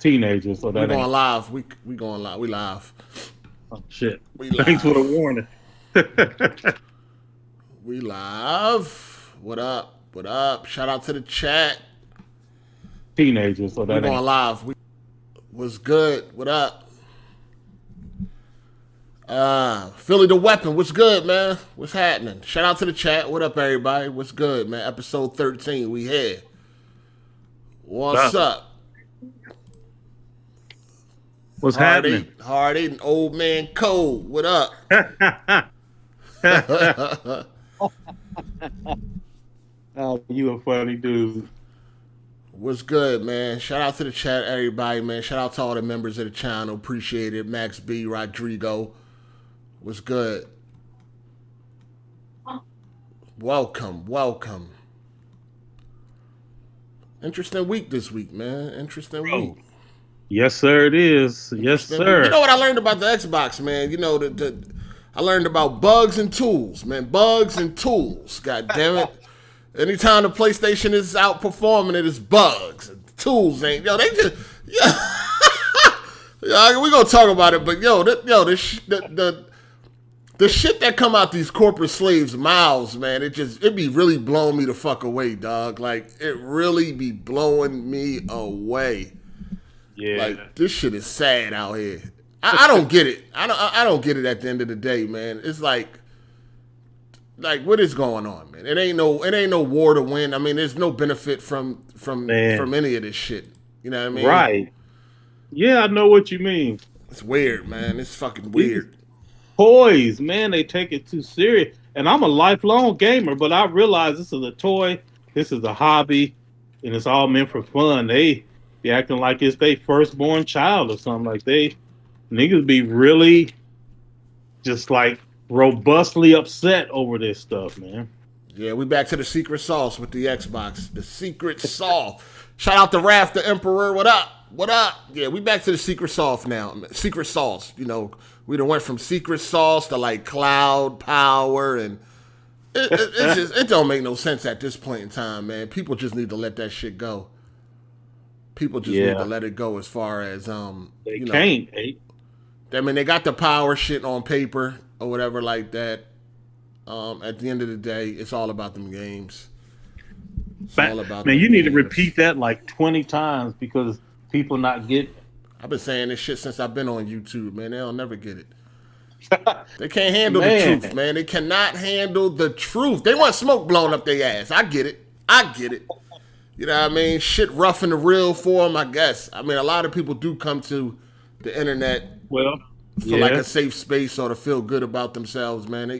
teenagers, so We that going ain't. live. We going live. We live. Oh, shit. We Thanks for the live. warning. We live. What up? What up? Shout out to the chat. Teenagers, so We that going ain't. live. What's good? What up? Philly the Weapon. What's good, man? What's happening? Shout out to the chat. What up, everybody? What's good, man? Episode 13. We here. What's up? What's happening? Hard 8 and Old Man Code. What up? Oh, you a funny dude. What's good, man? Shout out to the chat, everybody, man. Shout out to all the members of the channel. Appreciate it. Max B, Rodrigo. What's good? Welcome, welcome. Interesting week this week, man. Interesting week. Yes, sir, it is. Yes, sir. You know what I learned about the Xbox, man? You know, I learned about bugs and tools, man. Bugs and tools. God damn it. Anytime the PlayStation is outperforming it, it's bugs. Tools ain't. Yo, they just. Yeah. We gonna talk about it, but the shit that come out these corporate slaves' mouths, man, it be really blowing me the fuck away, dog. Like, it really be blowing me away. Yeah. Like, this shit is sad out here. I don't get it. I don't get it at the end of the day, man. It's like what is going on, man? It ain't no war to win. I mean, there's no benefit from any of this shit. You know what I mean? Right. Yeah, I know what you mean. It's weird, man. It's fucking weird. Toys, man, they take it too serious. And I'm a lifelong gamer, but I realize this is a toy, this is a hobby, and it's all meant for fun. They be acting like it's their firstborn child or something. Like niggas be really just like robustly upset over this stuff, man. Yeah, we back to the secret sauce with the Xbox. The secret sauce. Shout out to Raph the Emperor. What up? What up? Yeah, we back to the secret sauce now. Secret sauce. You know, we done went from secret sauce to like cloud power, and it don't make no sense at this point in time, man. People just need to let that shit go. People just need to let it go as far as they can't. I mean, they got the power shit on paper or whatever like that. At the end of the day, it's all about them games. It's all about man, you need to games. repeat that like 20 times because people not get it. I've been saying this shit since I've been on YouTube, man. They'll never get it. They can't handle the truth, man. They cannot handle the truth. They want smoke blown up their ass. I get it. You know what I mean? Shit rough in the real for them, I guess. I mean, a lot of people do come to the internet for like a safe space or to feel good about themselves, man.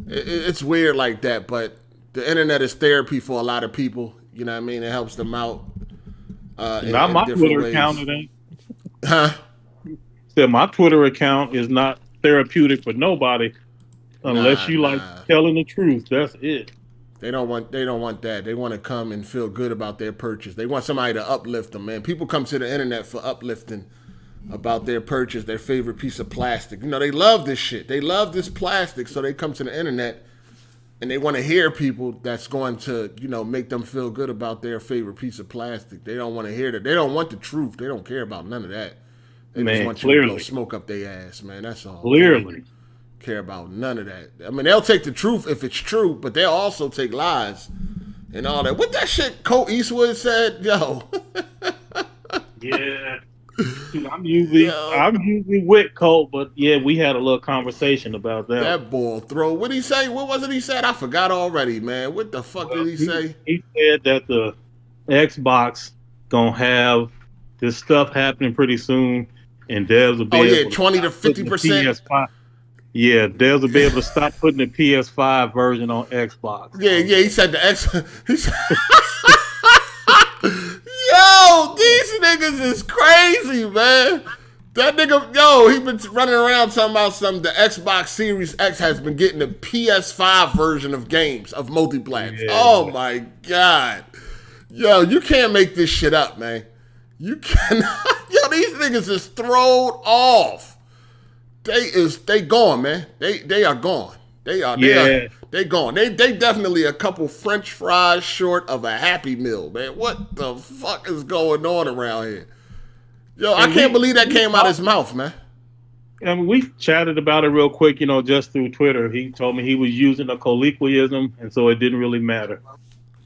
It's weird like that, but the internet is therapy for a lot of people. You know what I mean? It helps them out. Not my Twitter account, it ain't. Huh? Said my Twitter account is not therapeutic for nobody unless you like telling the truth. That's it. They don't want that. They want to come and feel good about their purchase. They want somebody to uplift them, man. People come to the internet for uplifting about their purchase, their favorite piece of plastic. You know, they love this shit. They love this plastic, so they come to the internet and they want to hear people that's going to, make them feel good about their favorite piece of plastic. They don't want to hear that. They don't want the truth. They don't care about none of that. They just want you to blow smoke up their ass, man. That's all. Clearly. They care about none of that. I mean, they'll take the truth if it's true, but they'll also take lies and all that. What that shit Colt Eastwood said, yo. Yeah. I'm usually with Colt, but yeah, we had a little conversation about that. That ball throw. What'd he say? What was it he said? I forgot already, man. What the fuck did he say? He said that the Xbox gonna have this stuff happening pretty soon, and devs will be able 20 to 50%. Yeah, devs will be able to stop putting the PS5 version on Xbox. Yeah, he said the X. He said, yo, these niggas is crazy, man. That nigga, he been running around talking about the Xbox Series X has been getting the PS5 version of games, of Multiplats. Yeah. Oh my God. Yo, you can't make this shit up, man. You cannot. Yo, these niggas is thrown off. They gone, man. They are gone. They gone. They definitely a couple French fries short of a Happy Meal, man. What the fuck is going on around here? Yo, I can't believe that came out of his mouth, man. And we chatted about it real quick, just through Twitter. He told me he was using a colloquialism, and so it didn't really matter.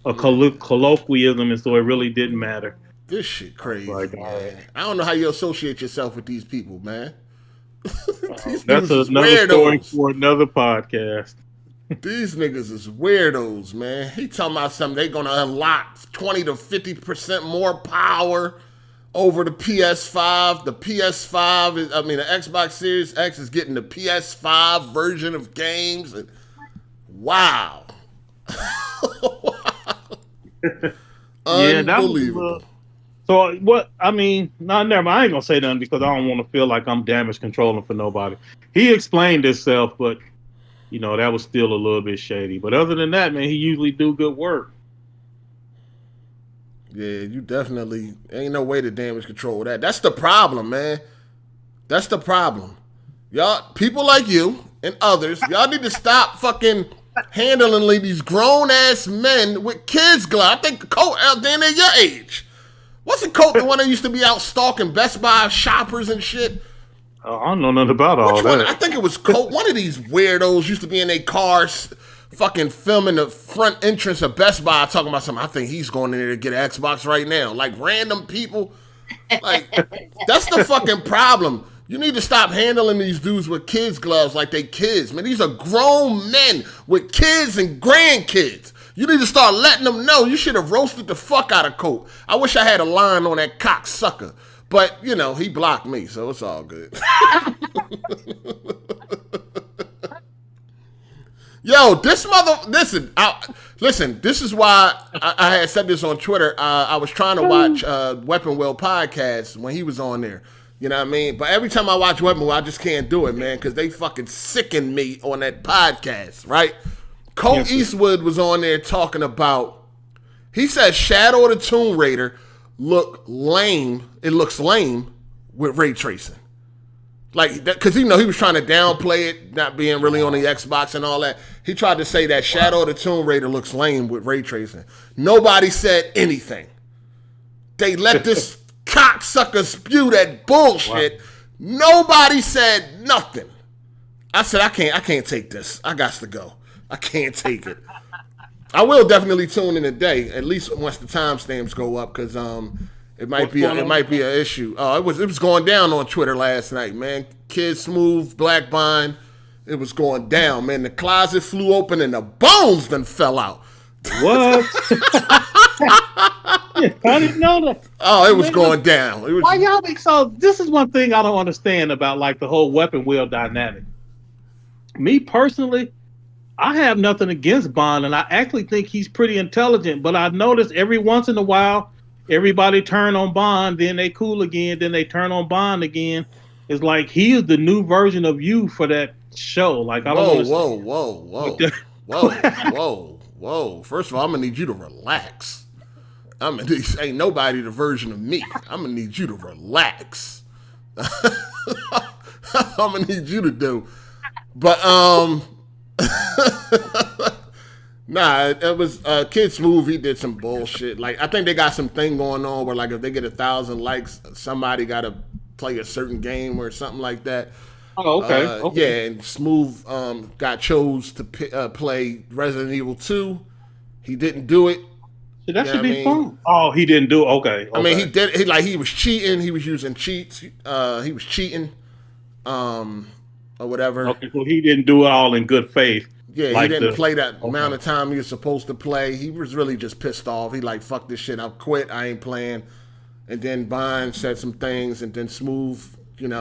A colloquialism, and so it really didn't matter. This shit crazy, man. I don't know how you associate yourself with these people, man. That's another story for another podcast. These niggas is weirdos, man. He talking about something they gonna unlock 20 to 50% more power over the PS5. The PS5 is, the Xbox Series X is getting the PS5 version of games. And wow. Unbelievable. So what? Never mind. I ain't gonna say nothing because I don't want to feel like I'm damage controlling for nobody. He explained himself, but that was still a little bit shady. But other than that, man, he usually do good work. Yeah, you definitely ain't no way to damage control that. That's the problem, man. That's the problem. Y'all, people like you and others, y'all need to stop fucking handling these grown ass men with kids gloves. I think the coat out there at your age. What's the coat? The one that used to be out stalking Best Buy shoppers and shit. I don't know nothing about all that. I think it was Colt. One of these weirdos used to be in their cars, fucking filming the front entrance of Best Buy, talking about something. I think he's going in there to get an Xbox right now. Like random people. Like that's the fucking problem. You need to stop handling these dudes with kids gloves like they kids, man. These are grown men with kids and grandkids. You need to start letting them know. You should have roasted the fuck out of Colt. I wish I had a line on that cocksucker. But, he blocked me, so it's all good. Yo, listen, this is why I had said this on Twitter. I was trying to watch Weapon Wheel podcast when he was on there. You know what I mean? But every time I watch Weapon Wheel, I just can't do it, man, because they fucking sicken me on that podcast, right? Colt Eastwood was on there talking about, he said Shadow of the Tomb Raider looks lame with ray tracing. Like, because he was trying to downplay it, not being really on the Xbox and all that. He tried to say that Shadow of the Tomb Raider looks lame with ray tracing. Nobody said anything. They let this cocksucker spew that bullshit. Wow. Nobody said nothing. I said, I can't take this. I got to go. I can't take it. I will definitely tune in today, at least once the timestamps go up, because it might be an issue. It was going down on Twitter last night, man. Kid Smooth, Black Vine, it was going down, man. The closet flew open and the bones done fell out. What? I didn't know that. Oh, it was going down. Why y'all think so? This is one thing I don't understand about like the whole weapon wheel dynamic. Me personally, I have nothing against Bond, and I actually think he's pretty intelligent. But I notice every once in a while, everybody turn on Bond, then they cool again, then they turn on Bond again. It's like he is the new version of you for that show. Like I don't whoa. First of all, I'm gonna need you to relax. Ain't nobody the version of me. I'm gonna need you to relax. I'm gonna need you to do. But nah, it was Kid Smooth. He did some bullshit. Like I think they got some thing going on where like if they get 1,000 likes, somebody got to play a certain game or something like that. Oh, okay. Yeah, and Smooth got chose to play Resident Evil 2. He didn't do it. That should be fun. Oh, he didn't do it. Okay. I mean, he did. He was cheating. He was using cheats. He was cheating. Or whatever. Okay, so he didn't do it all in good faith. Yeah, like he didn't play that amount of time he was supposed to play. He was really just pissed off. He like, fuck this shit, I'll quit, I ain't playing. And then Bond said some things, and then Smooth,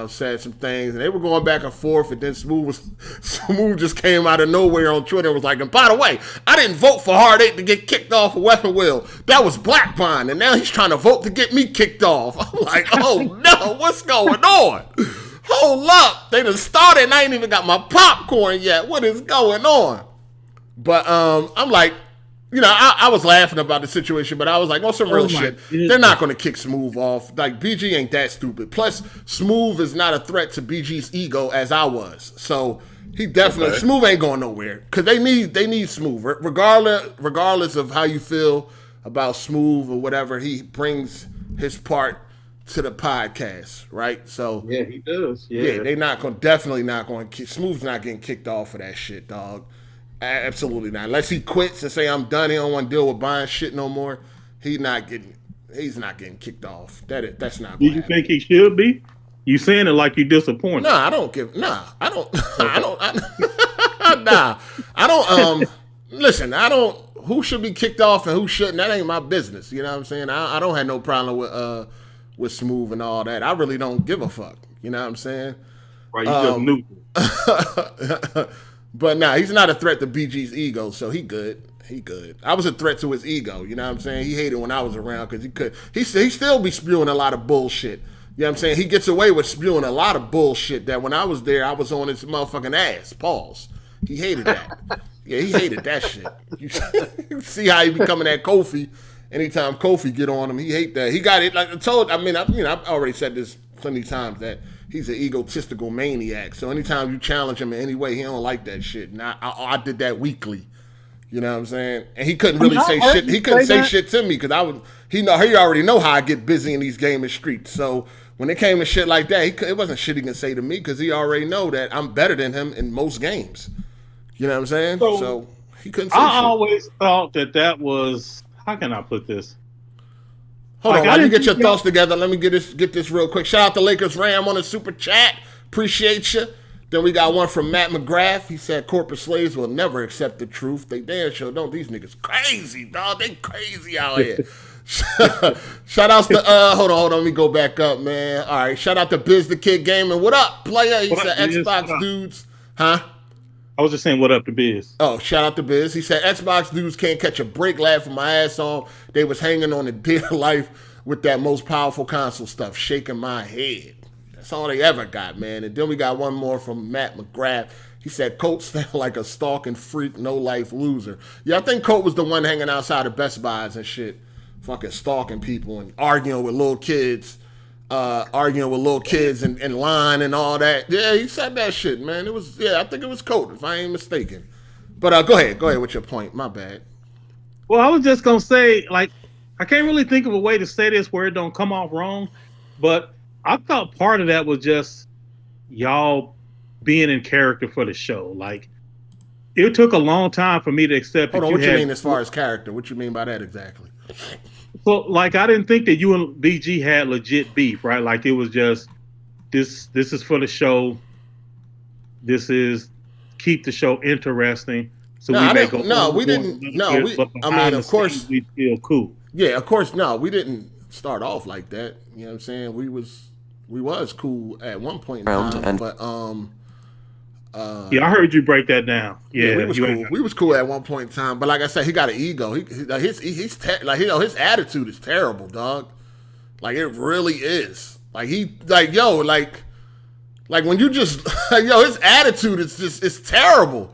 said some things, and they were going back and forth, and then Smooth just came out of nowhere on Twitter and was like, and by the way, I didn't vote for Hard 8 to get kicked off of Weapon Wheel. That was Black Bond, and now he's trying to vote to get me kicked off. I'm like, oh no, what's going on? Hold up, they done started and I ain't even got my popcorn yet. What is going on? But I'm like, I was laughing about the situation, but I was like, on some real shit, they're not going to kick Smooth off. Like, BG ain't that stupid. Plus, Smooth is not a threat to BG's ego as I was. So, he definitely, Smooth ain't going nowhere. Because they need Smooth. Regardless of how you feel about Smooth or whatever, he brings his part to the podcast, right? So yeah, he does. Yeah, they definitely not going. Smooth's not getting kicked off for that shit, dog. Absolutely not. Unless he quits and say I'm done, he don't want to deal with buying shit no more. He's not getting kicked off. That's not. Do you think he should be? You saying it like you disappointed? Nah, I don't give. Nah, I don't. Nah, I don't. Listen, I don't. Who should be kicked off and who shouldn't? That ain't my business. You know what I'm saying? I don't have no problem with Smooth and all that. I really don't give a fuck. You know what I'm saying? Right, you just knew. But nah, he's not a threat to BG's ego, so he good. He good. I was a threat to his ego. You know what I'm saying? He hated when I was around because he still be spewing a lot of bullshit. You know what I'm saying? He gets away with spewing a lot of bullshit that when I was there, I was on his motherfucking ass. Pause. He hated that. Yeah, he hated that shit. You see how he becoming that Kofi. Anytime Kofi get on him, he hate that. He got it. Like I told, I've already said this plenty of times that he's an egotistical maniac. So anytime you challenge him in any way, he don't like that shit. And I did that weekly. You know what I'm saying? And he couldn't really say shit. He couldn't say shit to me because he already know how I get busy in these gaming streets. So when it came to shit like that, it wasn't shit he can say to me because he already know that I'm better than him in most games. You know what I'm saying? So he couldn't say shit. I always thought that was, how can I put this? Hold on, while you get your thoughts together, let me get this real quick. Shout out to Lakers Ram on the super chat. Appreciate you. Then we got one from Matt McGrath. He said corporate slaves will never accept the truth. They damn sure don't. These niggas crazy, dog. They crazy out here. Shout outs to hold on, let me go back up, man. All right, shout out to Biz the Kid Gaming. What up, player? He said Xbox dudes. Huh? I was just saying what up to Biz. Oh, shout out to Biz. He said Xbox dudes can't catch a break, laughing my ass off. They was hanging on the dear life with that most powerful console stuff, shaking my head. That's all they ever got, man. And then we got one more from Matt McGrath. He said, Colt sound like a stalking freak, no-life loser. Yeah, I think Colt was the one hanging outside of Best Buys and shit, fucking stalking people and arguing with little kids in line and all that. Yeah, he said that shit, man. I think it was Colt, if I ain't mistaken. But go ahead with your point. My bad. Well, I was just going to say, like, I can't really think of a way to say this where it don't come off wrong, but I thought part of that was just y'all being in character for the show. Like, it took a long time for me to accept. Hold on, what you mean as far as character? What you mean by that exactly? So, like, I didn't think that you and BG had legit beef, right? Like, it was just this is for the show. This is keep the show interesting. So no, we didn't. I mean, of course, we feel cool. Yeah, of course. No, we didn't start off like that. You know what I'm saying? We was cool at one point in time, but yeah, I heard you break that down. Yeah, we was cool. We was cool at one point in time, but like I said, he got an ego. His attitude is terrible, dog. Like it really is. Like when you just his attitude is it's terrible.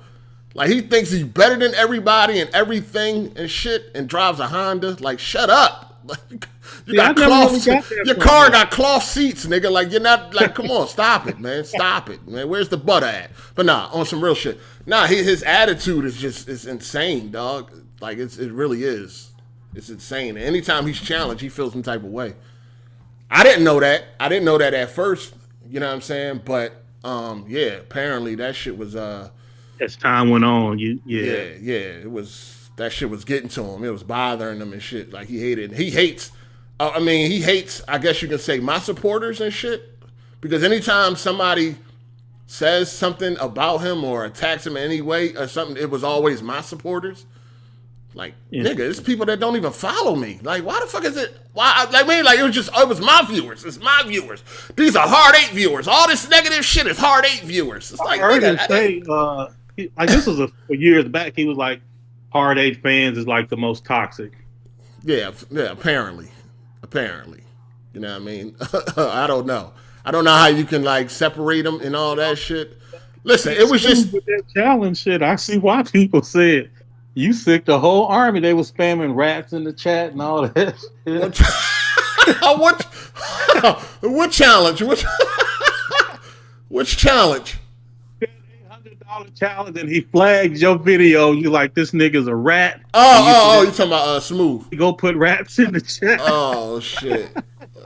Like he thinks he's better than everybody and everything and shit, and drives a Honda. Like shut up. Like, your car got cloth seats, nigga. Like you're not like, come on, stop it, man. Stop it, man. Where's the butter at? But nah, on some real shit. Nah, his attitude is insane, dog. Like it really is. It's insane. And anytime he's challenged, he feels some type of way. I didn't know that. At first. You know what I'm saying? But yeah, apparently that shit was as time went on, it was that shit was getting to him. It was bothering him and shit. Like he hates. I guess you can say my supporters and shit. Because anytime somebody says something about him or attacks him in any way or something, it was always my supporters. Like nigga, it's people that don't even follow me. Like why the fuck is it? Why? It was my viewers. It's my viewers. These are Hard 8 viewers. All this negative shit is Hard 8 viewers. It's like I heard him say. Like this was a years back. He was like, Hard 8 fans is like the most toxic. Yeah. Apparently. You know what I mean? I don't know how you can like separate them and all that shit. Listen, it was just with that challenge shit. I see why people said you sick the whole army. They were spamming rats in the chat and all that shit. What challenge? Which challenge? $800 challenge, and he flagged your video. You like this nigga's a rat. You talking about Smooth? You go put rats in the chat. Oh shit.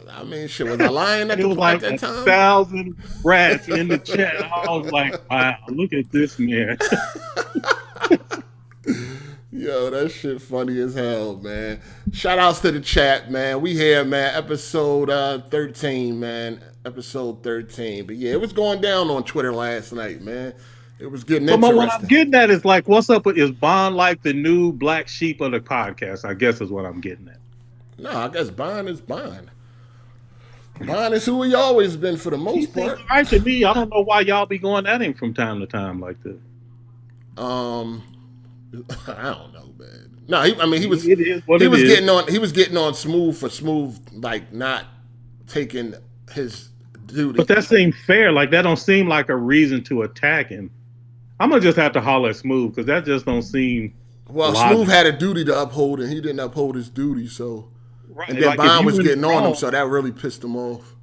I mean, shit, was I lying at It the was point like at that time? 1,000 rats in the chat. I was like, wow, look at this man. Yo, that shit funny as hell, man. Shout outs to the chat, man. We here, man. Episode 13, man. Episode 13. But yeah, it was going down on Twitter last night, man. It was getting interesting. What I'm getting at is like, what's up with, is Bond like the new black sheep of the podcast? I guess is what I'm getting at. No, I guess Bond is Bond. Bond is who he always been for the most part. Right to me, I don't know why y'all be going at him from time to time like this. I don't know, man. No, he was getting on Smooth for Smooth, like not taking his duty. But that seemed fair. Like that don't seem like a reason to attack him. I'm gonna just have to holler at Smooth because that just don't seem. Well, Smooth had a duty to uphold, and he didn't uphold his duty. So, right. And then like Bond was getting on him, so that really pissed him off.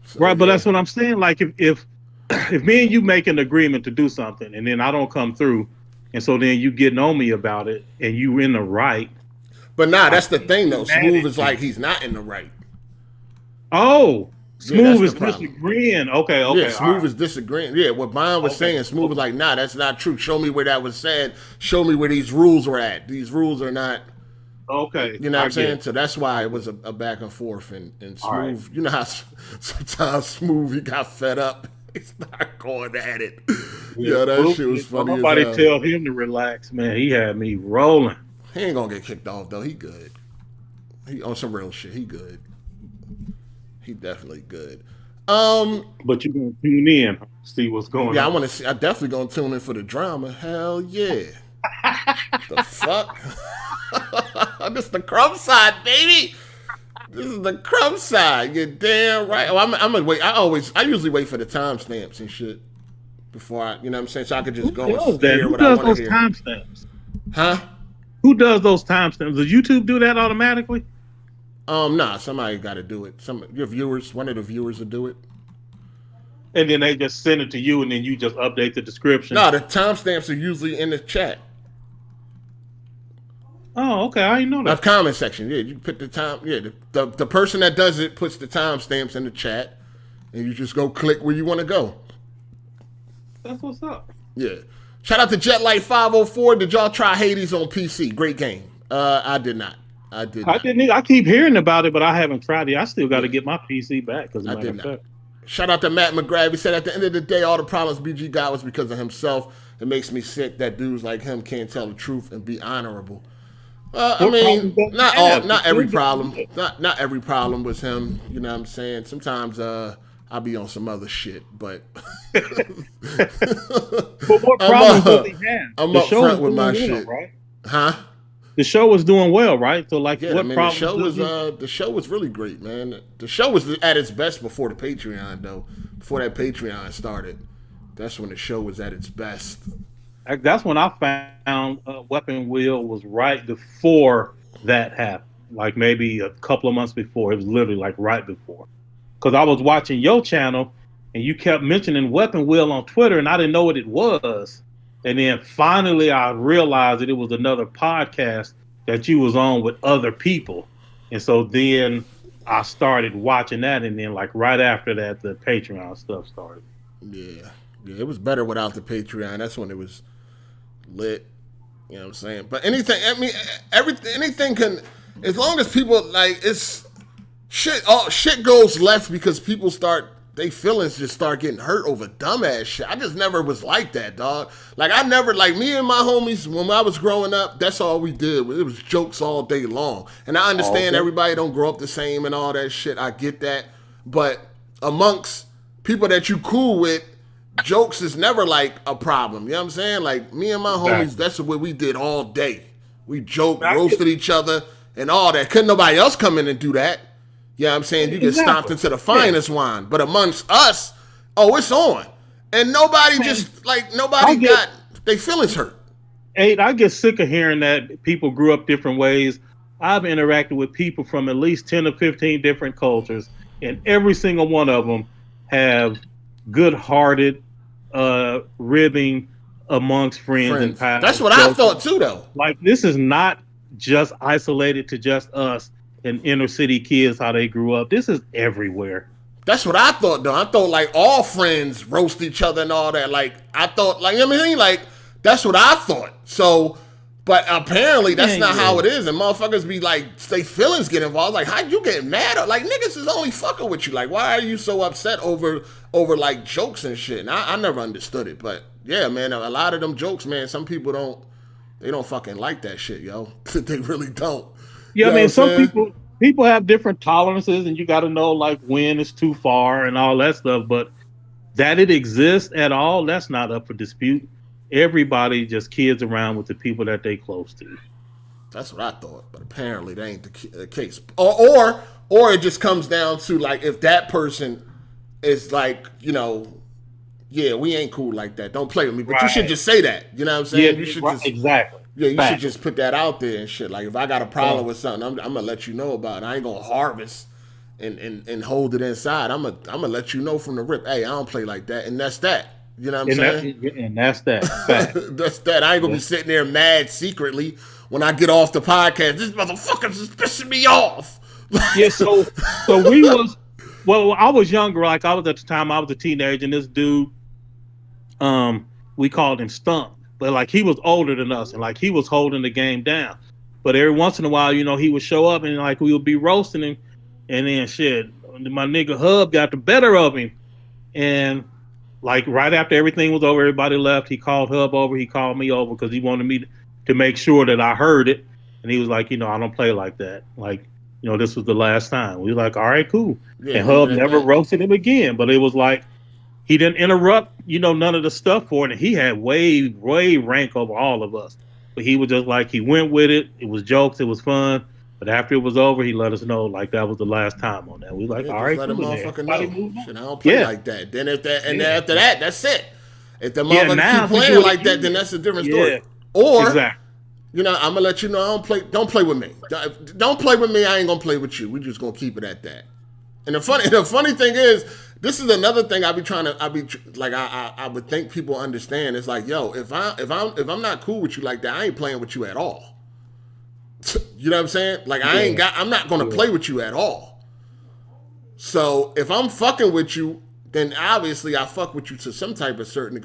So, right, but that's what I'm saying. Like if me and you make an agreement to do something, and then I don't come through. And so then you getting on me about it, and you in the right. But that's the thing, though. Smooth is like he's not in the right. Oh, Smooth is disagreeing. Okay. Yeah, Smooth is disagreeing. Yeah, what Bond was saying, Smooth was like, nah, that's not true. Show me where that was said. Show me where these rules were at. These rules are not. Okay. You know what I'm saying? So that's why it was a back and forth. And Smooth, right. You know how sometimes Smooth, he got fed up. He's not going at it. Yeah, that shit was funny. Nobody tell him to relax, man. He had me rolling. He ain't gonna get kicked off though. He good. He on some real shit. He good. He definitely good. But you gonna tune in, see what's going on. Yeah, I want to see. I definitely gonna tune in for the drama. Hell yeah. The fuck. This is the crumb side, baby. This is the crumb side. You're damn right. Oh, I'm gonna wait. I usually wait for the timestamps and shit before I, you know what I'm saying, so I could just go and hear what I want to hear. Who does those timestamps? Huh? Who does those timestamps? Does YouTube do that automatically? Nah. Somebody got to do it. One of the viewers will do it. And then they just send it to you, and then you just update the description. No, the timestamps are usually in the chat. Oh, okay. I didn't know that. The comment section. Yeah, you put the time. Yeah, the person that does it puts the timestamps in the chat, and you just go click where you want to go. That's what's up. Yeah. Shout out to Jetlight504. Did y'all try Hades on PC? Great game. I did not. I didn't. I keep hearing about it, but I haven't tried it. I still got to get my PC back. I did not. Shout out to Matt McGrath. He said, at the end of the day, all the problems BG got was because of himself. It makes me sick that dudes like him can't tell the truth and be honorable. I mean, not every problem. Not every problem was him. You know what I'm saying? Sometimes I'll be on some other shit, but. But what problems does he have? I'm up front with my shit, right? Huh? The show was doing well, right? So, like, yeah, the show was really great, man. The show was at its best before the Patreon, though. Before that Patreon started, that's when the show was at its best. That's when I found Weapon Wheel was right before that happened. Like maybe a couple of months before. It was literally like right before. Because I was watching your channel and you kept mentioning Weapon Wheel on Twitter and I didn't know what it was. And then finally I realized that it was another podcast that you was on with other people. And so then I started watching that, and then like right after that the Patreon stuff started. Yeah, it was better without the Patreon. That's when it was lit. You know what I'm saying? But anything can, as long as people like, it's shit goes left because people they feelings just start getting hurt over dumbass shit. I just never was like that, dog. Like I never, like me and my homies, when I was growing up, that's all we did. It was jokes all day long. And I understand everybody don't grow up the same and all that shit. I get that. But amongst people that you cool with, jokes is never like a problem. You know what I'm saying? Like me and my homies, that's what we did all day. We joked, roasted each other and all that. Couldn't nobody else come in and do that. You know what I'm saying? You get stomped into the finest wine. But amongst us, it's on. And nobody got their feelings hurt. I get sick of hearing that people grew up different ways. I've interacted with people from at least 10 or 15 different cultures, and every single one of them have good-hearted ribbing amongst friends. And pals. That's what I thought too, though. Like, this is not just isolated to just us. and inner city kids how they grew up. This is everywhere. That's what I thought, though. I thought like all friends roast each other and all that. Like I thought, like I mean, like that's what I thought. So, but apparently that's not how it is, and motherfuckers be like, they feelings get involved. Like, how you get mad? Like niggas is only fucking with you. Like, why are you so upset over like jokes and shit? And I never understood it, but yeah, man, a lot of them jokes, man. Some people don't fucking like that shit, yo. They really don't. Yeah, I mean, some people have different tolerances, and you got to know like when it's too far and all that stuff. But that it exists at all, that's not up for dispute. Everybody just kids around with the people that they close to. That's what I thought, but apparently that ain't the case. Or it just comes down to like if that person is like, you know, yeah, we ain't cool like that. Don't play with me. But you should just say that. You know what I'm saying? Yeah, you should just exactly. Yeah, you should just put that out there and shit. Like if I got a problem with something, I'm gonna let you know about it. I ain't gonna harvest and hold it inside. I'm gonna let you know from the rip. Hey, I don't play like that, and that's that. You know what I'm saying? And that's that. Fact. That's that. I ain't gonna be sitting there mad secretly when I get off the podcast. This motherfucker's just pissing me off. Yeah, so we was I was younger. Like I was at the time, I was a teenager, and this dude, we called him Stump. But like he was older than us, and like he was holding the game down. But every once in a while, you know, he would show up and like we would be roasting him, and then shit, my nigga Hub got the better of him, and like right after everything was over, everybody left. He called Hub over. He called me over because he wanted me to make sure that I heard it, and he was like, you know, I don't play like that. Like, you know, this was the last time. We were like, all right, cool. Yeah, and Hub never roasted him again, but it was like. He didn't interrupt, you know, none of the stuff for it. And he had way rank over all of us. But he was just like, he went with it. It was jokes. It was fun. But after it was over, he let us know, like, that was the last time on that. We were like, all right, let a motherfucker know. Shit, I don't play like that. Then then after that, that's it. If the motherfucker keep playing like that, then that's a different story. Or, you know, I'm going to let you know, don't play with me. Don't play with me. I ain't going to play with you. We just going to keep it at that. And the funny thing is, this is another thing I would think people understand. It's like, yo, if I'm not cool with you like that, I ain't playing with you at all. You know what I'm saying? Like I'm not gonna play with you at all. So if I'm fucking with you, then obviously I fuck with you to some type of certain,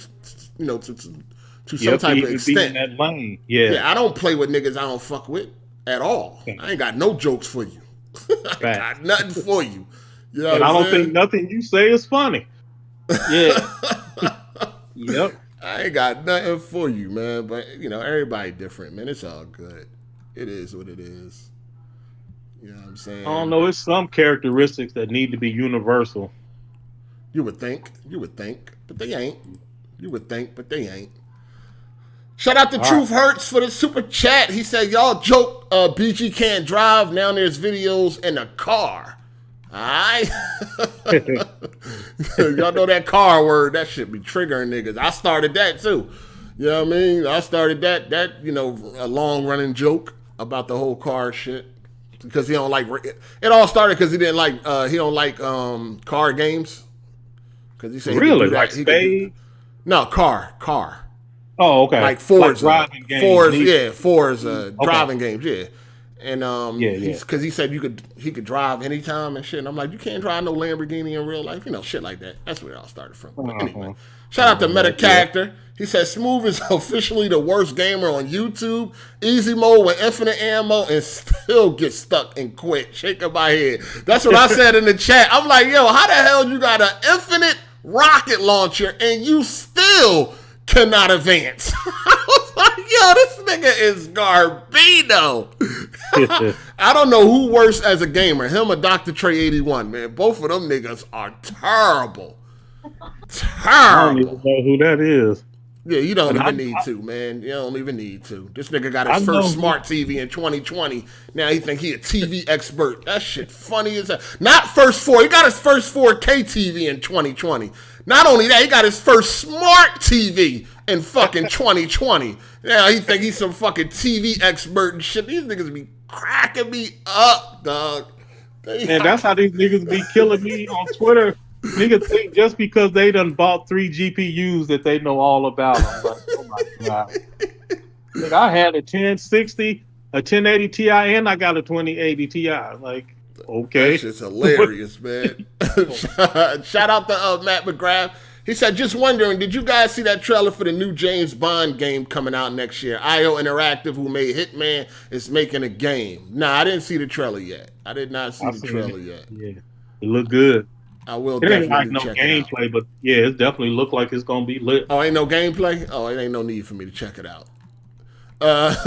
you know, to some type of extent. In that lane. Yeah, I don't play with niggas I don't fuck with at all. I ain't got no jokes for you. I ain't got nothing for you. You know and I don't think nothing you say is funny. Yeah. Yep. I ain't got nothing for you, man. But, you know, everybody different, man. It's all good. It is what it is. You know what I'm saying? I don't know. It's some characteristics that need to be universal. You would think. But they ain't. You would think, but they ain't. Shout out to Truth Hurts for the super chat. He said, y'all joke BG can't drive. Now there's videos in a car. Alright. Y'all know that car word, that shit be triggering niggas. I started that too. You know what I mean? I started that, you know, a long running joke about the whole car shit. Because he don't like it all started because he didn't like he don't like car games. Because he said really he like Spade? No, car. Oh, okay. Like Forza. Like driving games. Forza driving games, yeah. And because he said he could drive anytime and shit. And I'm like, you can't drive no Lamborghini in real life, you know, shit like that. That's where it all started from. But anyway, shout out to Meta Character. He said Smooth is officially the worst gamer on YouTube. Easy mode with infinite ammo and still get stuck and quit. Shaking my head. That's what I said in the chat. I'm like, yo, how the hell you got an infinite rocket launcher and you still cannot advance? I was like, yo, this nigga is garbino. I don't know who worse as a gamer, him or Dr. Trey 81, man. Both of them niggas are terrible. I don't even know who that is. Yeah, you don't even need to, man. You don't even need to. This nigga got his first smart TV in 2020. Now he think he a TV expert. That shit funny as hell. Not first 4. He got his first 4K TV in 2020. Not only that, he got his first smart TV in fucking 2020. Now he think he's some fucking TV expert and shit. These niggas be cracking me up, dog. Man, that's how these niggas be killing me on Twitter. Niggas think just because they done bought 3 GPUs that they know all about them. Like, oh my God. Like, I had a 1060 a 1080 Ti and I got a 2080 Ti. Like, okay. That shit's hilarious, man. Shout out to Matt McGrath. He said, just wondering, did you guys see that trailer for the new James Bond game coming out next year? IO Interactive, who made Hitman, is making a game. Nah, I didn't see the trailer yet. I did not see the trailer yet. Yeah, it looked good. I will it definitely ain't like no check gameplay, it out. but yeah, it definitely looked like it's gonna be lit. Oh, ain't no gameplay? Oh, it ain't no need for me to check it out.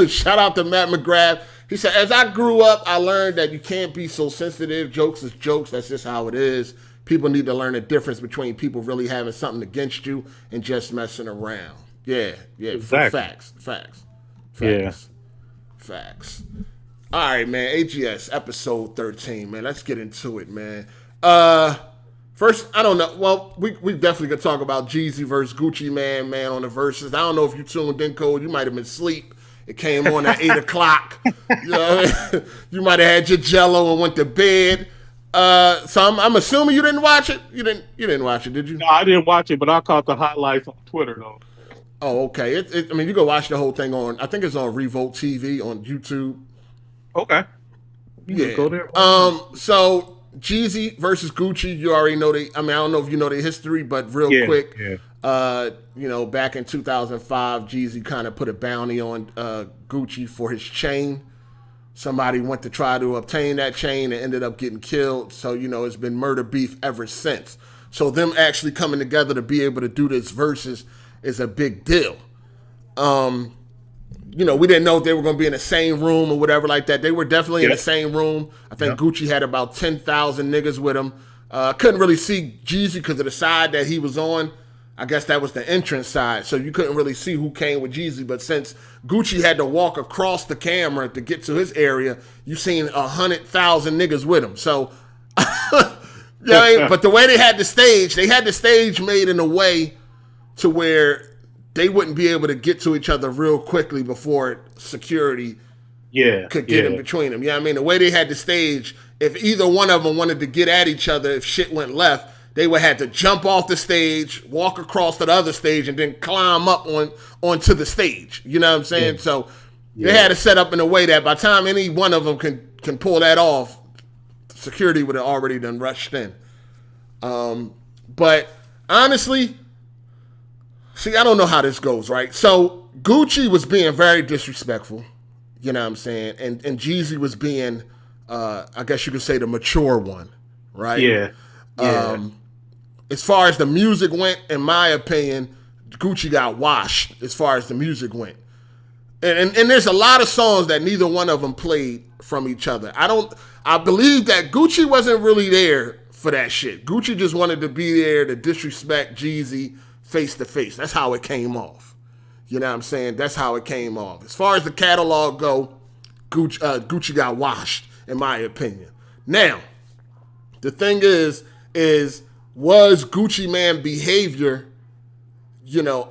Shout out to Matt McGrath. He said, as I grew up, I learned that you can't be so sensitive. Jokes is jokes. That's just how it is. People need to learn the difference between people really having something against you and just messing around. Yeah. Exactly. Facts. Yeah. Facts. All right, man. AGS episode 13, man. Let's get into it, man. First, I don't know. Well, we definitely gonna talk about Jeezy versus Gucci man, on the verses. I don't know if you tuned in, Code. You might have been asleep. It came on at 8 o'clock. You know, you might have had your Jello and went to bed. So I'm assuming you didn't watch it. You didn't watch it, did you? No, I didn't watch it, but I caught the highlights on Twitter though. Oh, okay. I mean, you can watch the whole thing on. I think it's on Revolt TV on YouTube. Okay. Yeah. Go there. So Jeezy versus Gucci. You already know I don't know if you know the history, but real quick. Yeah. Back in 2005, Jeezy kind of put a bounty on Gucci for his chain. Somebody went to try to obtain that chain and ended up getting killed. So, it's been murder beef ever since. So them actually coming together to be able to do this versus is a big deal. We didn't know if they were going to be in the same room or whatever like that. They were definitely in the same room. I think Gucci had about 10,000 niggas with him. Couldn't really see Jeezy because of the side that he was on. I guess that was the entrance side, so you couldn't really see who came with Jeezy. But since Gucci had to walk across the camera to get to his area, you seen 100,000 niggas with him. So, but the way they had the stage made in a way to where they wouldn't be able to get to each other real quickly before security could get in between them. You know what I mean? The way they had the stage, if either one of them wanted to get at each other, if shit went left, they would have to jump off the stage, walk across to the other stage, and then climb up onto the stage. You know what I'm saying? So they had it set up in a way that by the time any one of them can pull that off, security would have already done rushed in. But honestly, see, I don't know how this goes, right? So Gucci was being very disrespectful, you know what I'm saying? And Jeezy was being, I guess you could say, the mature one, right? Yeah. As far as the music went, in my opinion, Gucci got washed as far as the music went. And there's a lot of songs that neither one of them played from each other. I believe that Gucci wasn't really there for that shit. Gucci just wanted to be there to disrespect Jeezy face to face. That's how it came off. You know what I'm saying? That's how it came off. As far as the catalog go, Gucci got washed, in my opinion. Now, the thing is was Gucci Man behavior,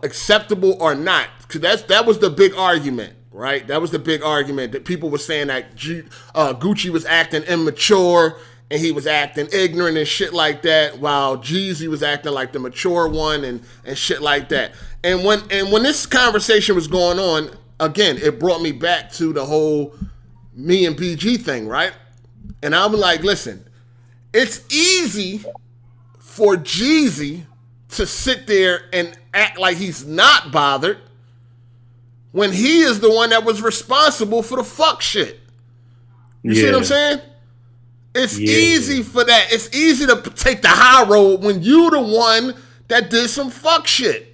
acceptable or not? Because that was the big argument, right? That was the big argument that people were saying that Gucci was acting immature and he was acting ignorant and shit like that, while Jeezy was acting like the mature one and shit like that. And when this conversation was going on, again, it brought me back to the whole me and BG thing, right? And I'm like, listen, it's easy for Jeezy to sit there and act like he's not bothered when he is the one that was responsible for the fuck shit. You see what I'm saying? It's easy for that. It's easy to take the high road when you the one that did some fuck shit.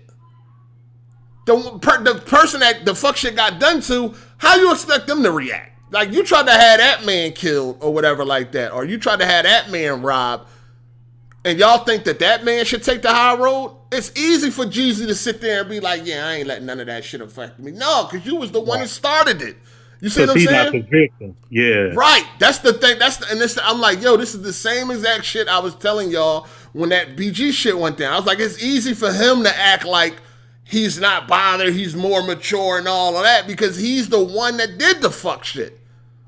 The person that the fuck shit got done to, how you expect them to react? Like, you tried to have that man killed or whatever like that, or you tried to have that man robbed, and y'all think that man should take the high road? It's easy for Jeezy to sit there and be like, yeah, I ain't letting none of that shit affect me. No, because you was the one that started it. You see what I'm saying? Not the victim. Yeah. Right. That's the thing. I'm like, yo, this is the same exact shit I was telling y'all when that BG shit went down. I was like, it's easy for him to act like he's not bothered, he's more mature and all of that, because he's the one that did the fuck shit.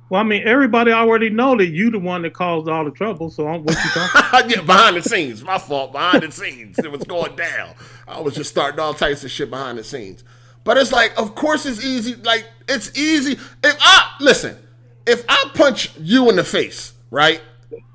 Well, I mean, everybody already know that you the one that caused all the trouble, so what you talking? Yeah, behind the scenes. My fault. Behind the scenes. It was going down. I was just starting all types of shit behind the scenes. But it's like, of course it's easy. Like, it's easy. If I punch you in the face, right?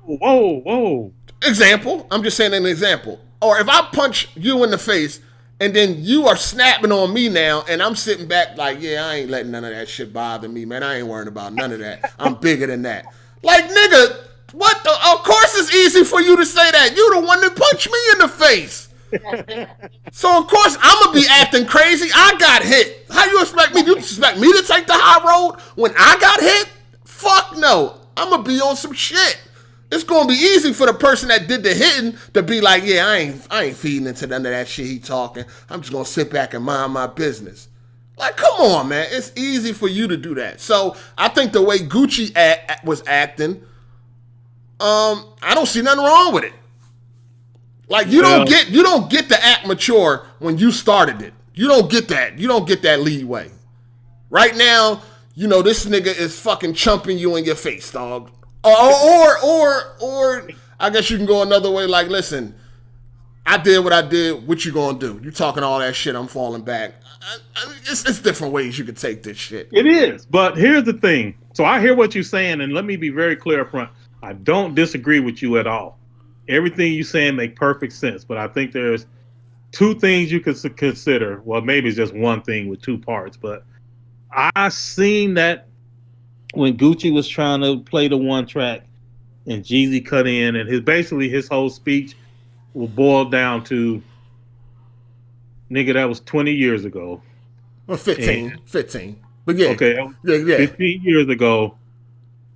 Whoa. Example. I'm just saying an example. Or if I punch you in the face and then you are snapping on me now and I'm sitting back like, yeah, I ain't letting none of that shit bother me, man. I ain't worrying about none of that. I'm bigger than that. Like, nigga, what the? Of course it's easy for you to say that. You the one that punched me in the face. So, of course, I'm going to be acting crazy. I got hit. How you expect me? You expect me to take the high road when I got hit? Fuck no. I'm going to be on some shit. It's going to be easy for the person that did the hitting to be like, yeah, I ain't feeding into none of that shit he talking. I'm just going to sit back and mind my business. Like, come on, man. It's easy for you to do that. So, I think the way Gucci was acting, I don't see nothing wrong with it. Like, you don't get to act mature when you started it. You don't get that. You don't get that leeway. Right now, you know, this nigga is fucking chumping you in your face, dog. Or I guess you can go another way. Like, listen, I did what I did. What you gonna do? You talking all that shit? I'm falling back. It's different ways you can take this shit. It is, but here's the thing. So I hear what you're saying, and let me be very clear up front. I don't disagree with you at all. Everything you're saying make perfect sense, but I think there's two things you could consider. Well, maybe it's just one thing with two parts, but I seen that when Gucci was trying to play the one track and Jeezy cut in, and his whole speech will boil down to, nigga, that was 20 years ago. Well, 15. But yeah. Okay. Yeah. 15 years ago,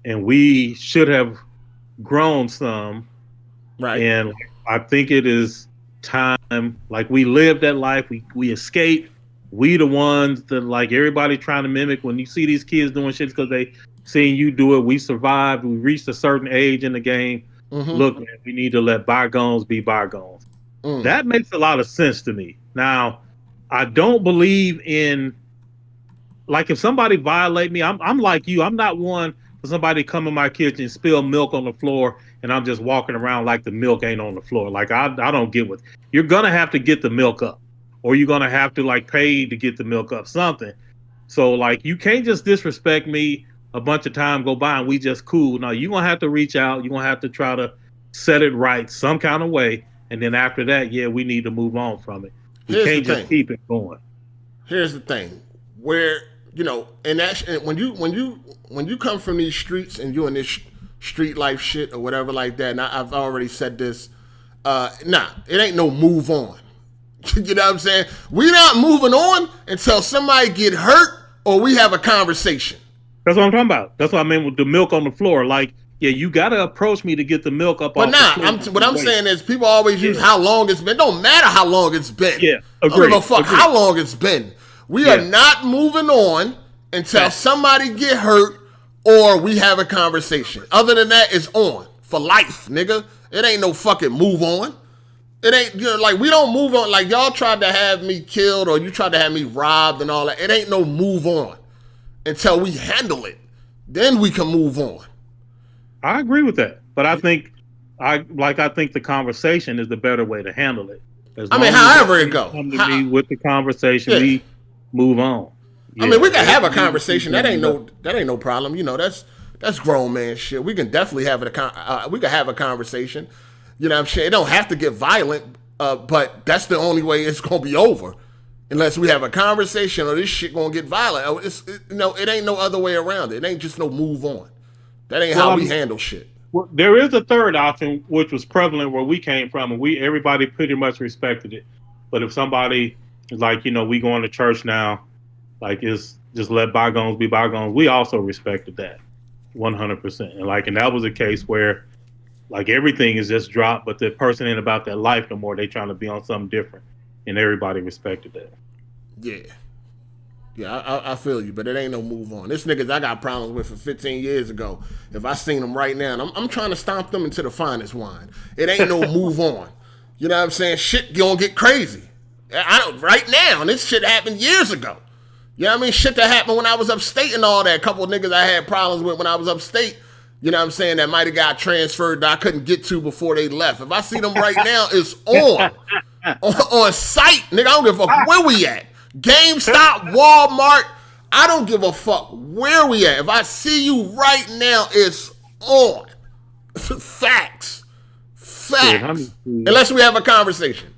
and we should have grown some. Right. And I think it is time, like, we lived that life, we escaped. We the ones that, like, everybody trying to mimic. When you see these kids doing shit because they seeing you do it, we survived. We reached a certain age in the game. Mm-hmm. Look, man, we need to let bygones be bygones. That makes a lot of sense to me. Now, I don't believe in, like, if somebody violate me, I'm like you. I'm not one for somebody to come in my kitchen, spill milk on the floor, and I'm just walking around like the milk ain't on the floor. Like, I don't get what you're gonna have to get the milk up, or you're gonna have to, like, pay to get the milk up, something. So, like, you can't just disrespect me a bunch of time go by and we just cool. No, you're gonna have to reach out. You're gonna have to try to set it right some kind of way, and then after that, yeah, we need to move on from it. We can't just keep it going. Here's the thing, where, you know, and when you come from these streets and you in this street life shit or whatever like that, and I've already said this, it ain't no move on. You know what I'm saying? We're not moving on until somebody get hurt or we have a conversation. That's what I'm talking about. That's what I mean with the milk on the floor. Like, yeah, you got to approach me to get the milk up. But what I'm saying is people always use how long it's been. It don't matter how long it's been. Yeah, agree. I don't give a fuck how long it's been. We are not moving on until somebody get hurt or we have a conversation. Other than that, it's on for life, nigga. It ain't no fucking move on. It ain't, you know, like, we don't move on. Like, y'all tried to have me killed or you tried to have me robbed and all that. It ain't no move on until we handle it. Then we can move on. I agree with that, but I think the conversation is the better way to handle it. However it go. Come to me with the conversation, we move on. Yeah. I mean, we can have a conversation. That ain't no problem. You know, that's grown man shit. We can definitely have a conversation. You know what I'm saying? It don't have to get violent, but that's the only way it's gonna be over, unless we have a conversation or this shit gonna get violent. It ain't no other way around it. It ain't just no move on. That ain't how we handle shit. Well, there is a third option, which was prevalent where we came from, and everybody pretty much respected it. But if somebody is like, you know, we going to church now, like, it's just let bygones be bygones, we also respected that 100%. And that was a case where, like, everything is just dropped, but the person ain't about that life no more. They trying to be on something different, and everybody respected that. Yeah, I feel you, but it ain't no move on. This niggas I got problems with from 15 years ago. If I seen them right now, and I'm trying to stomp them into the finest wine. It ain't no move on. You know what I'm saying? Shit gonna get crazy. Right now, and this shit happened years ago. You know what I mean? Shit that happened when I was upstate and all that. A couple of niggas I had problems with when I was upstate. You know what I'm saying? That might have got transferred that I couldn't get to before they left. If I see them right now, it's on sight. Nigga, I don't give a fuck where we at. GameStop, Walmart, I don't give a fuck where we at. If I see you right now, it's on. Facts. Facts. Unless we have a conversation.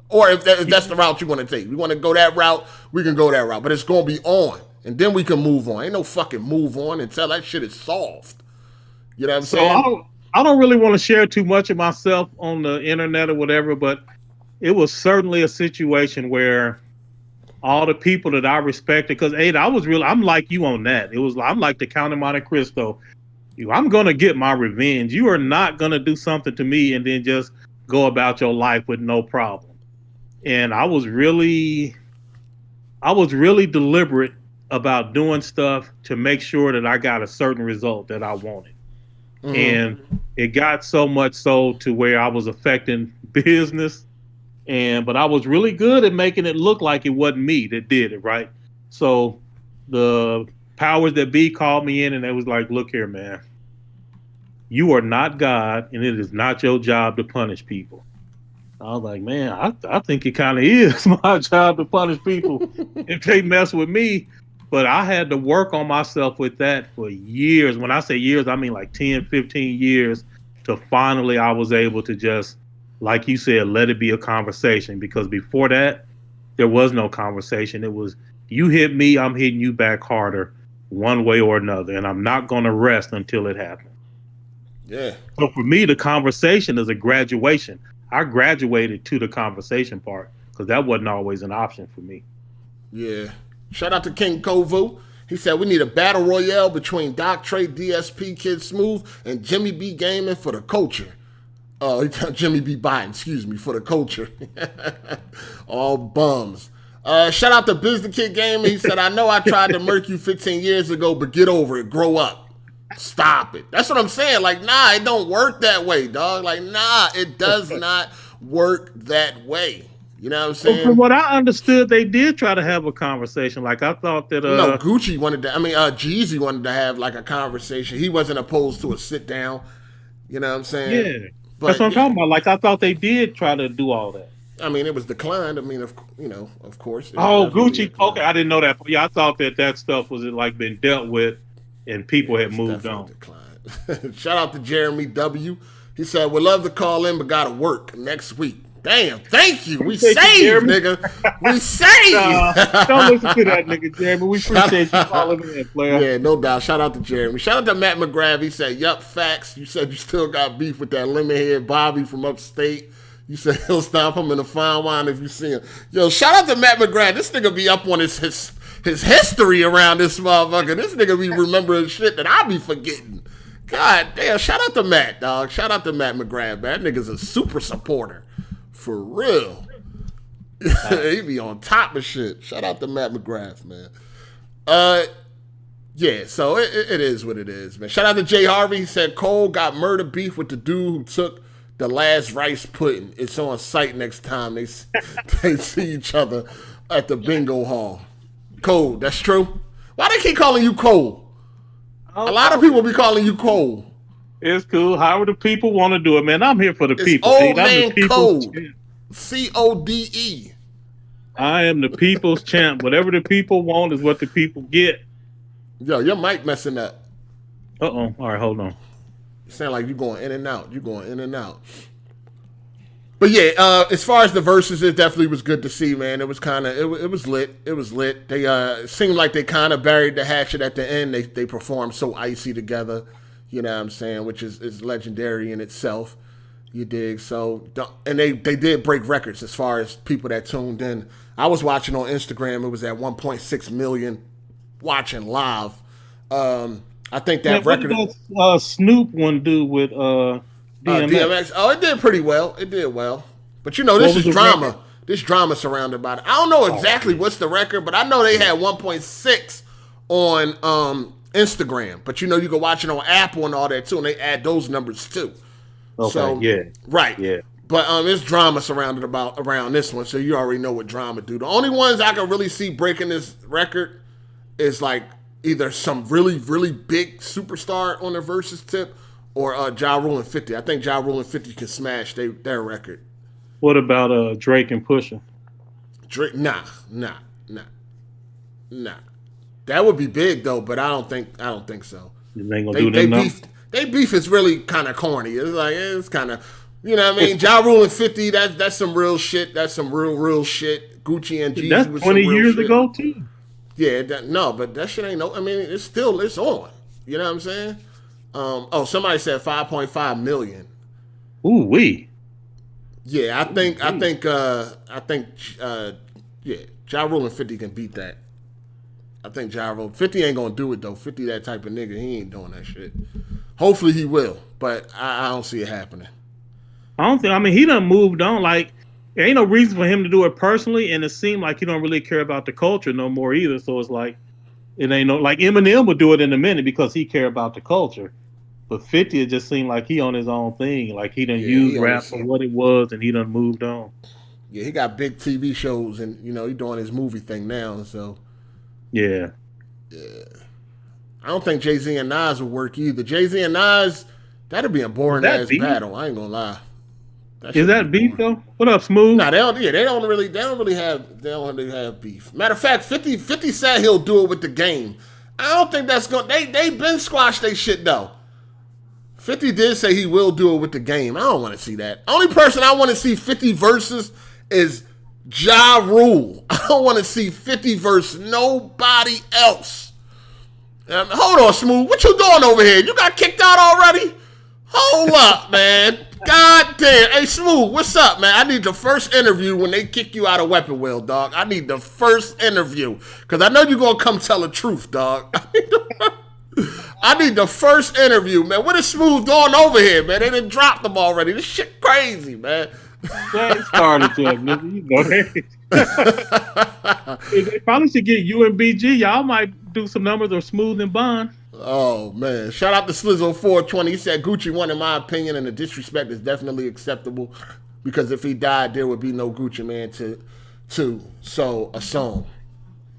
Or if that's the route you want to take. We want to go that route, we can go that route. But it's going to be on. And then we can move on. Ain't no fucking move on until that shit is solved. You know what I'm saying? I don't really want to share too much of myself on the internet or whatever, but it was certainly a situation where all the people that I respected, because I'm like you on that. I'm like the Count of Monte Cristo. I'm gonna get my revenge. You are not gonna do something to me and then just go about your life with no problem. And I was really deliberate about doing stuff to make sure that I got a certain result that I wanted. Mm-hmm. And it got so much so to where I was affecting business. But I was really good at making it look like it wasn't me that did it, right? So the powers that be called me in and they was like, look here, man. You are not God, and it is not your job to punish people. I was like, man, I think it kind of is my job to punish people if they mess with me. But I had to work on myself with that for years. When I say years, I mean like 10, 15 years to finally I was able to just, like you said, let it be a conversation. Because before that, there was no conversation. It was, you hit me, I'm hitting you back harder one way or another. And I'm not going to rest until it happens. Yeah. So for me, the conversation is a graduation. I graduated to the conversation part because that wasn't always an option for me. Yeah. Shout out to King Kovu. He said we need a battle royale between Doc Trey, DSP, Kid Smooth, and Jimmy B Gaming for the culture. Jimmy B Biden, excuse me, for the culture. All bums. Shout out to Biz the Kid Gaming. He said, I know I tried to murk you 15 years ago, but get over it. Grow up. Stop it. That's what I'm saying. Like, nah, it don't work that way, dog. Like, nah, it does not work that way. You know what I'm saying? Well, from what I understood, they did try to have a conversation. Like, I thought that... No, Gucci wanted to... Jeezy wanted to have, like, a conversation. He wasn't opposed to a sit-down. You know what I'm saying? Yeah. But, that's what I'm talking about. Like, I thought they did try to do all that. I mean, it was declined. I mean, of course. Oh, Gucci. Okay, I didn't know that. Yeah, I thought that stuff was, like, been dealt with and people had moved on. Shout out to Jeremy W. He said, would love to call in, but got to work next week. Damn, thank you. We saved, nigga. We saved. Don't listen to that nigga, Jeremy. We appreciate you calling in, player. Yeah, no doubt. Shout out to Jeremy. Shout out to Matt McGrath. He said, yup, facts. You said you still got beef with that lemon-head Bobby from upstate. You said he'll stop him in a fine wine if you see him. Yo, shout out to Matt McGrath. This nigga be up on his history around this motherfucker. This nigga be remembering shit that I be forgetting. God damn, shout out to Matt, dog. Shout out to Matt McGrath, man. That nigga's a super supporter. For real. He be on top of shit. Shout out to Matt McGrath, man. Yeah, so it is what it is, man. Shout out to Jay Harvey. He said Cole got murder beef with the dude who took the last rice pudding. It's on site next time they see each other at the bingo hall. Cole, that's true? Why they keep calling you Cole? A lot of people be calling you Cole. It's cool. However the people want to do it, man. I'm here for the people. Old man Code. CODE. I am the people's champ. Whatever the people want is what the people get. Yo, your mic messing up. Uh-oh. All right, hold on. You sound like you're going in and out. You're going in and out. But yeah, as far as the verses, it definitely was good to see, man. It was kind of, it was lit. It was lit. They it seemed like they kind of buried the hatchet at the end. They performed so icy together, you know what I'm saying, which is legendary in itself. You dig? So, and they did break records as far as people that tuned in. I was watching on Instagram. It was at 1.6 million watching live. I think that record. What did that Snoop one do with DMX? DMX? Oh, it did pretty well. It did well. But you know, this is drama. Record? This drama surrounded by it. I don't know exactly what's the record, but I know they had 1.6 on Instagram. But you know, you can watch it on Apple and all that too, and they add those numbers too. Okay, so, yeah. Right. Yeah. But it's drama surrounded around this one, so you already know what drama do. The only ones I can really see breaking this record is like either some really, really big superstar on their versus tip or Ja Rule and 50. I think Ja Rule and 50 can smash their record. What about Drake and Pusha? Drake, nah. Nah. That would be big though, but I don't think so. You ain't gonna do that enough. They beef is really kind of corny. It's kind of, you know what I mean? Ja Rule and 50, that's some real shit. That's some real shit. Gucci and Jeezy that's was 20 some real years shit. ago too. Yeah, but that shit ain't no. I mean, it's on. You know what I'm saying? Somebody said 5.5 million. Ooh wee. Yeah, I think Ja Rule and 50 can beat that. I think Ja Rule 50 ain't gonna do it though. 50 that type of nigga, he ain't doing that shit. Hopefully he will, but I don't see it happening. I mean, he done moved on. Like, there ain't no reason for him to do it personally, and it seemed like he don't really care about the culture no more either. So it's like, it ain't no, like Eminem would do it in a minute because he care about the culture. But 50, it just seemed like he on his own thing. Like he done used rap for what it was, and he done moved on. Yeah, he got big TV shows, and he doing his movie thing now. So yeah. I don't think Jay-Z and Nas would work either. Jay-Z and Nas, that'd be a boring ass battle. I ain't gonna lie. Is that beef though? What up, Smooth? Nah, they don't really have beef. Matter of fact, 50 said he'll do it with the game. I don't think that's going. They been squashed they shit though. 50 did say he will do it with the game. I don't want to see that. Only person I want to see 50 versus is Ja Rule. I don't want to see 50 versus nobody else. Hold on, Smooth. What you doing over here? You got kicked out already? Hold up, man. God damn. Hey, Smooth, what's up, man? I need the first interview when they kick you out of Weapon Wheel, dog. I need the first interview. Because I know you're going to come tell the truth, dog. I need the first interview, man. What is Smooth doing over here, man? They done dropped them already. This shit crazy, man. They started yet, nigga. You go ahead. They probably should get you and BG. Y'all might do some numbers or Smooth and Bond. Oh, man. Shout out to Slizzle420. He said Gucci won, in my opinion, and the disrespect is definitely acceptable because if he died, there would be no Gucci Man to sow a song.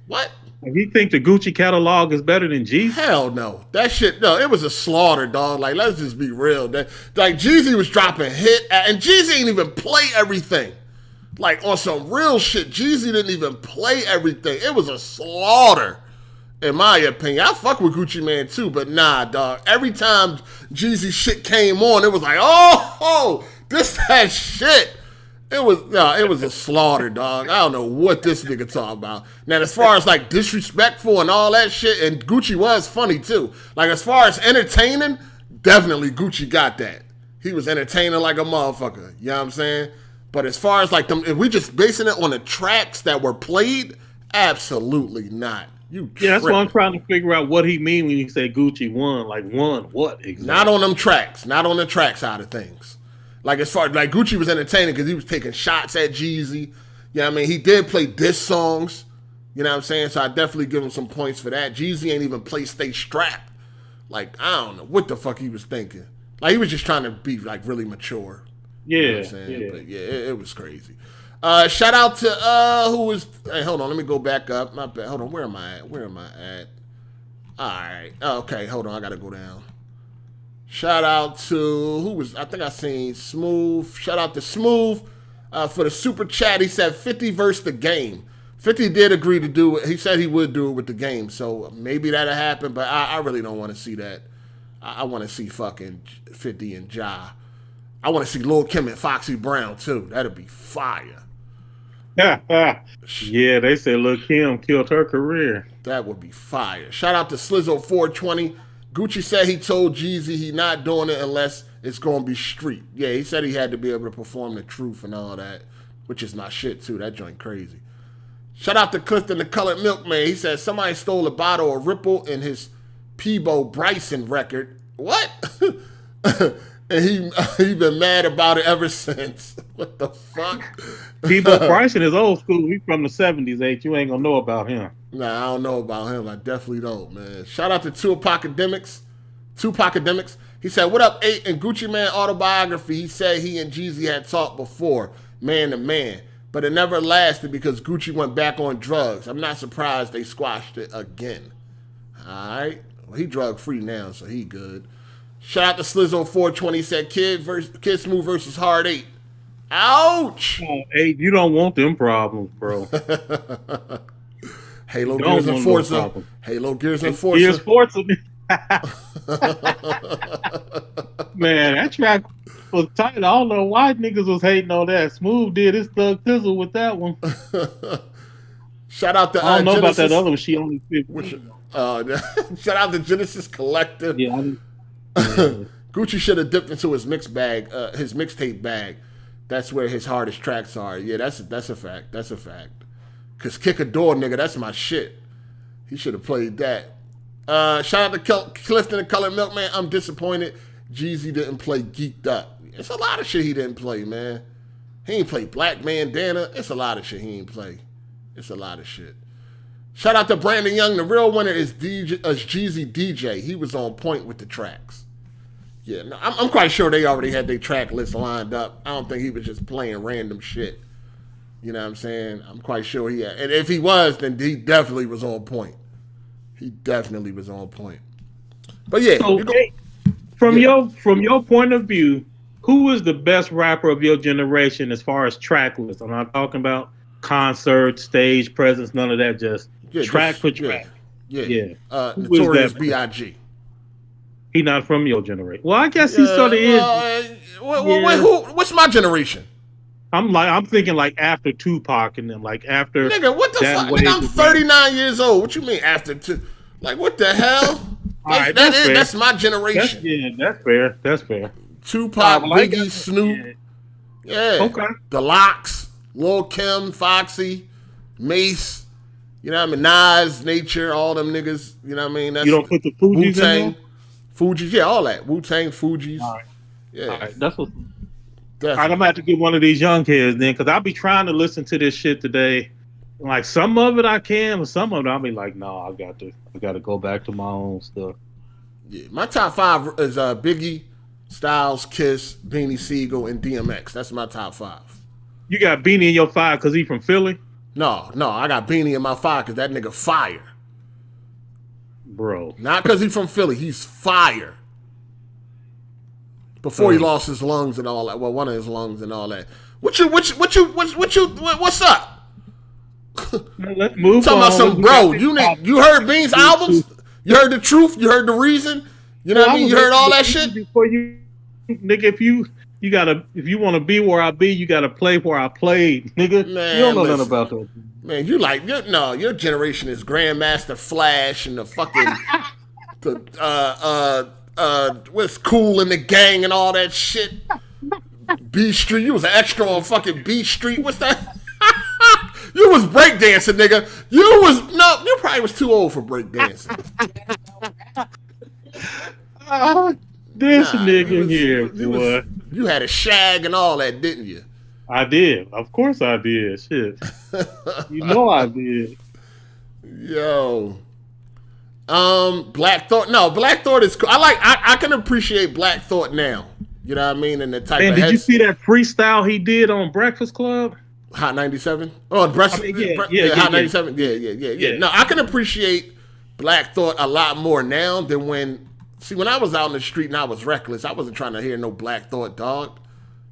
What? You think the Gucci catalog is better than Jeezy? Hell no. That shit, no, it was a slaughter, dog. Like, let's just be real. Like, Jeezy was dropping hit, and Jeezy ain't even play everything. Like, on some real shit, Jeezy didn't even play everything. It was a slaughter, in my opinion. I fuck with Gucci Man, too, but nah, dog. Every time Jeezy shit came on, it was like, oh, that shit. It was a slaughter, dog. I don't know what this nigga talking about. Now, as far as like disrespectful and all that shit, and Gucci was funny too. Like as far as entertaining, definitely Gucci got that. He was entertaining like a motherfucker. You know what I'm saying? But as far as like them, if we just basing it on the tracks that were played, absolutely not. Yeah, that's what I'm trying to figure out what he mean when he say Gucci won. Like won what exactly? Not on them tracks. Not on the track side of things. Like as far like Gucci was entertaining because he was taking shots at Jeezy. You know what I mean? He did play diss songs. You know what I'm saying? So I definitely give him some points for that. Jeezy ain't even play Stay Strapped. Like, I don't know what the fuck he was thinking. Like he was just trying to be like really mature. Yeah. You know what I'm saying? Yeah. But yeah, it was crazy. Shout out to who was hey, hold on, let me go back up. My bad. Hold on, where am I at? Alright. Okay, hold on, I gotta go down. Shout out to I think I seen Smooth. Shout out to Smooth for the super chat. He said 50 versus the game. 50 did agree to do it. He said he would do it with the game. So maybe that'll happen, but I really don't want to see that. I want to see fucking 50 and Ja. I want to see Lil' Kim and Foxy Brown too. That'd be fire. Yeah, they said Lil' Kim killed her career. That would be fire. Shout out to Slizzle420. Gucci said he told Jeezy he not doing it unless it's going to be street. Yeah, he said he had to be able to perform the truth and all that, which is my shit too. That joint crazy. Shout out to Clifton the Colored Milkman. He said somebody stole a bottle of Ripple in his Peebo Bryson record. What? And he been mad about it ever since. What the fuck? Peebo Bryson is old school. He's from the 70s, H. You ain't gonna know about him. Nah, I don't know about him. I definitely don't, man. Shout out to Tupacademics. He said, what up, 8? In Gucci Man autobiography, he said he and Jeezy had talked before, man to man. But it never lasted because Gucci went back on drugs. I'm not surprised they squashed it again. All right? Well, he drug free now, so he good. Shout out to Slizzle420. Said Kid Smooth versus Hard 8. Ouch! Oh, 8, you don't want them problems, bro. Halo, Don't Gears, and want no Forza. problem. Halo, Gears, and Gears, Forza. Man, that track was tight. I don't know why niggas was hating on that. Smooth did his thug thizzle with that one. Shout out to I don't know Genesis. about that other one. She only 15. Shout out to Genesis Collective. Yeah. Gucci should have dipped into his mix bag, his mixtape bag. That's where his hardest tracks are. Yeah, that's a fact. That's a fact. Cause Kick a Door, nigga, that's my shit. He should have played that. Shout out to Clifton and Colored Milkman. I'm disappointed Jeezy didn't play Geeked Up. It's a lot of shit he didn't play, man. He ain't play Black Bandana. It's a lot of shit he ain't play. It's a lot of shit. Shout out to Brandon Young. The real winner is Jeezy DJ. He was on point with the tracks. Yeah, no, I'm quite sure they already had their track list lined up. I don't think he was just playing random shit. You know what I'm saying? I'm quite sure he had. And if he was, then he definitely was on point. He definitely was on point. But yeah. So, from your point of view, who is the best rapper of your generation as far as track list? I'm not talking about concert, stage presence, none of that. Just track for track. Yeah. Notorious B.I.G. He not from your generation. Well, I guess he sort of is. What's my generation? I'm thinking like after Tupac and then like after. Nigga, what the fuck? Nigga, I'm 39 years old. What you mean after two? Like what the hell? Like, right, that's my generation. That's fair. That's fair. Tupac, Biggie, Snoop. Yeah. Okay. The Locks, Lil Kim, Foxy, Mace. You know what I mean? Nas, Nature, all them niggas. You know what I mean? That's you don't put the Fugees Wu-Tang, in there? Fugees, yeah, all that. Wu-Tang, Fugees. All right. Yeah. All right. That's what. All right, I'm gonna have to get one of these young kids then, because I'll be trying to listen to this shit today. Like some of it I can, but some of it I'll be like, no, I got to go back to my own stuff. Yeah, my top 5 is Biggie, Styles, Kiss, Beanie Siegel, and DMX. That's my top 5. You got Beanie in your 5 because he from Philly? No, I got Beanie in my 5 because that nigga fire. Bro. Not because he's from Philly, he's fire. Before he lost his lungs and all that. Well, one of his lungs and all that. What's up? Let's move talking about some bro. You heard Bean's albums? You heard The Truth? You heard The Reason? You know what I mean? You heard all that shit? Before you, nigga, if you want to be where I be, you gotta play where I played, nigga. Man, you don't know nothing about that. Man, your generation is Grandmaster Flash and the fucking what's Cool in the Gang and all that shit. B Street, you was an extra on fucking B Street. What's that? You was breakdancing, nigga. You probably was too old for breakdancing. This nigga here, boy. You had a shag and all that, didn't you? I did. Of course I did. Shit. You know I did. Yo. Black Thought. No, Black Thought is cool. I can appreciate Black Thought now. You know what I mean? And the type of did you see that freestyle he did on Breakfast Club? Hot 97? Oh, Hot 97? Yeah. No, I can appreciate Black Thought a lot more now than when I was out in the street and I was reckless, I wasn't trying to hear no Black Thought, dog.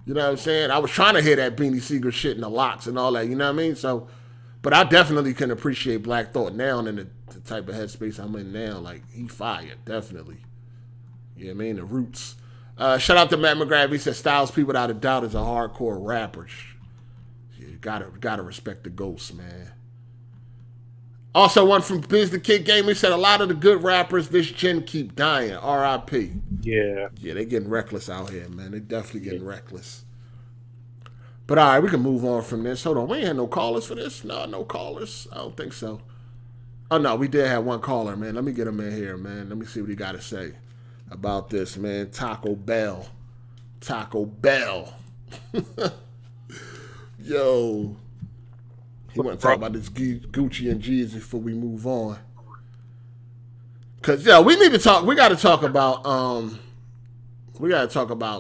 You know what I'm saying? I was trying to hear that Beanie Siegel shit and the Locks and all that, you know what I mean? So, but I definitely can appreciate Black Thought now and in the type of headspace I'm in now. Like, he fired, definitely. You know what I mean? The Roots. Shout out to Matt McGrath. He said Styles P without a doubt is a hardcore rapper. You gotta respect the Ghost, man. Also, one from Biz the Kid Game. He said a lot of the good rappers this gen keep dying. R.I.P. Yeah, they getting reckless out here, man. They definitely getting reckless. But all right, we can move on from this. Hold on, we ain't had no callers for this. No callers. I don't think so. Oh no, we did have one caller, man. Let me get him in here, man. Let me see what he got to say about this, man. Taco Bell. Yo. He want to talk about this Gucci and Jeezy before we move on. Cause we need to talk. We got to talk about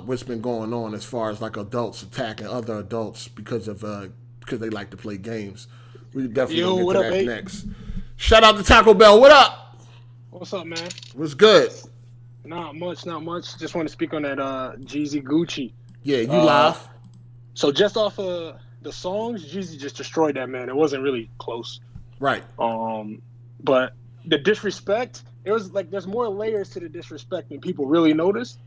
what's been going on as far as like adults attacking other adults because they like to play games. We definitely gonna get to that next. Shout out to Taco Bell. What up? What's up, man? What's good? Not much. Just want to speak on that Jeezy Gucci. Yeah, you live. So just off of the songs, Jeezy just destroyed that, man. It wasn't really close. Right. But the disrespect, it was like there's more layers to the disrespect than people really notice.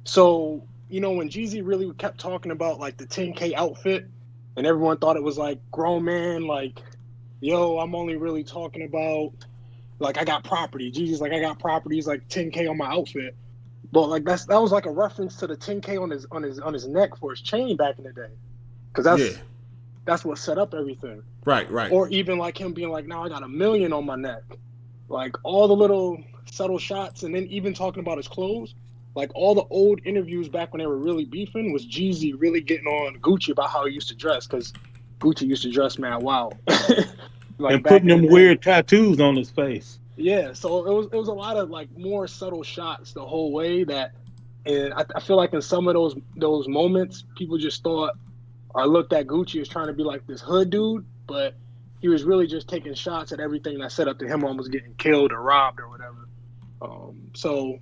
So, when Jeezy really kept talking about like the 10K outfit and everyone thought it was like grown man, like, yo, I'm only really talking about like I got property. Jeezy's like I got property. He's like 10K on my outfit. But like that was like a reference to the 10K on his neck for his chain back in the day. Cause that's what set up everything. Right. Or even like him being like, now I got $1 million on my neck. Like all the little subtle shots, and then even talking about his clothes. Like all the old interviews back when they were really beefing was Jeezy really getting on Gucci about how he used to dress, because Gucci used to dress mad wild. Like and putting them weird tattoos on his face. Yeah, so it was a lot of like more subtle shots the whole way and I feel like in some of those moments, people just thought or looked at Gucci as trying to be like this hood dude, but he was really just taking shots at everything that set up to him almost getting killed or robbed or whatever. So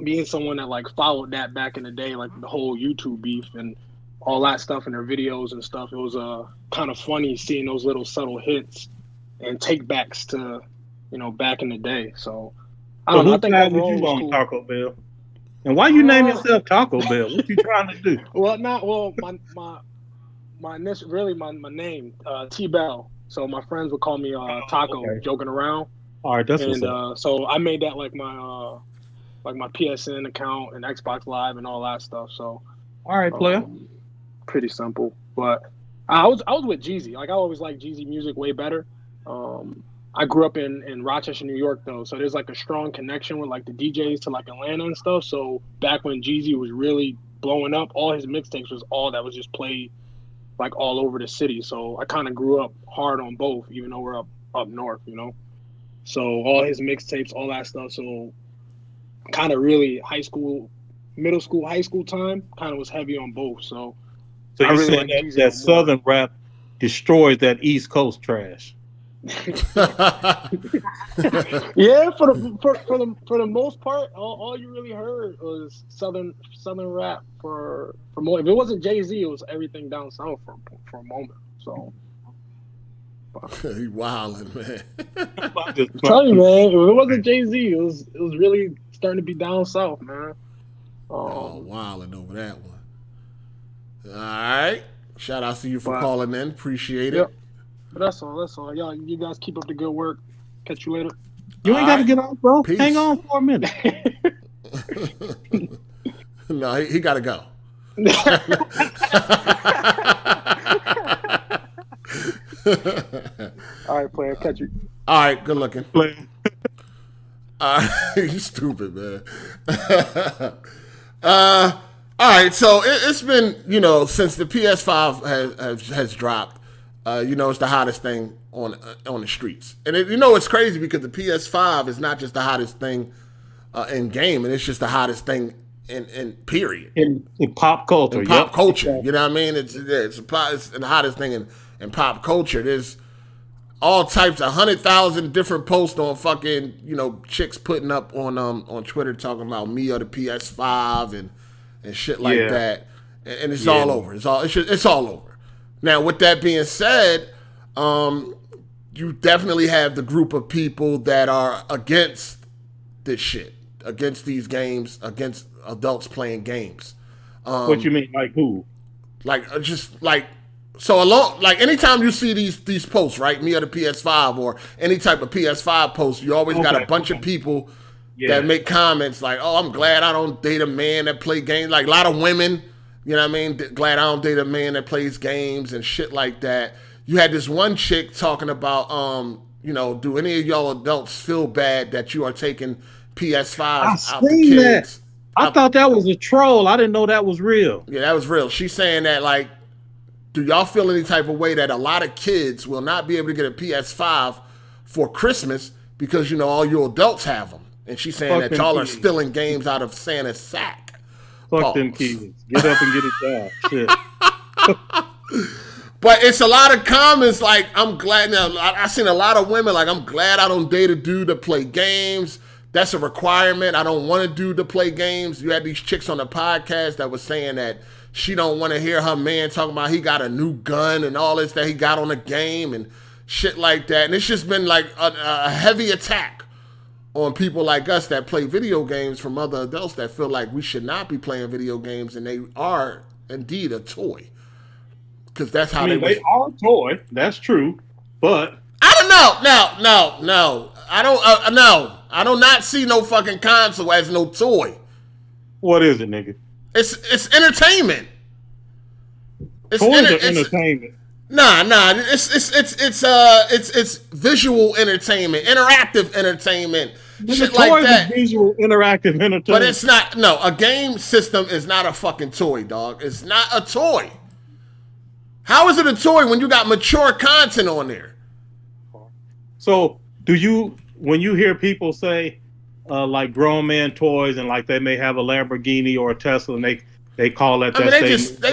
being someone that like followed that back in the day, like the whole YouTube beef and all that stuff in their videos and stuff, it was kind of funny seeing those little subtle hits and takebacks to, back in the day. So I don't know. I think overall you on cool. Taco Bell? And why you name yourself Taco Bell? What you trying to do? My initial, really my name, T-Bell. So my friends would call me Taco, okay. Joking around. All right, that's what's up. So I made that like my PSN account and Xbox Live and all that stuff. So all right, player. Pretty simple. But I was with Jeezy. Like I always liked Jeezy music way better. I grew up in Rochester, New York though, so there's like a strong connection with like the DJs to like Atlanta and stuff. So back when Jeezy was really blowing up, all his mixtapes was all that was just played like all over the city. So I kind of grew up hard on both, even though we're up north, So all his mixtapes, all that stuff. So kind of really middle school, high school time, kind of was heavy on both. So you're really saying that Southern rap destroys that East Coast trash? Yeah, for the most part, all you really heard was Southern rap for more. If it wasn't Jay-Z, it was everything down south for a moment. So he wildin', man. I'm telling you, man, if it wasn't Jay-Z, it was really starting to be down south, man. Wildin' over that one. All right, shout out to you for calling in. Appreciate it. Yep. But that's all. Y'all, you guys keep up the good work. Catch you later. You ain't got to get off, bro. Peace. Hang on for a minute. No, he got to go. All right, player. Catch you. All right, good looking. Player. You stupid, man. All right, so it's been, since the PS5 has dropped. It's the hottest thing on the streets. And it's crazy because the PS5 is not just the hottest thing in gaming, it's just the hottest thing in period. In pop culture. In pop culture. You know what I mean? It's the hottest thing in pop culture. There's all types of 100,000 different posts on fucking, chicks putting up on Twitter talking about me or the PS5 and shit like that. And it's all over. It's all over. Now, with that being said, you definitely have the group of people that are against this shit, against these games, against adults playing games. What you mean, like who? Anytime you see these posts, right, me or the PS5 or any type of PS5 post, you always got a bunch of people that make comments like, "Oh, I'm glad I don't date a man that play games." Like a lot of women. You know what I mean? Glad I don't date a man that plays games and shit like that. You had this one chick talking about, do any of y'all adults feel bad that you are taking PS5s out the kids? I thought that was a troll. I didn't know that was real. Yeah, that was real. She's saying that, like, do y'all feel any type of way that a lot of kids will not be able to get a PS5 for Christmas because, all you adults have them? And she's saying that y'all are stealing games out of Santa's sack. Fuck them kids. Get up and get a job. Shit. But it's a lot of comments like, I'm glad now. I've seen a lot of women like, I'm glad I don't date a dude to play games. That's a requirement. I don't want a dude to play games. You had these chicks on the podcast that was saying that she don't want to hear her man talking about he got a new gun and all this that he got on the game. And shit like that. And it's just been like a heavy attack on people like us that play video games from other adults that feel like we should not be playing video games, and they are indeed a toy. Because that's how they are a toy. That's true, but I don't know. No. I don't. No, I do not see no fucking console as no toy. What is it, nigga? It's entertainment. Toys are entertainment. Nah. It's visual entertainment, interactive entertainment, shit like that. Visual interactive entertainment. But it's not. No, a game system is not a fucking toy, dog. It's not a toy. How is it a toy when you got mature content on there? So, when you hear people say like grown man toys and like they may have a Lamborghini or a Tesla and they call it that. They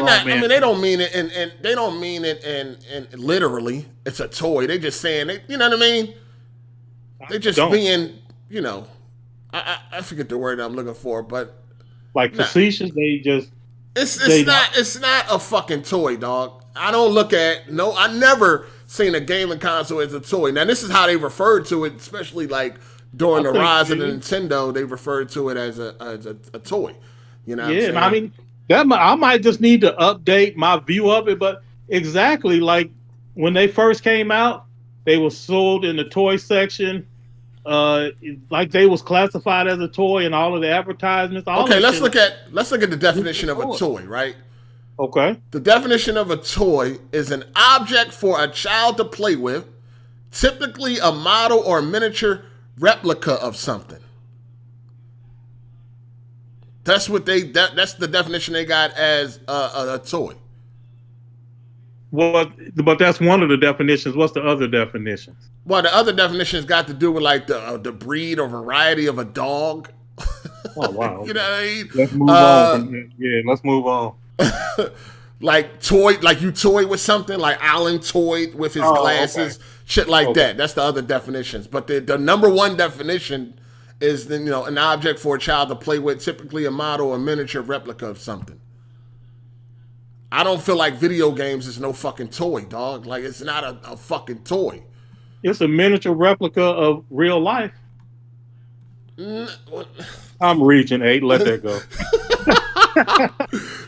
don't mean it, and they don't mean it, and literally, it's a toy. They just saying it. You know what I mean? They just being, you know, I forget the word I'm looking for, but like facetious. They just it's not a fucking toy, dog. I don't look at I never seen a gaming console as a toy. Now this is how they referred to it, especially like during the rise of the Nintendo. They referred to it as a toy. You know? What I'm saying? I mean. I might just need to update my view of it, but exactly like when they first came out, they were sold in the toy section, like they was classified as a toy in all of the advertisements. Okay, let's look at the definition of a toy, right? Okay. The definition of a toy is an object for a child to play with, typically a model or miniature replica of something. That's what that's the definition they got as a toy. Well, but that's one of the definitions. What's the other definitions? Well, the other definitions got to do with like the breed or variety of a dog. Oh wow! You know what I mean? Let's move on. Yeah, let's move on. Like toy, like you toy with something, like Alan toyed with his glasses, shit like that. That's the other definitions. But the number one definition is then, an object for a child to play with, typically a model or miniature replica of something. I don't feel like video games is no fucking toy, dog. Like, it's not a fucking toy. It's a miniature replica of real life. I'm reaching, 8. Let that go.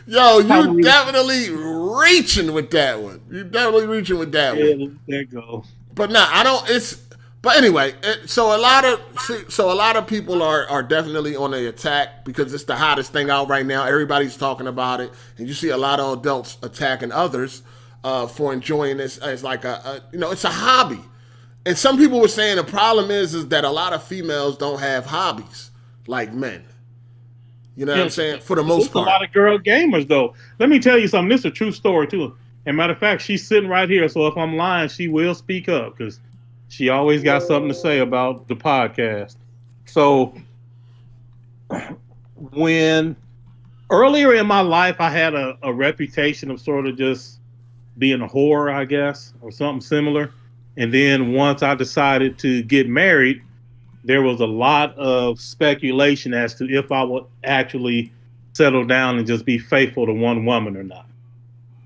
Yo, you definitely reaching with that one. You definitely reaching with that one. Yeah, let that go. But no, I don't. But anyway, so a lot of people are definitely on the attack because it's the hottest thing out right now. Everybody's talking about it, and you see a lot of adults attacking others for enjoying this as like it's a hobby. And some people were saying the problem is that a lot of females don't have hobbies like men. You know what I'm saying? For the most part, a lot of girl gamers though. Let me tell you something. This is a true story too. And matter of fact, she's sitting right here. So if I'm lying, she will speak up because she always got something to say about the podcast. So when earlier in my life, I had a reputation of sort of just being a whore, I guess, or something similar. And then once I decided to get married, there was a lot of speculation as to if I would actually settle down and just be faithful to one woman or not.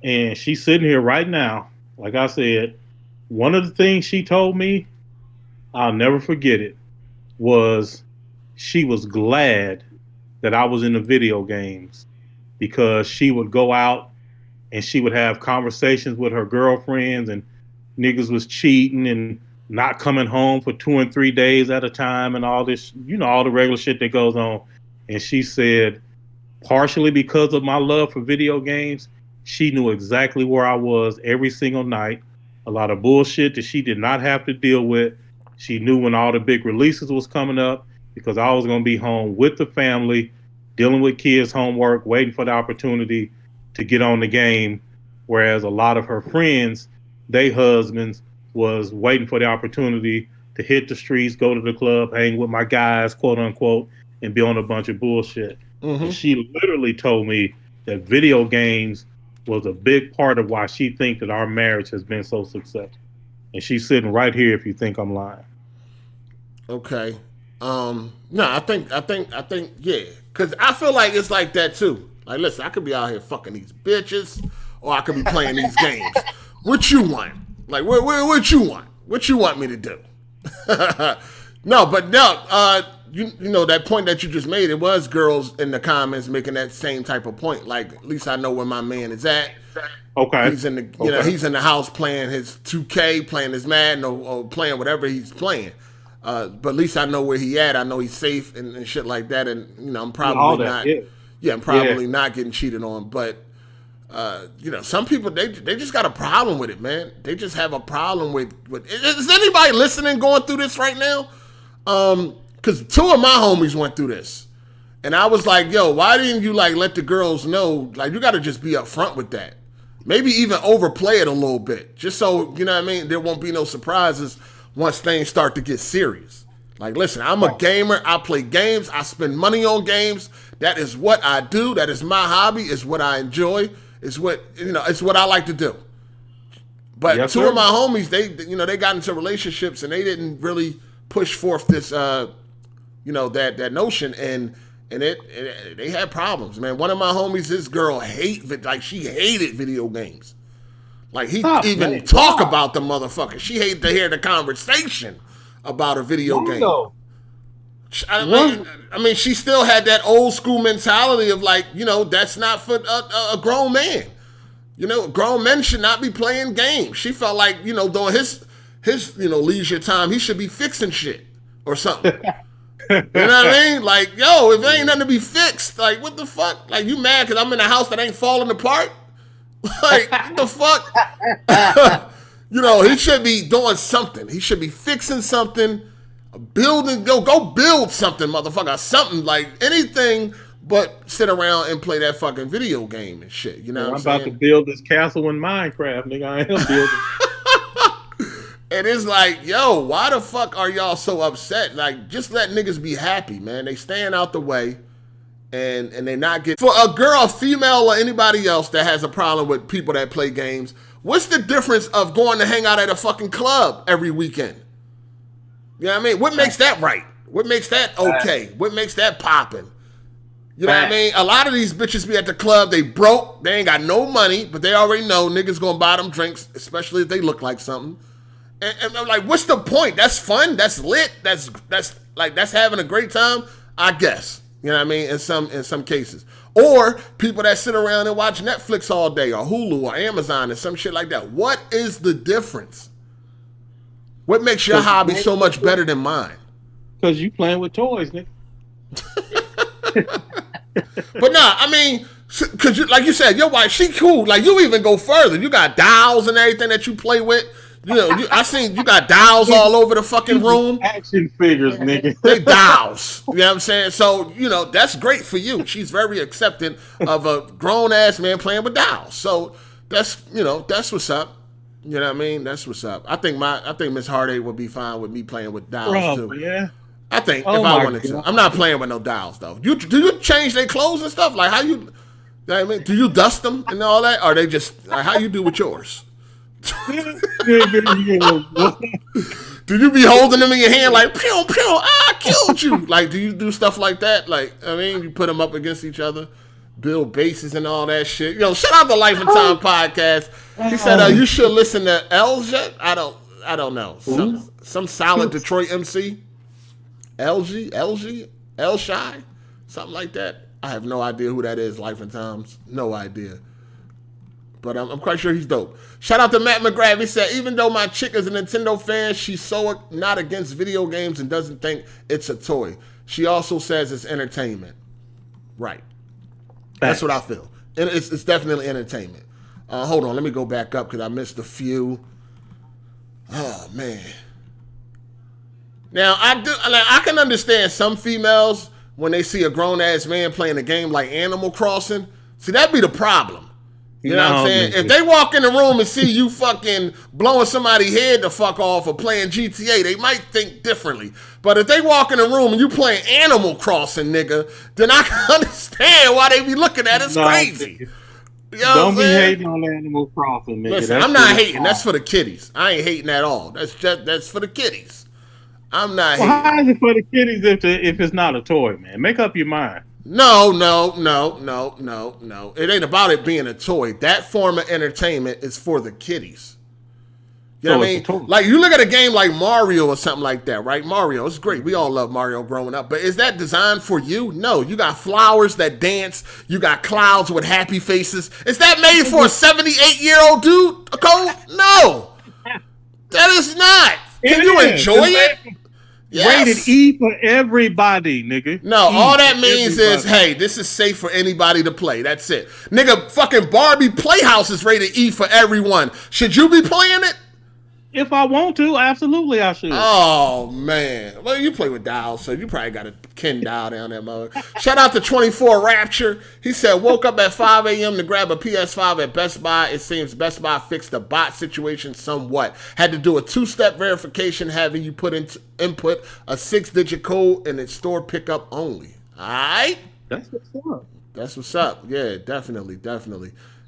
And she's sitting here right now. Like I said, one of the things she told me, I'll never forget it, was she was glad that I was in the video games because she would go out and she would have conversations with her girlfriends and niggas was cheating and not coming home for 2 and 3 days at a time and all this, all the regular shit that goes on. And she said, partially because of my love for video games, she knew exactly where I was every single night. A lot of bullshit that she did not have to deal with. She knew when all the big releases was coming up because I was going to be home with the family, dealing with kids' homework, waiting for the opportunity to get on the game. Whereas a lot of her friends, they husbands, was waiting for the opportunity to hit the streets, go to the club, hang with my guys, quote unquote, and be on a bunch of bullshit. Mm-hmm. And she literally told me that video games was a big part of why she thinks that our marriage has been so successful. And she's sitting right here if you think I'm lying. Okay. No, I think, yeah. Because I feel like it's like that too. Like, listen, I could be out here fucking these bitches, or I could be playing these games. What you want? Like, what you want? What you want me to do? No, but no, you know that point that you just made, it was girls in the comments making that same type of point. Like, at least I know where my man is at. Okay. He's in the he's in the house playing his 2K, playing his Madden, or playing whatever he's playing. But at least I know where he at. I know he's safe and shit like that. And I'm probably not. Yeah, I'm probably not getting cheated on. But some people they just got a problem with it, man. They just have a problem with. Is anybody listening going through this right now? Because two of my homies went through this, and I was like, yo, why didn't you let the girls know? Like, you got to just be upfront with that. Maybe even overplay it a little bit, just so, you know what I mean, there won't be no surprises once things start to get serious. Like, listen, I'm a gamer. I play games. I spend money on games. That is what I do. That is my hobby. It's what I enjoy. It's what, it's what I like to do. But two of my homies, they got into relationships and they didn't really push forth this, that notion, and they had problems, man. One of my homies, this girl she hated video games. Like, he talk about the motherfucker. She hated to hear the conversation about a video game. I mean, she still had that old school mentality of that's not for a grown man. Grown men should not be playing games. She felt like, during his leisure time, he should be fixing shit or something. You know what I mean? Like, yo, if there ain't nothing to be fixed, like, what the fuck? Like, you mad because I'm in a house that ain't falling apart? Like, what the fuck? He should be doing something. He should be fixing something, building, go build something, motherfucker. Something, like anything but sit around and play that fucking video game and shit. You know what I'm saying? I'm about to build this castle in Minecraft, nigga. I am building. And it's like, yo, why the fuck are y'all so upset? Like, just let niggas be happy, man. They staying out the way, and they not getting... For a girl, female, or anybody else that has a problem with people that play games, what's the difference of going to hang out at a fucking club every weekend? You know what I mean? What makes that right? What makes that okay? What makes that popping? You know what I mean? A lot of these bitches be at the club, they broke, they ain't got no money, but they already know niggas gonna buy them drinks, especially if they look like something. And I'm like, what's the point? That's fun. That's lit. That's having a great time, I guess. You know what I mean? In some cases. Or people that sit around and watch Netflix all day, or Hulu, or Amazon, or some shit like that. What is the difference? What makes your hobby so much better than mine? Because you playing with toys, nigga. But nah, I mean, because like you said, your wife, she cool. Like, you even go further. You got dolls and everything that you play with. I seen you got dolls all over the fucking room. Action figures, nigga. They dolls. You know what I'm saying? So, that's great for you. She's very accepting of a grown-ass man playing with dolls. So, that's what's up. You know what I mean? That's what's up. I think Miss Hard8 would be fine with me playing with dolls, too. Yeah. I think, if I wanted to. I'm not playing with no dolls, though. Do you change their clothes and stuff? Like, how you know what I mean? Do you dust them and all that? Or are they just, how you do with yours? Do you be holding them in your hand like, pew, pew, I killed you? Like, do you do stuff like that? Like, I mean, you put them up against each other, build bases and all that shit. Shout out the Life and Time podcast. He said, you should listen to LJ. I don't know. Some solid Detroit MC. LG, L Shy, something like that. I have no idea who that is, Life and Times. No idea. But I'm quite sure he's dope. Shout out to Matt McGrath. He said, even though my chick is a Nintendo fan, she's so not against video games and doesn't think it's a toy. She also says it's entertainment. Right. That's what I feel. And it's definitely entertainment. Hold on, let me go back up because I missed a few. Oh, man. Now, I can understand some females when they see a grown-ass man playing a game like Animal Crossing. See, that'd be the problem. You know what I'm saying? If they walk in the room and see you fucking blowing somebody's head the fuck off or playing GTA, they might think differently. But if they walk in the room and you playing Animal Crossing, nigga, then I can understand why they be looking at us crazy. Don't be hating on Animal Crossing, nigga. Listen, I'm not hating. That's for the kiddies. I ain't hating at all. That's for the kiddies. I'm not hating. How is it for the kiddies if it's not a toy, man? Make up your mind. No. It ain't about it being a toy. That form of entertainment is for the kiddies. You know what I mean? Like, you look at a game like Mario or something like that, right? Mario, it's great. We all love Mario growing up. But is that designed for you? No. You got flowers that dance. You got clouds with happy faces. Is that made for a 78-year-old dude, Cole? No. That is not. Can you enjoy it? Yes. Rated E for everybody, nigga. No, all that means is, hey, this is safe for anybody to play. That's it. Nigga, fucking Barbie Playhouse is rated E for everyone. Should you be playing it? If I want to, absolutely I should. Oh, man. Well, you play with dials, so you probably got a Ken dial down there, mother. Shout out to 24 Rapture. He said, woke up at 5 a.m. to grab a PS5 at Best Buy. It seems Best Buy fixed the bot situation somewhat. Had to do a 2-step verification, having you input a 6-digit code and it's store pickup only. All right? That's what's up. That's what's up. Yeah, definitely.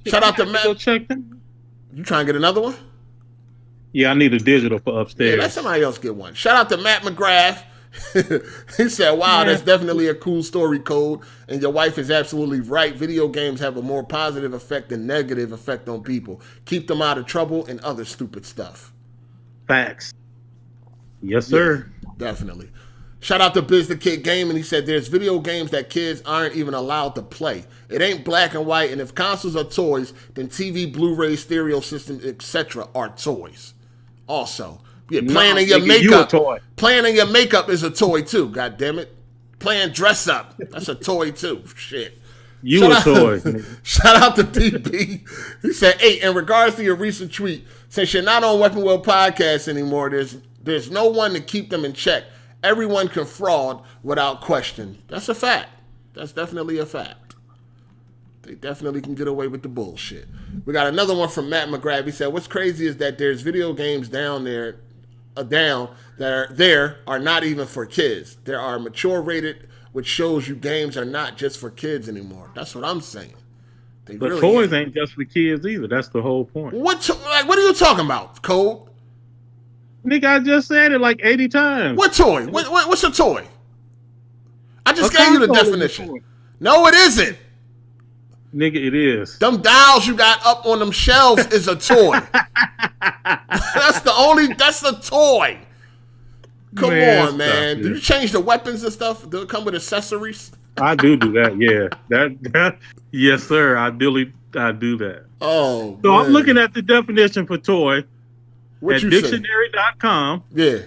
Shout out to Matt. Go check them. You trying to get another one? Yeah, I need a digital for upstairs. Yeah, let somebody else get one. Shout out to Matt McGrath. He said, wow, that's definitely a cool story, Code. And your wife is absolutely right. Video games have a more positive effect than negative effect on people. Keep them out of trouble and other stupid stuff. Facts. Yes, sir. Yeah, definitely. Shout out to Biz the Kid Gaming. He said, there's video games that kids aren't even allowed to play. It ain't black and white. And if consoles are toys, then TV, Blu-ray, stereo systems, etc. are toys. Also, yeah, playing in your makeup. Playing in your makeup is a toy too. God damn it, playing dress up, that's a toy too. Shit, toy. Shout out to DB. He said, "Hey, in regards to your recent tweet, since you're not on Weapon Wheel Podcast anymore, there's no one to keep them in check. Everyone can fraud without question. That's a fact. That's definitely a fact. They definitely can get away with the bullshit." We got another one from Matt McGrath. He said, what's crazy is that there's video games down that are not even for kids. There are mature rated, which shows you games are not just for kids anymore. That's what I'm saying. But really toys ain't just for kids either. That's the whole point. What are you talking about, Cole? Nigga, I just said it like 80 times. What toy? What's a toy? I just gave you the definition. No, it isn't. Nigga, it is. Them dials you got up on them shelves is a toy. That's a toy. Come on, man. Do you change the weapons and stuff? Do it come with accessories? I do that, yeah. That yes, sir. I do that. Oh, so man. I'm looking at the definition for toy at dictionary.com. Yeah.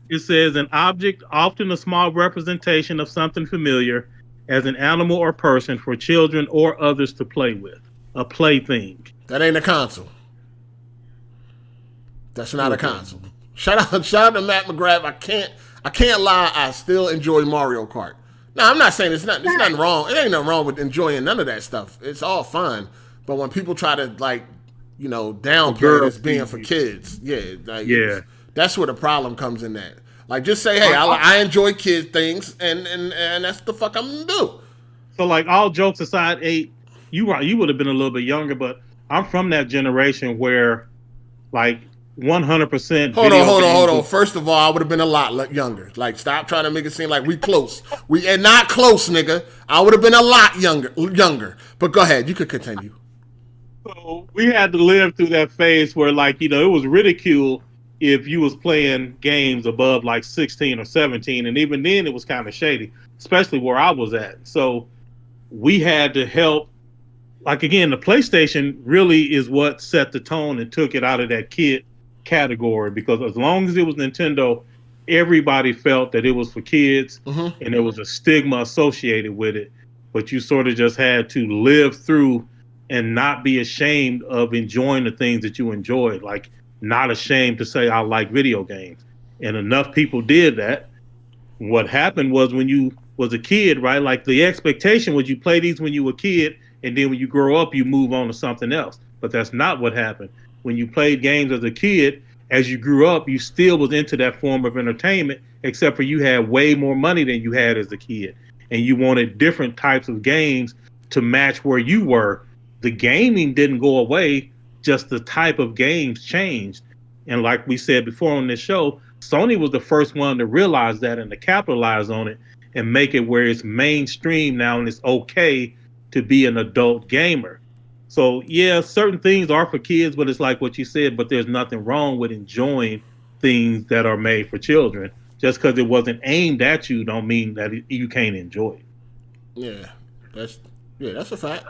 It says an object, often a small representation of something familiar, as an animal or person for children or others to play with. A plaything. That ain't a console. That's not a console. Shout out to Matt McGrath. I can't lie, I still enjoy Mario Kart. Now, I'm not saying there's nothing wrong. It ain't nothing wrong with enjoying none of that stuff. It's all fun. But when people try to downplay it as being for kids, that's where the problem comes in that. Like, just say, hey, I enjoy kid things, and that's the fuck I'm gonna do. So, like, all jokes aside, you would have been a little bit younger, but I'm from that generation where, like, 100%. Hold on. First of all, I would have been a lot younger. Like, stop trying to make it seem like we close. We are not close, nigga. I would have been a lot younger. But go ahead, you could continue. So we had to live through that phase where, like, it was ridiculed if you was playing games above like 16 or 17, and even then it was kind of shady, especially where I was at. So we had to help. Like, again, the PlayStation really is what set the tone and took it out of that kid category, because as long as it was Nintendo, everybody felt that it was for kids, and there was a stigma associated with it. But you sort of just had to live through and not be ashamed of enjoying the things that you enjoyed. Like, not ashamed to say, I like video games. And enough people did that. What happened was, when you was a kid, right, like, the expectation was you play these when you were a kid, and then when you grow up, you move on to something else. But that's not what happened. When you played games as a kid, as you grew up, you still was into that form of entertainment, except for you had way more money than you had as a kid. And you wanted different types of games to match where you were. The gaming didn't go away, just the type of games changed. And like we said before on this show, Sony was the first one to realize that and to capitalize on it and make it where it's mainstream now and it's okay to be an adult gamer. So yeah, certain things are for kids, but it's like what you said. But there's nothing wrong with enjoying things that are made for children. Just because it wasn't aimed at you, don't mean that you can't enjoy it. Yeah, that's a fact.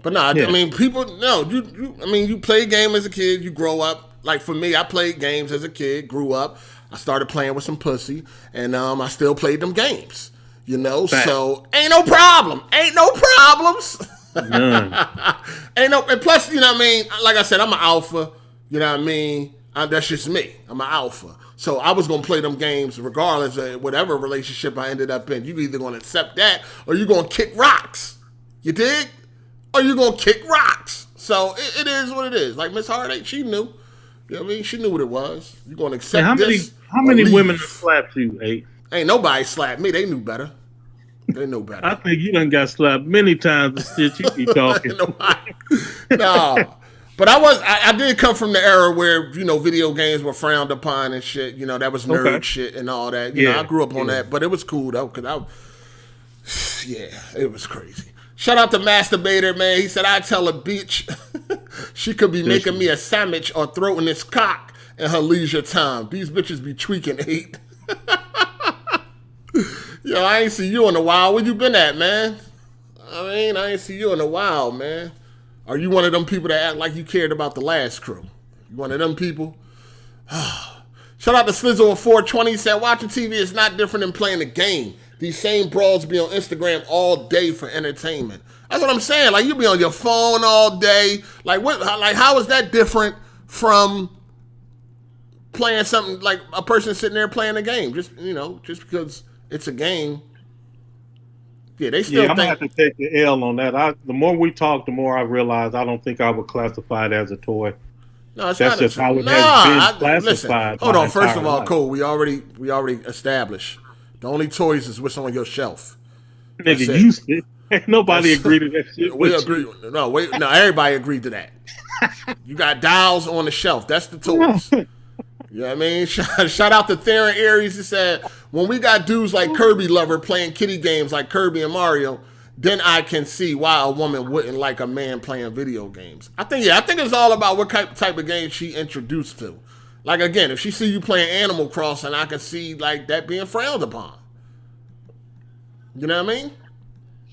But nah, Yeah. I mean, people no, you play a game as a kid, you grow up. Like for me, I played games as a kid, grew up. I started playing with some pussy, and I still played them games. You know, Fact. so ain't no problem. Ain't no problems. Ain't no, and plus, you know what I mean? Like I said, I'm an alpha. You know what I mean? That's just me. I'm an alpha. So I was going to play them games regardless of whatever relationship I ended up in. You either going to accept that or you going to kick rocks. You dig? Or you going to kick rocks. So it is what it is. Like Miss Hard8, she knew. You know what I mean? She knew what it was. You going to accept this. How many women have slapped you, 8? Ain't nobody slapped me. They knew better. They know better. I think you done got slapped many times. The shit you keep talking. No, but I did come from the era where video games were frowned upon and shit. You know, that was nerd shit and all that. You know, I grew up on that, but it was cool though because it was crazy. Shout out to Masturbator, man. He said I tell a bitch she could be making me a sandwich or throwing this cock in her leisure time. These bitches be tweaking 8. Yo, I ain't see you in a while. Where you been at, man? I ain't see you in a while, man. Are you one of them people that act like you cared about the last crew? You one of them people? Shout out to Slizzle of 420. He said, watching TV is not different than playing a game. These same brawls be on Instagram all day for entertainment. That's what I'm saying. Like, you be on your phone all day. Like, how is that different from playing something like a person sitting there playing a game? Just because it's a game. Yeah, they still I'm gonna have to take the L on that. The more we talk, the more I realize I don't think I would classify it as a toy. No, it's That's not just how it has been classified. Listen, hold on. First of all, life. Cole, we already established the only toys is what's on your shelf. Nigga, you said ain't nobody agreed to that shit. We agree. No, everybody agreed to that. You got dials on the shelf. That's the toys. You know what I mean? Shout out to Theron Aries. He said, when we got dudes like Kirby Lover playing kiddie games like Kirby and Mario, then I can see why a woman wouldn't like a man playing video games. I think it's all about what type of game she introduced to. Like, again, if she see you playing Animal Crossing, I can see, like, that being frowned upon. You know what I mean?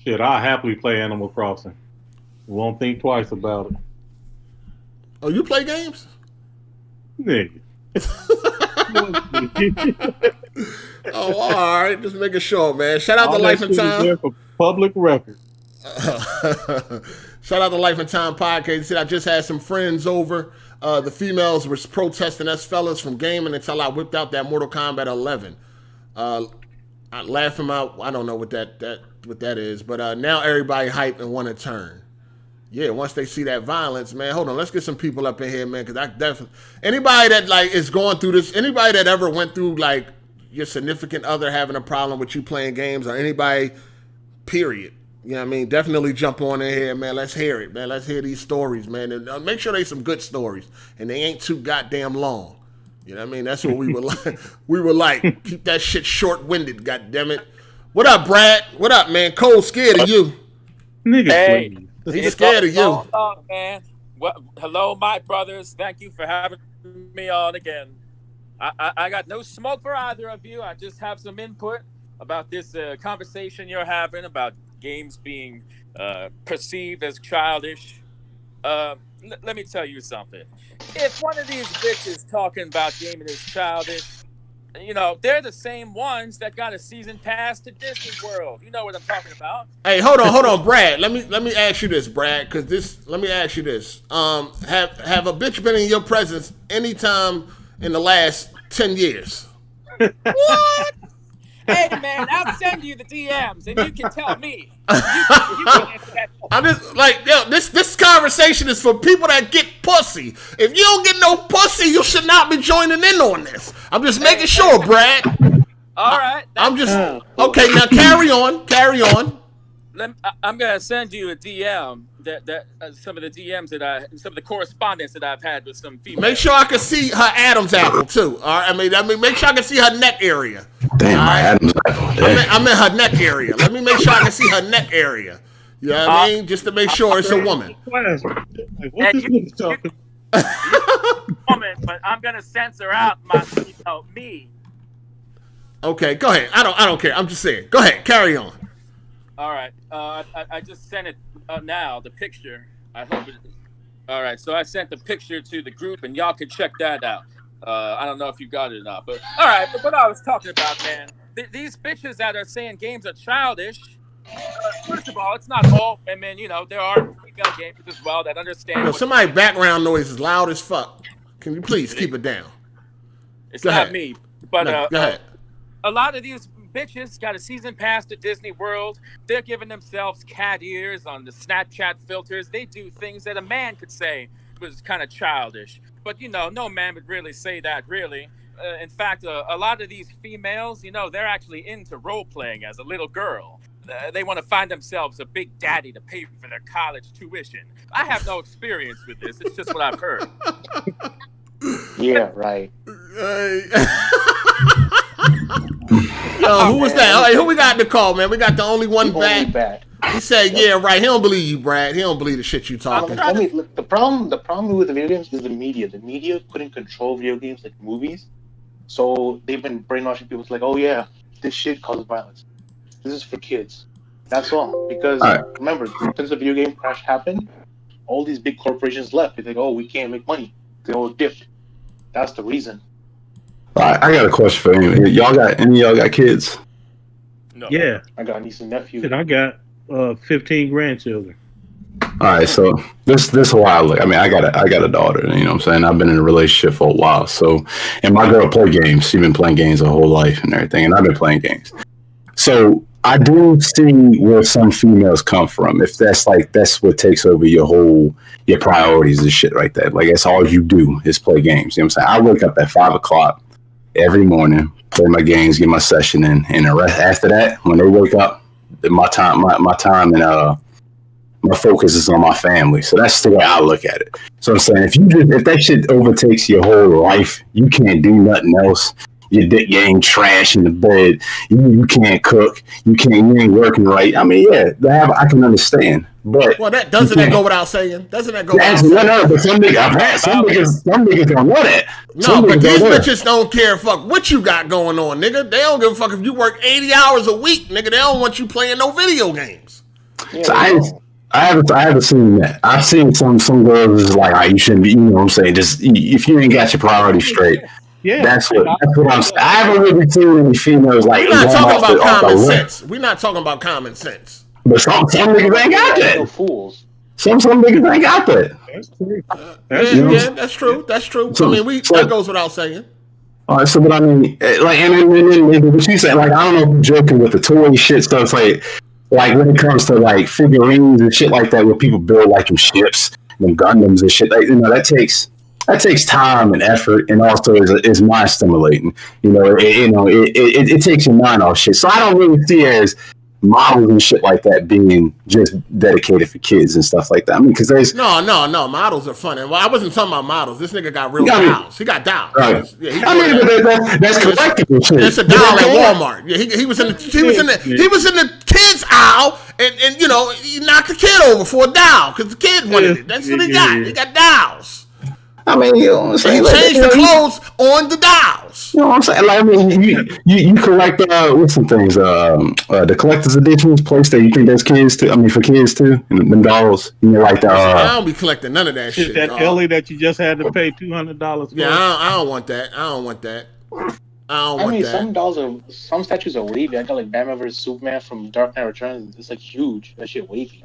Shit, I'll happily play Animal Crossing. Won't think twice about it. Oh, you play games? Nigga. Oh, all right. Just making sure, man. Shout out to Life and Time. For public record. Shout out to Life and Time podcast. He said, I just had some friends over. The females were protesting us fellas from gaming until I whipped out that Mortal Kombat 11. I laughed him out. I don't know what that is, but now everybody hype and want to turn. Yeah, once they see that violence, man. Hold on, let's get some people up in here, man, because I definitely anybody that like is going through this, anybody that ever went through like your significant other having a problem with you playing games, or anybody, period. You know what I mean? Definitely jump on in here, man. Let's hear it, man. Let's hear these stories, man. And make sure they some good stories, and they ain't too goddamn long. You know what I mean? That's what we would like. We were like, keep that shit short-winded, goddammit. What up, Brad? What up, man? Cole scared of you. Nigga, hey. He's scared of you. Up, man. Well, hello, my brothers. Thank you for having me on again. I got no smoke for either of you. I just have some input about this conversation you're having about games being perceived as childish. Let me tell you something. If one of these bitches talking about gaming is childish, you know, they're the same ones that got a season pass to Disney World. You know what I'm talking about. Hey, hold on, Brad. Let me ask you this, Brad, because let me ask you this. Have a bitch been in your presence anytime in the last 10 years? What? Hey, man, I'll send you the DMs, and you can tell me. You can answer that. I'm just like, yo, this conversation is for people that get pussy. If you don't get no pussy, you should not be joining in on this. I'm just making sure, Brad. All right. I'm just okay. Now carry on. I'm gonna send you a DM that some of the DMs some of the correspondence that I've had with some females. Make sure I can see her Adam's apple too. All right. I mean, make sure I can see her neck area. Damn, my Adam's apple. I'm in her neck area. Let me make sure I can see her neck area. You know what I mean? Just to make sure it's a woman. What this nigga talking? Woman, but I'm gonna censor out me. Okay, go ahead. I don't care. I'm just saying. Go ahead, carry on. All right. I just sent it now. The picture. I hope it. All right. So I sent the picture to the group, and y'all can check that out. I don't know if you got it or not, but all right. But what I was talking about, man, these bitches that are saying games are childish. First of all, it's not all women. You know, there are female gamers as well that understand. Yo, somebody's background noise is loud as fuck. Can you please keep it down? It's go not ahead. me, but No, go ahead. A lot of these bitches got a season pass to Disney World. They're giving themselves cat ears on the Snapchat filters. They do things that a man could say was kind of childish. But, you know, no man would really say that, really. In fact, a lot of these females, you know, they're actually into role-playing as a little girl. They want to find themselves a big daddy to pay for their college tuition. I have no experience with this. It's just what I've heard. Yeah, right. Yo, who was that? Hey, who we got in the call, man? We got the only one Only back. bad. He said, "Yeah, right." He don't believe you, Brad. He don't believe the shit you talking. I mean, look, the problem with the video games is the media. The media couldn't control video games like movies, so they've been brainwashing people. It's like, oh yeah, this shit causes violence. This is for kids. That's all. Because remember, since the video game crash happened, all these big corporations left. They think, oh, we can't make money. They all dipped. That's the reason. I got a question for you. Any of y'all got kids? No. Yeah. I got niece and nephew. And I got 15 grandchildren. All right, so this is how I look. I mean, I got a daughter. You know what I'm saying? I've been in a relationship for a while. So, and my girl play games. She's been playing games her whole life and everything, and I've been playing games. So I do see where some females come from. If that's what takes over your priorities and shit like that. Like that's all you do is play games. You know what I'm saying? I wake up at 5:00 every morning, play my games, get my session in, and the rest after that, when they wake up, my time and my focus is on my family. So that's the way I look at it. So I'm saying if that shit overtakes your whole life, you can't do nothing else. Your dick game trash in the bed. You can't cook. You ain't working right. I mean, yeah, I can understand. But doesn't that go without saying? Doesn't that go without saying? No, but some niggas don't know that. No, but these bitches don't care fuck what you got going on, nigga. They don't give a fuck if you work 80 hours a week, nigga. They don't want you playing no video games. Yeah, so I haven't seen that. I've seen some girls is like, you shouldn't be, you know what I'm saying? Just if you ain't got your priorities straight. Yeah, that's what I'm saying. I haven't really seen any females like. We're not talking about common sense. We're not talking about common sense. But some niggas ain't got that. No fools. Some niggas ain't got that. That's true. That's true. That's true. So, I mean, that goes without saying. All right, so but I mean, like, and what you say, like, I don't know if you're joking with the toy shit stuff, like when it comes to like figurines and shit like that, where people build like them ships, them Gundams and shit, like, you know, that takes time and effort, and also is mind stimulating. It takes your mind off shit. So I don't really see it as models and shit like that being just dedicated for kids and stuff like that. I mean, because there's no models are funny. Well, I wasn't talking about models. This nigga got real dolls. He got dolls. Right. Yeah, that's collectible shit. It's a doll at Walmart. Yeah, he was in the kids aisle, and you know, he knocked the kid over for a doll because the kid wanted it. That's what he got. He got dolls. I mean, you know what I'm saying? He changed the clothes on the dolls. You know what I'm saying? Like, I mean, you collect what's some things? The collector's editions, PlayStation. You think that's kids too? I mean, for kids too, and them dolls. You know, like the. I don't be collecting none of that shit. That Ellie that you just had to pay $200 for. Yeah, I don't want that. Some statues are wavy. I got like Batman vs Superman from Dark Knight Returns. It's like huge. That shit wavy.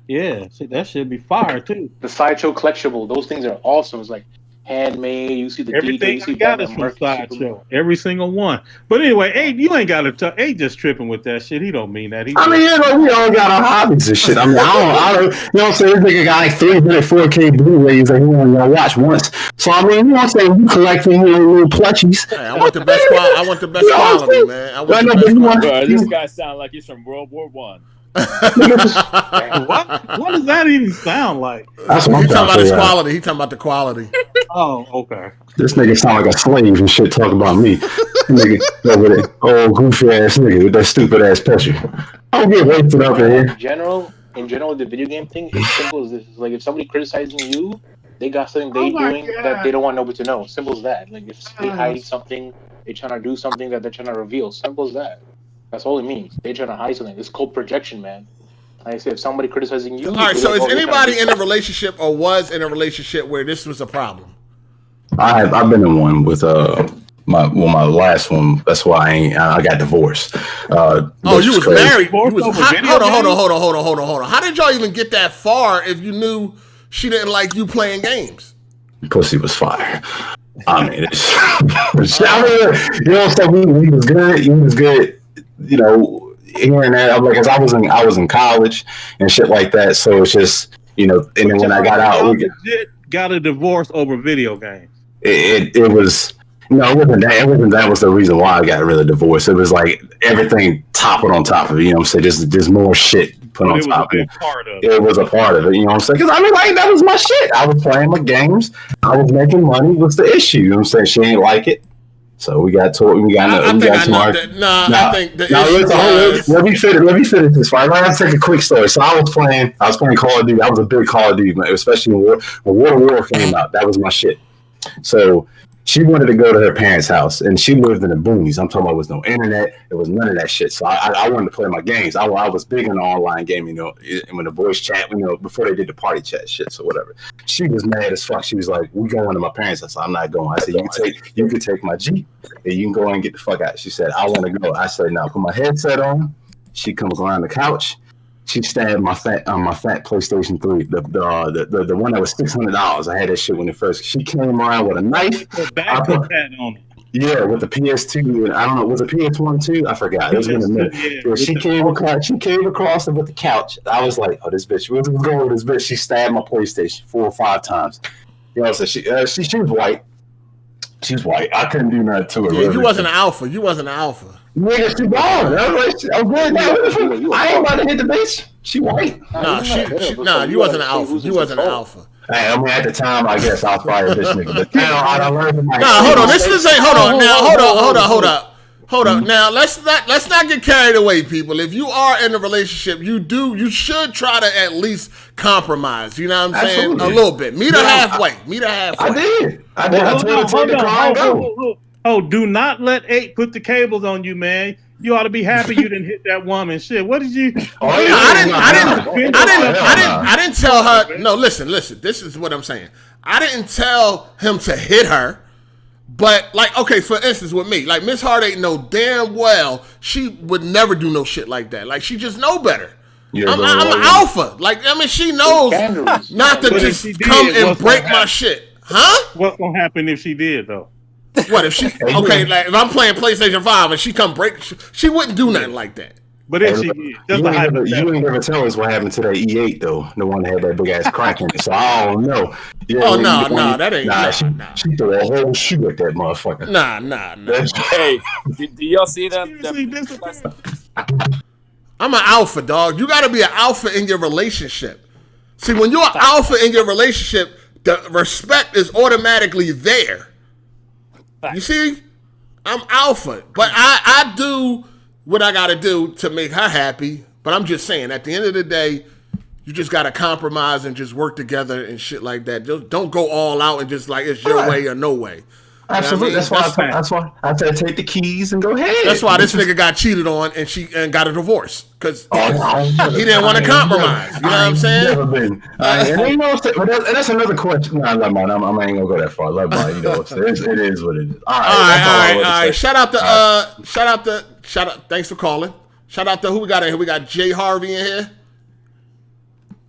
Yeah, see, that should be fire too. The Sideshow collectible, those things are awesome. It's like handmade. You see the everything I got is from Sideshow. Every single one. But anyway, Abe, you ain't got to. Abe just tripping with that shit. He don't mean that. I mean, you know, we all got our hobbies and shit. I mean, I don't. You know what I'm saying? This nigga got like 300 4K Blu-rays that he only gonna watch once. So I mean, you know what I'm saying? You collecting little plushies. Hey, I want the best quality. I want the best quality, man. I want the best quality. This guy sounds like he's from World War I. What does that even sound like? That's what He's talking about his quality. He's talking about the quality. Oh, okay. This nigga sound like a slave and shit talking about me. Nigga over there, old goofy ass nigga with that stupid ass picture. I don't get wasted up in here. in general, the video game thing, it's simple as this. It's like if somebody criticizing you, they got something they my doing God. that they don't want nobody to know. Simple as that. Like if they hide something, they trying to do something that they're trying to reveal. Simple as that. That's all it means. They trying to hide something. It's called projection, man. Like I said, if somebody criticizing you, All right. they're So like, is oh, they're trying to anybody do in a something. relationship or was in a relationship where this was a problem? I've been in one with my last one. That's why I got divorced. Oh, you was crazy. married. You was, Over hold video on. How did y'all even get that far if you knew she didn't like you playing games? Pussy was fire. I mean, you know, so he was good. He was good. You know, hearing that, I'm like, 'cause I was in college and shit like that. So it's just, you know, and then when I got out, legit got a divorce over video games. it was. No, it wasn't that. It wasn't that was the reason why I got rid of divorce. It was like everything toppled on top of it. You know what I'm saying? Just more shit put on top of it. Part of It was a part of it. You know what I'm saying? Because I mean, like, that was my shit. I was playing my games. I was making money. What's the issue? You know what I'm saying? She ain't like it. So we got to we got I think got I some know art. that. Nah, I think the issue Let me finish this. Right, I gotta take a quick story. So I was playing Call of Duty. I was a big Call of Duty, man, especially when War came out. That was my shit. So she wanted to go to her parents' house, and she lived in the boonies. I'm talking about there was no internet, there was none of that shit. So I wanted to play my games. I was big in online gaming, you know, and when the voice chat, you know, before they did the party chat shit, so whatever. She was mad as fuck. She was like, "We going to my parents' house." I'm not going. I said, "You can take my Jeep, and you can go and get the fuck out." She said, "I want to go." I said, "No." Put my headset on. She comes around the couch. She stabbed my fat PlayStation 3, the one that was $600. I had that shit when it first. She came around with a knife. The back of that on it. Yeah, with the PS2, and I don't know, was it PS1 too? I forgot. It was been a minute. Yeah, She came across it with the couch. I was like, "Oh, this bitch, what's going with this bitch?" She stabbed my PlayStation 4 or 5 times. You know, so she was white. She's white. I couldn't do nothing to her. Yeah, you wasn't an alpha. You wasn't an alpha. Nigga, she gone. I'm good now. I ain't about to hit the bitch. She white. Nah, you wasn't an alpha. You wasn't an alpha. Hey, I mean, at the time, I guess I was probably a bitch nigga. But now I learned. Nah, hold on. This ain't. Hold up. Now let's not get carried away, people. If you are in a relationship, you should try to at least compromise. You know what I'm saying? Absolutely. A little bit. Meet her halfway. I did. I told her to the car and go. Oh, do not let 8 put the cables on you, man. You ought to be happy you didn't hit that woman. Shit, what did you? I didn't tell her. No, listen. This is what I'm saying. I didn't tell him to hit her. But, like, okay, for instance, with me, like, Miss Hard8 know damn well she would never do no shit like that. Like, she just know better. I'm an alpha. Like, I mean, she knows not to just come and break my shit. Huh? What's going to happen if she did, though? What if she, okay, like, if I'm playing PlayStation 5 and she come break, she wouldn't do nothing like that. But if she did, you ain't never tell us what happened to that E8 though. The one that had that big ass crack in it. So I don't know. Yeah, that ain't. She threw a whole shoe at that motherfucker. Nah. Hey, do y'all see that? I'm an alpha, dog. You got to be an alpha in your relationship. See, when you're an alpha in your relationship, the respect is automatically there. You see, I'm alpha, but I do what I got to do to make her happy. But I'm just saying, at the end of the day, you just got to compromise and just work together and shit like that. Just don't go all out and just like it's your way or no way. Absolutely. That's why I said take the keys and go ahead. That's why this nigga got cheated on and got a divorce because he didn't want to compromise. You know what I'm saying? Never been. And that's another question. Nah, I ain't gonna go that far. Love my, you know, it is what it is. All right. Shout out. Thanks for calling. Shout out to who we got in here. We got Jay Harvey in here.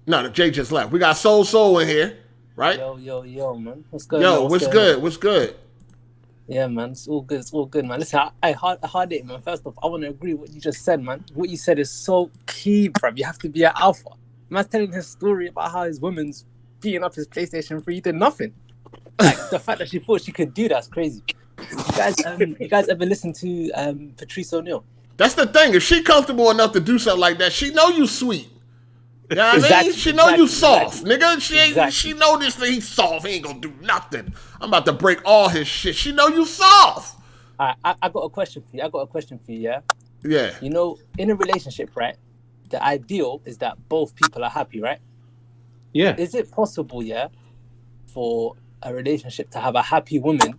No, Jay just left. We got Soul in here, right? Yo, man. What's good? What's good? Yeah, man. It's all good, man. Listen, I hard it, man. First off, I want to agree with what you just said, man. What you said is so key, bro. You have to be an alpha. Man's telling his story about how his woman's beating up his PlayStation 3. He did nothing. Like, the fact that she thought she could do that's crazy. You guys ever listen to Patrice O'Neal? That's the thing. If she comfortable enough to do something like that, she know you sweet. You know what I mean? She know you soft, nigga. She know this thing. He's soft. He ain't gonna do nothing. I'm about to break all his shit. She know you soft. I got a question for you. Yeah. Yeah. You know, in a relationship, right? the ideal is that both people are happy, right? Yeah. Is it possible, for a relationship to have a happy woman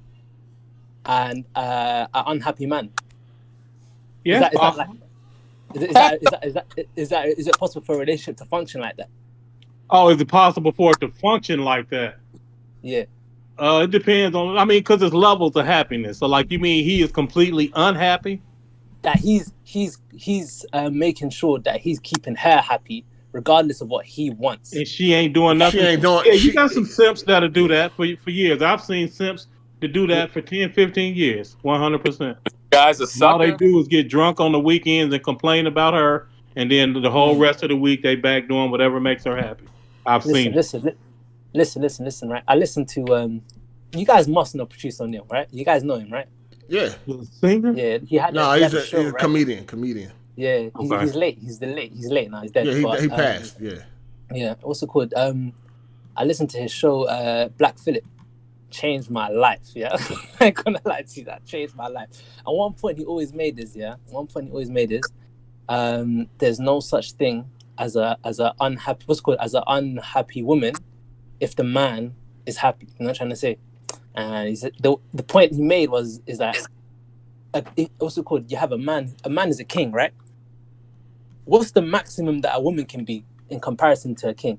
and an unhappy man? Yeah. Is it possible for a relationship to function like that? Oh, is it possible for it to function like that? Yeah. It depends on. I mean, because there's levels of happiness. So, like, you mean he is completely unhappy? That he's making sure that he's keeping her happy, regardless of what he wants. And she ain't doing nothing. She ain't doing. Yeah, you got some simps that'll do that for years. I've seen simps to do that for 10, 15 years, 100%. Guys, a sucker. All they do is get drunk on the weekends and complain about her, and then the whole rest of the week they back doing whatever makes her happy. I've seen. Listen, right? I listened to you guys must know Producer O'Neal, right? You guys know him, right? Yeah. The singer? Yeah, he had. No, he's a right? comedian. Yeah, he's late. He's late now. He's dead. Yeah, he passed. Yeah. What's it called? I listened to his show, Black Phillip. Changed my life. Yeah, I ain't gonna lie to you, that changed my life. At one point, he always made this. There's no such thing as a unhappy. What's it called? As an unhappy woman, if the man is happy. You know what I'm trying to say? And the point he made is that what's it called? You have a man. A man is a king, right? What's the maximum that a woman can be in comparison to a king?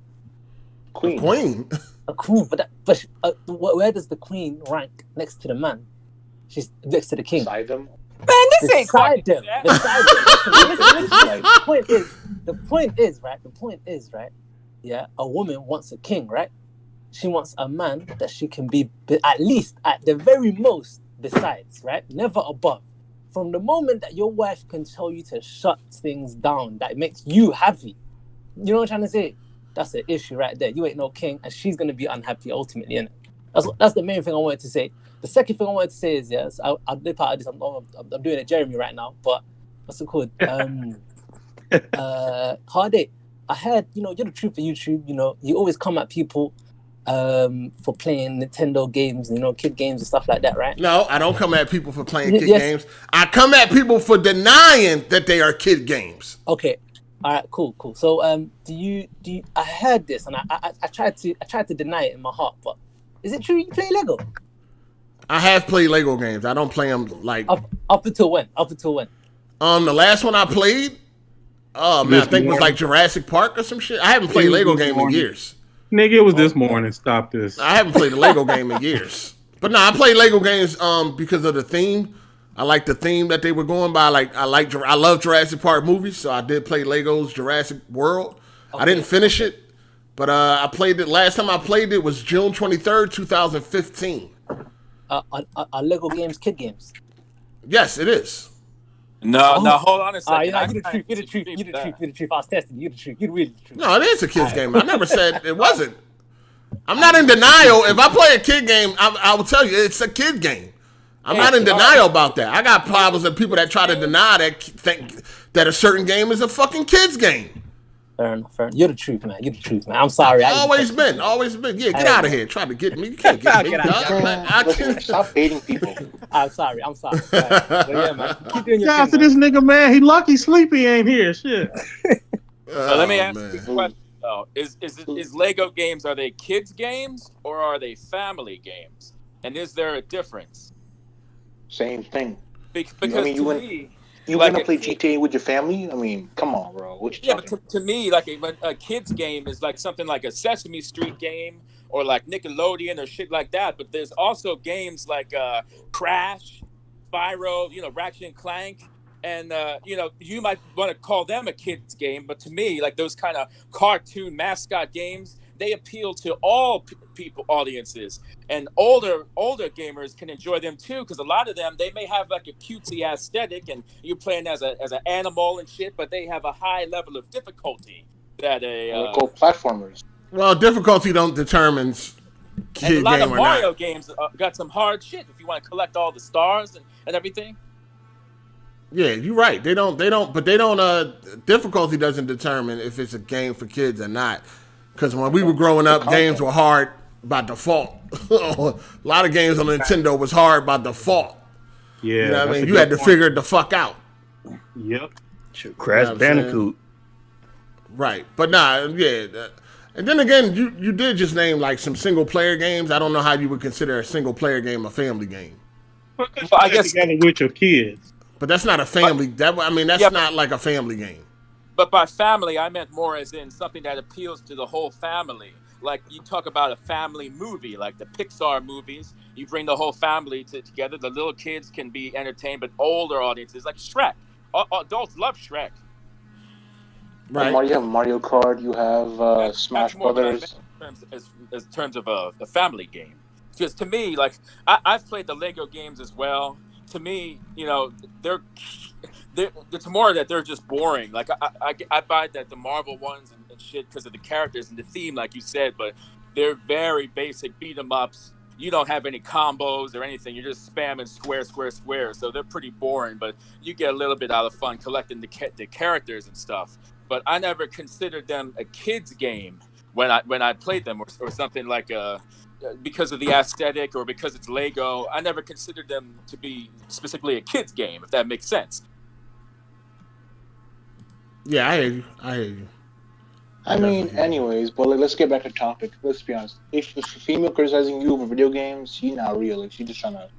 Queen. A queen, but where does the queen rank next to the man? She's next to the king. Beside them. Man, this ain't Beside them. fucking Beside them. Listen, the point is, right? Yeah, a woman wants a king, right? She wants a man that she can be at least, at the very most, besides, right? Never above. From the moment that your wife can tell you to shut things down, that makes you happy. You know what I'm trying to say? That's the issue right there. You ain't no king, and she's gonna be unhappy ultimately, innit? That's the main thing I wanted to say. The second thing I wanted to say is, yes, I'll do part of this. I'm doing it, Jeremy, right now. But what's it called? Hard 8. I heard, you're the truth for YouTube. You always come at people for playing Nintendo games, kid games and stuff like that, right? No, I don't come at people for playing kid games. I come at people for denying that they are kid games. Okay. All right, cool. So, do you? I heard this, and I tried to deny it in my heart, but is it true you play Lego? I have played Lego games. I don't play them like up until when? The last one I played, I think it was like Jurassic Park or some shit. I haven't played a Lego game in years. Nigga, it was this morning. Stop this. I haven't played a Lego game in years. But no, I play Lego games because of the theme. I like the theme that they were going by. I love Jurassic Park movies, so I did play Lego's Jurassic World. Okay. I didn't finish it, but I played it. Last time I played it was June 23rd, 2015. Are Lego games kid games? Yes, it is. No, hold on a second. You're the truth. I was testing you. You're the truth. You're really the truth. No, it is a kid's game. I never said it wasn't. I'm not in denial. If I play a kid game, I will tell you it's a kid game. I'm not in denial about that. I got problems with people that try to deny that, think that a certain game is a fucking kid's game. Fair enough. You're the truth, man. I'm sorry. Always been. Yeah, get out of here. Try to get me. You can't get me. I can't. Stop baiting people. I'm sorry. But yeah, man. Keep doing your thing, to this nigga, man. He lucky Sleepy ain't here. Shit. So let me ask you a question. though. Is Lego games, are they kids games or are they family games? And is there a difference? Same thing. Because I mean, you like want to play GTA with your family? I mean, come on, bro. What you talking? But to me, like a kid's game is like something like a Sesame Street game or like Nickelodeon or shit like that. But there's also games like Crash, Spyro, Ratchet and Clank. And, you might want to call them a kid's game. But to me, like those kind of cartoon mascot games, they appeal to all people, audiences. And older gamers can enjoy them too, because a lot of them, they may have like a cutesy aesthetic and you're playing as an animal and shit, but they have a high level of difficulty that they're called platformers. Well, difficulty don't determine kid and a lot game of or Mario not. games got some hard shit if you want to collect all the stars and everything. Yeah, you're right. They don't difficulty doesn't determine if it's a game for kids or not. Because when we were growing up, games were hard by default. A lot of games on Nintendo was hard by default. Yeah. You know what I mean? You had to figure it the fuck out. Yep. Crash Bandicoot. Right, but nah, yeah. And then again, you did just name like some single player games. I don't know how you would consider a single player game a family game. Well, 'cause Well, you I play guess, together with your kids. But that's not a family. That's yeah, not like a family game. but by family, I meant more as in something that appeals to the whole family. Like you talk about a family movie, like the Pixar movies. You bring the whole family together. The little kids can be entertained, but older audiences, like Shrek. Adults love Shrek. Right. You have Mario Kart. You have Smash That's more what I Brothers. meant in terms of a family game. Because to me, like I've played the Lego games as well. To me, they're it's more that they're just boring. Like I buy that the Marvel ones and shit because of the characters and the theme, like you said, but they're very basic beat 'em ups. You don't have any combos or anything. You're just spamming square, square, square. So they're pretty boring, but you get a little bit out of fun collecting the characters and stuff. But I never considered them a kid's game when I played them or something like because of the aesthetic or because it's Lego. I never considered them to be specifically a kid's game, if that makes sense. Yeah, I hear you. I mean, anyways, but let's get back to topic. Let's be honest. If a female criticizing you over video games, she's not real. Like, she's just trying to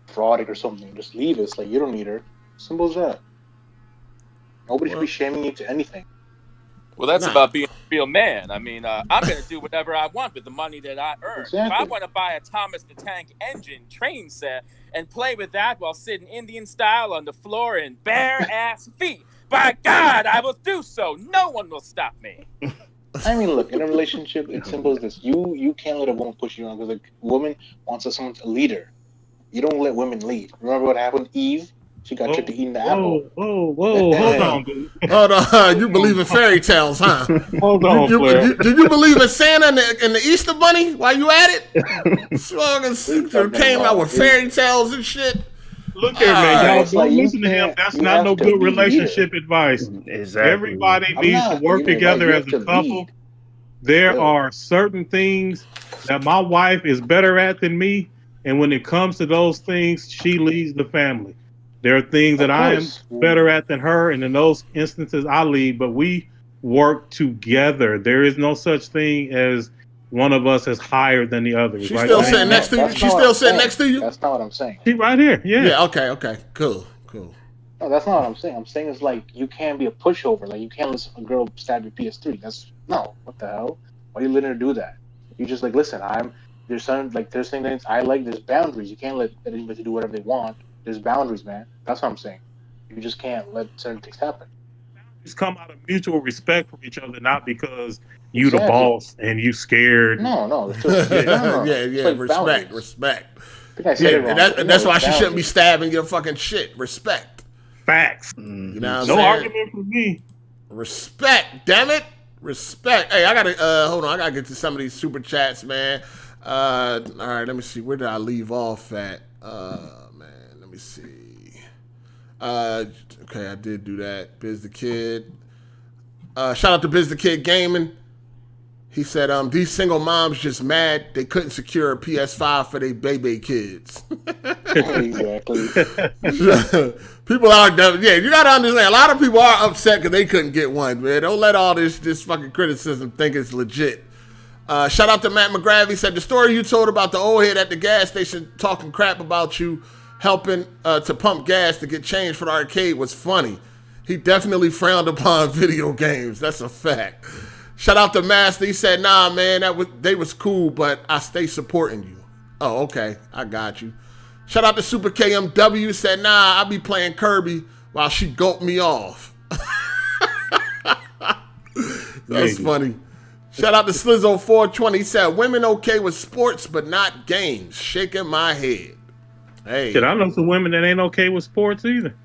fraud it or something. Just leave it. It's like, you don't need her. Simple as that. Nobody should be shaming you to anything. Well, that's about being a real man. I mean, I'm going to do whatever I want with the money that I earn. Exactly. If I want to buy a Thomas the Tank Engine train set and play with that while sitting Indian style on the floor in bare-ass feet, by God, I will do so. No one will stop me. I mean, look, in a relationship, it's simple as this. You can't let a woman push you around because a woman wants someone a leader. You don't let women lead. Remember what happened with Eve? She got tricked to eating the apple. Whoa, hold on, dude. Hold on, you believe in fairy tales, huh? Hold on, Did you believe in Santa and the Easter Bunny while you at it? Came out with fairy tales and shit. Look here, man. Y'all like don't listen to him. That's not no good relationship advice. Exactly. Everybody needs to work together as a couple. There are certain things that my wife is better at than me, and when it comes to those things, she leads the family. There are things that I am better at than her, and in those instances, I lead, but we work together. There is no such thing as one of us is higher than the other. She's still sitting next to you? She's still sitting next to you? That's not what I'm saying. She's right here, yeah. Yeah, okay. Cool. No, that's not what I'm saying. I'm saying it's like, you can't be a pushover. Like, you can't let a girl stab your PS3. What the hell? Why are you letting her do that? You just like, listen, there's things I like, there's boundaries. You can't let anybody do whatever they want. There's boundaries, man. That's what I'm saying. You just can't let certain things happen. It's come out of mutual respect for each other, not because you the boss and you scared. No. It's just, like respect. I think I said it wrong. And that's why she shouldn't be stabbing your fucking shit. Respect. Facts. You know what No I'm saying? argument from me. Respect, damn it. Respect. Hey, I gotta hold on. I gotta get to some of these super chats, man. All right, let me see. Where did I leave off at? Man, let me see. Okay, I did do that. Biz the Kid. Shout out to Biz the Kid Gaming. He said, these single moms just mad they couldn't secure a PS5 for their baby kids. Exactly. People are, you gotta understand, a lot of people are upset because they couldn't get one, man. Don't let all this fucking criticism think it's legit. Shout out to Matt McGrath. He said, the story you told about the old head at the gas station talking crap about you helping to pump gas to get change for the arcade was funny. He definitely frowned upon video games. That's a fact. Shout out to Master. He said, nah, man, they was cool, but I stay supporting you. Oh, okay. I got you. Shout out to Super KMW. Said, nah, I be playing Kirby while she gulped me off. That's funny. Shout out to Slizzo420. He said, women okay with sports, but not games. Shaking my head. Hey. Shit, I know some women that ain't okay with sports either.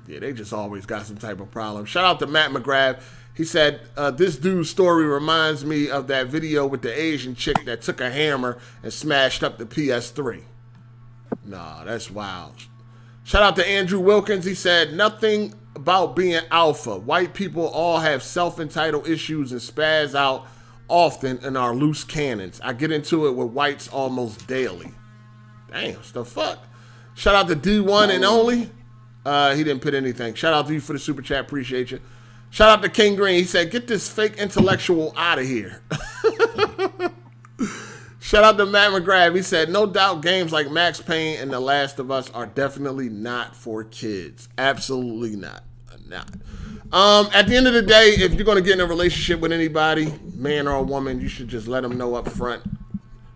Yeah, they just always got some type of problem. Shout out to Matt McGrath. He said, this dude's story reminds me of that video with the Asian chick that took a hammer and smashed up the PS3. Nah, that's wild. Shout out to Andrew Wilkins. He said, nothing about being alpha. White people all have self-entitled issues and spaz out often and are loose cannons. I get into it with whites almost daily. Damn, what the fuck? Shout out to D1 and only. He didn't put anything. Shout out to you for the super chat. Appreciate you. Shout out to King Green. He said, "Get this fake intellectual out of here." Shout out to Matt McGrath. He said, "No doubt games like Max Payne and The Last of Us are definitely not for kids. Absolutely not. Not." At the end of the day, if you're going to get in a relationship with anybody, man or a woman, you should just let them know up front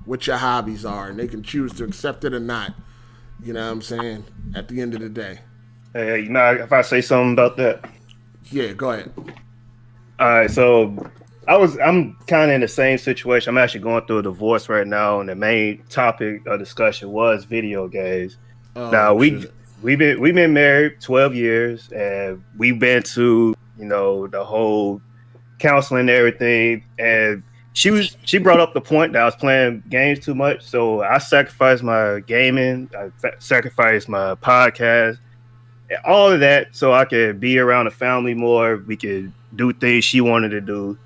what your hobbies are, and they can choose to accept it or not. You know what I'm saying? At the end of the day. Hey, you know, if I say something about that? Yeah, go ahead. All right, so I'm kind of in the same situation. I'm actually going through a divorce right now, and the main topic of discussion was video games. Now we've been married 12 years, and we've been to, you know, the whole counseling and everything. And she brought up the point that I was playing games too much, so I sacrificed my gaming, I sacrificed my podcast, all of that, so I could be around the family more. We could do things she wanted to do.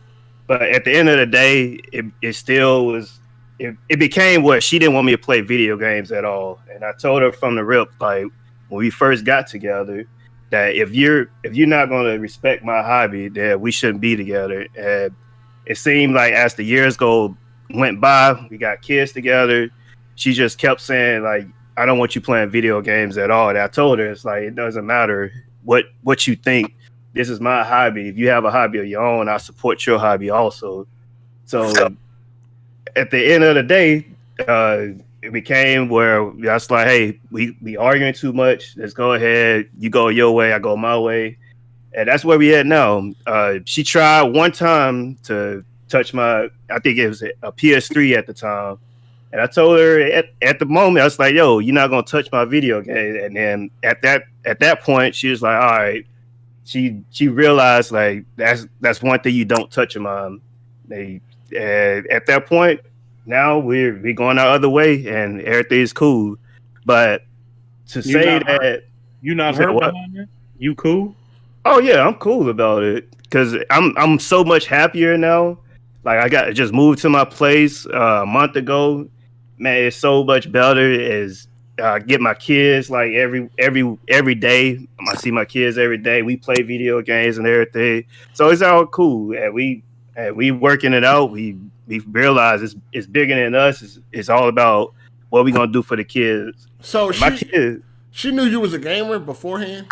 But at the end of the day, it still was. It became what she didn't want me to play video games at all. And I told her from the rip, like when we first got together, that if you're not going to respect my hobby, then we shouldn't be together. And it seemed like as the years went by, we got kids together. She just kept saying like, "I don't want you playing video games at all." And I told her, it's like, it doesn't matter what you think. This is my hobby. If you have a hobby of your own, I support your hobby also. So at the end of the day, it became where that's like, hey, we arguing too much. Let's go ahead. You go your way, I go my way. And that's where we at now. She tried one time to touch I think it was a PS3 at the time. And I told her at the moment, I was like, yo, you're not going to touch my video game. And then at that point, she was like, all right. She realized like that's one thing you don't touch them on. At that point, now we're going our other way and everything's cool. But to say that you not hurt behind it, you cool? Oh yeah, I'm cool about it because I'm so much happier now. Like I just moved to my place a month ago. Man, it's so much better. Is get my kids like every day. I see my kids every day. We play video games and everything, so it's all cool. And we working it out. We realize it's bigger than us. It's all about what we gonna do for the kids. So my kids. She knew you was a gamer beforehand.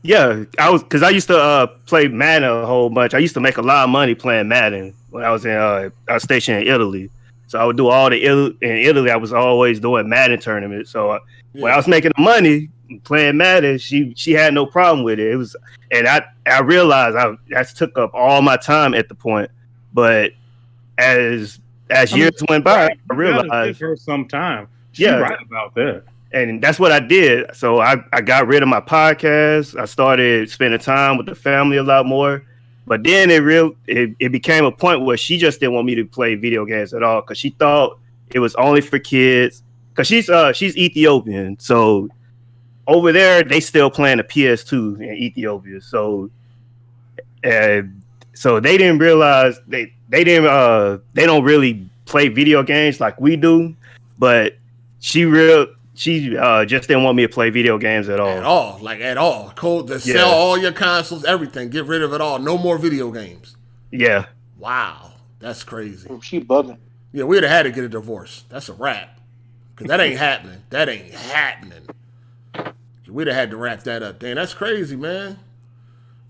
Yeah, because I used to play Madden a whole bunch. I used to make a lot of money playing Madden when I was stationed in Italy. So I would do all in Italy. I was always doing Madden tournaments. So when I was making the money playing Madden, she had no problem with it. It was, and I realized that took up all my time at the point. But as years went by, I realized for some time. She's right about that. And that's what I did. So I got rid of my podcast. I started spending time with the family a lot more. But then it became a point where she just didn't want me to play video games at all because she thought it was only for kids. Because she's Ethiopian, so over there they still playing the PS2 in Ethiopia. So they didn't realize they don't really play video games like we do. But she just didn't want me to play video games at all. At all. Cold to sell all your consoles, everything. Get rid of it all. No more video games. Yeah. Wow. That's crazy. She bugging. Yeah, we'd have had to get a divorce. That's a wrap. Because that ain't happening. That ain't happening. We'd have had to wrap that up. Damn, that's crazy, man.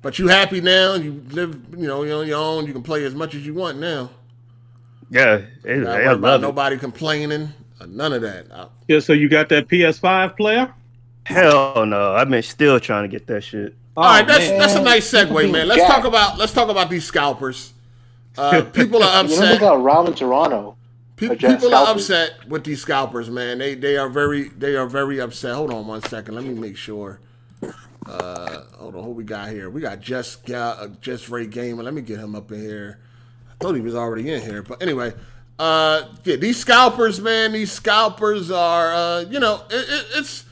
But you happy now. You live, you're on your own. You can play as much as you want now. Yeah. I love nobody complaining. None of that. Yeah, so you got that PS5 player? Hell no. I've been still trying to get that shit. All right, that's a nice segue, man. Let's talk about these scalpers. People are upset. You know they got robbed in Toronto. People are upset with these scalpers, man. They are very upset. Hold on one second. Let me make sure. Hold on, who we got here? We got Just Ray Gamer. Let me get him up in here. I thought he was already in here, but anyway. These scalpers, man. These scalpers are, it's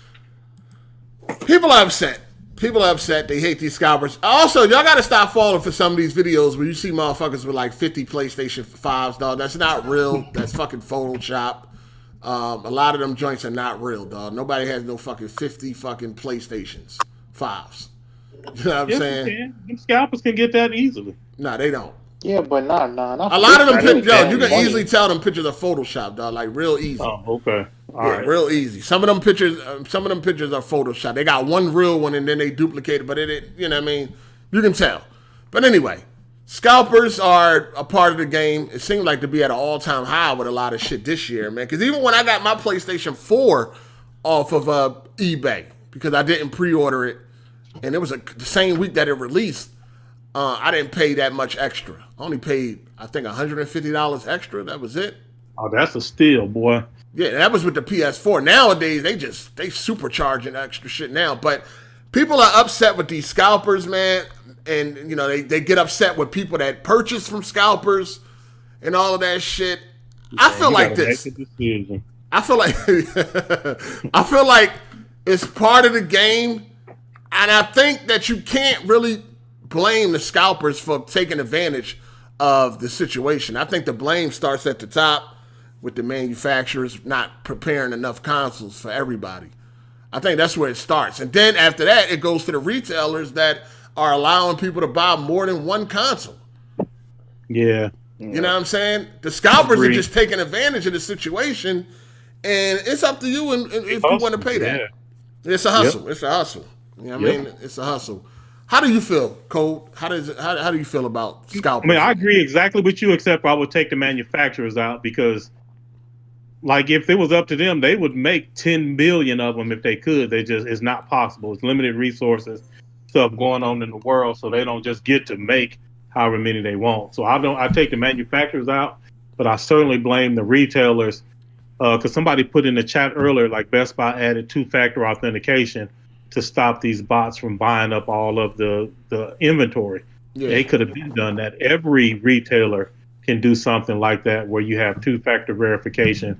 people are upset. People are upset. They hate these scalpers. Also, y'all got to stop falling for some of these videos where you see motherfuckers with like 50 PlayStation 5s, dog. That's not real. That's fucking Photoshop. A lot of them joints are not real, dog. Nobody has no fucking 50 fucking PlayStations 5s. You know what I'm Yes, saying? they can. Them scalpers can get that easily. Nah, they don't. Yeah, but not A lot of them pictures, yo, you can money. easily tell them pictures are Photoshop, dog. Like real easy. Oh, okay. All Yeah, right. real easy. Some of them pictures are Photoshop. They got one real one and then they duplicate it, but you know what I mean? You can tell. But anyway, scalpers are a part of the game. It seemed like to be at an all-time high with a lot of shit this year, man. Because even when I got my PlayStation 4 off of eBay, because I didn't pre-order it, and it was the same week that it released, I didn't pay that much extra. I only paid, I think, $150 extra. That was it. Oh, that's a steal, boy. Yeah, that was with the PS4. Nowadays, they supercharging extra shit now. But people are upset with these scalpers, man. And, you know, they get upset with people that purchase from scalpers and all of that shit. I feel like this. I feel like I feel like it's part of the game. And I think that you can't really blame the scalpers for taking advantage of the situation. I think the blame starts at the top with the manufacturers not preparing enough consoles for everybody. I think that's where it starts. And then after that, it goes to the retailers that are allowing people to buy more than one console. Yeah. You know what I'm saying? The scalpers are just taking advantage of the situation, and it's up to you if you want to pay that. Yeah. It's a hustle. Yep. It's a hustle. You know what I mean? It's a hustle. How do you feel, Cole? How do you feel about scalpers? I mean, I agree exactly with you, except I would take the manufacturers out because, like, if it was up to them, they would make 10 million of them if they could. It's not possible. It's limited resources, stuff going on in the world, so they don't just get to make however many they want. So I take the manufacturers out, but I certainly blame the retailers because somebody put in the chat earlier, like Best Buy added 2-factor authentication to stop these bots from buying up all of the inventory. Yeah. They could have been done that. Every retailer can do something like that where you have 2-factor verification.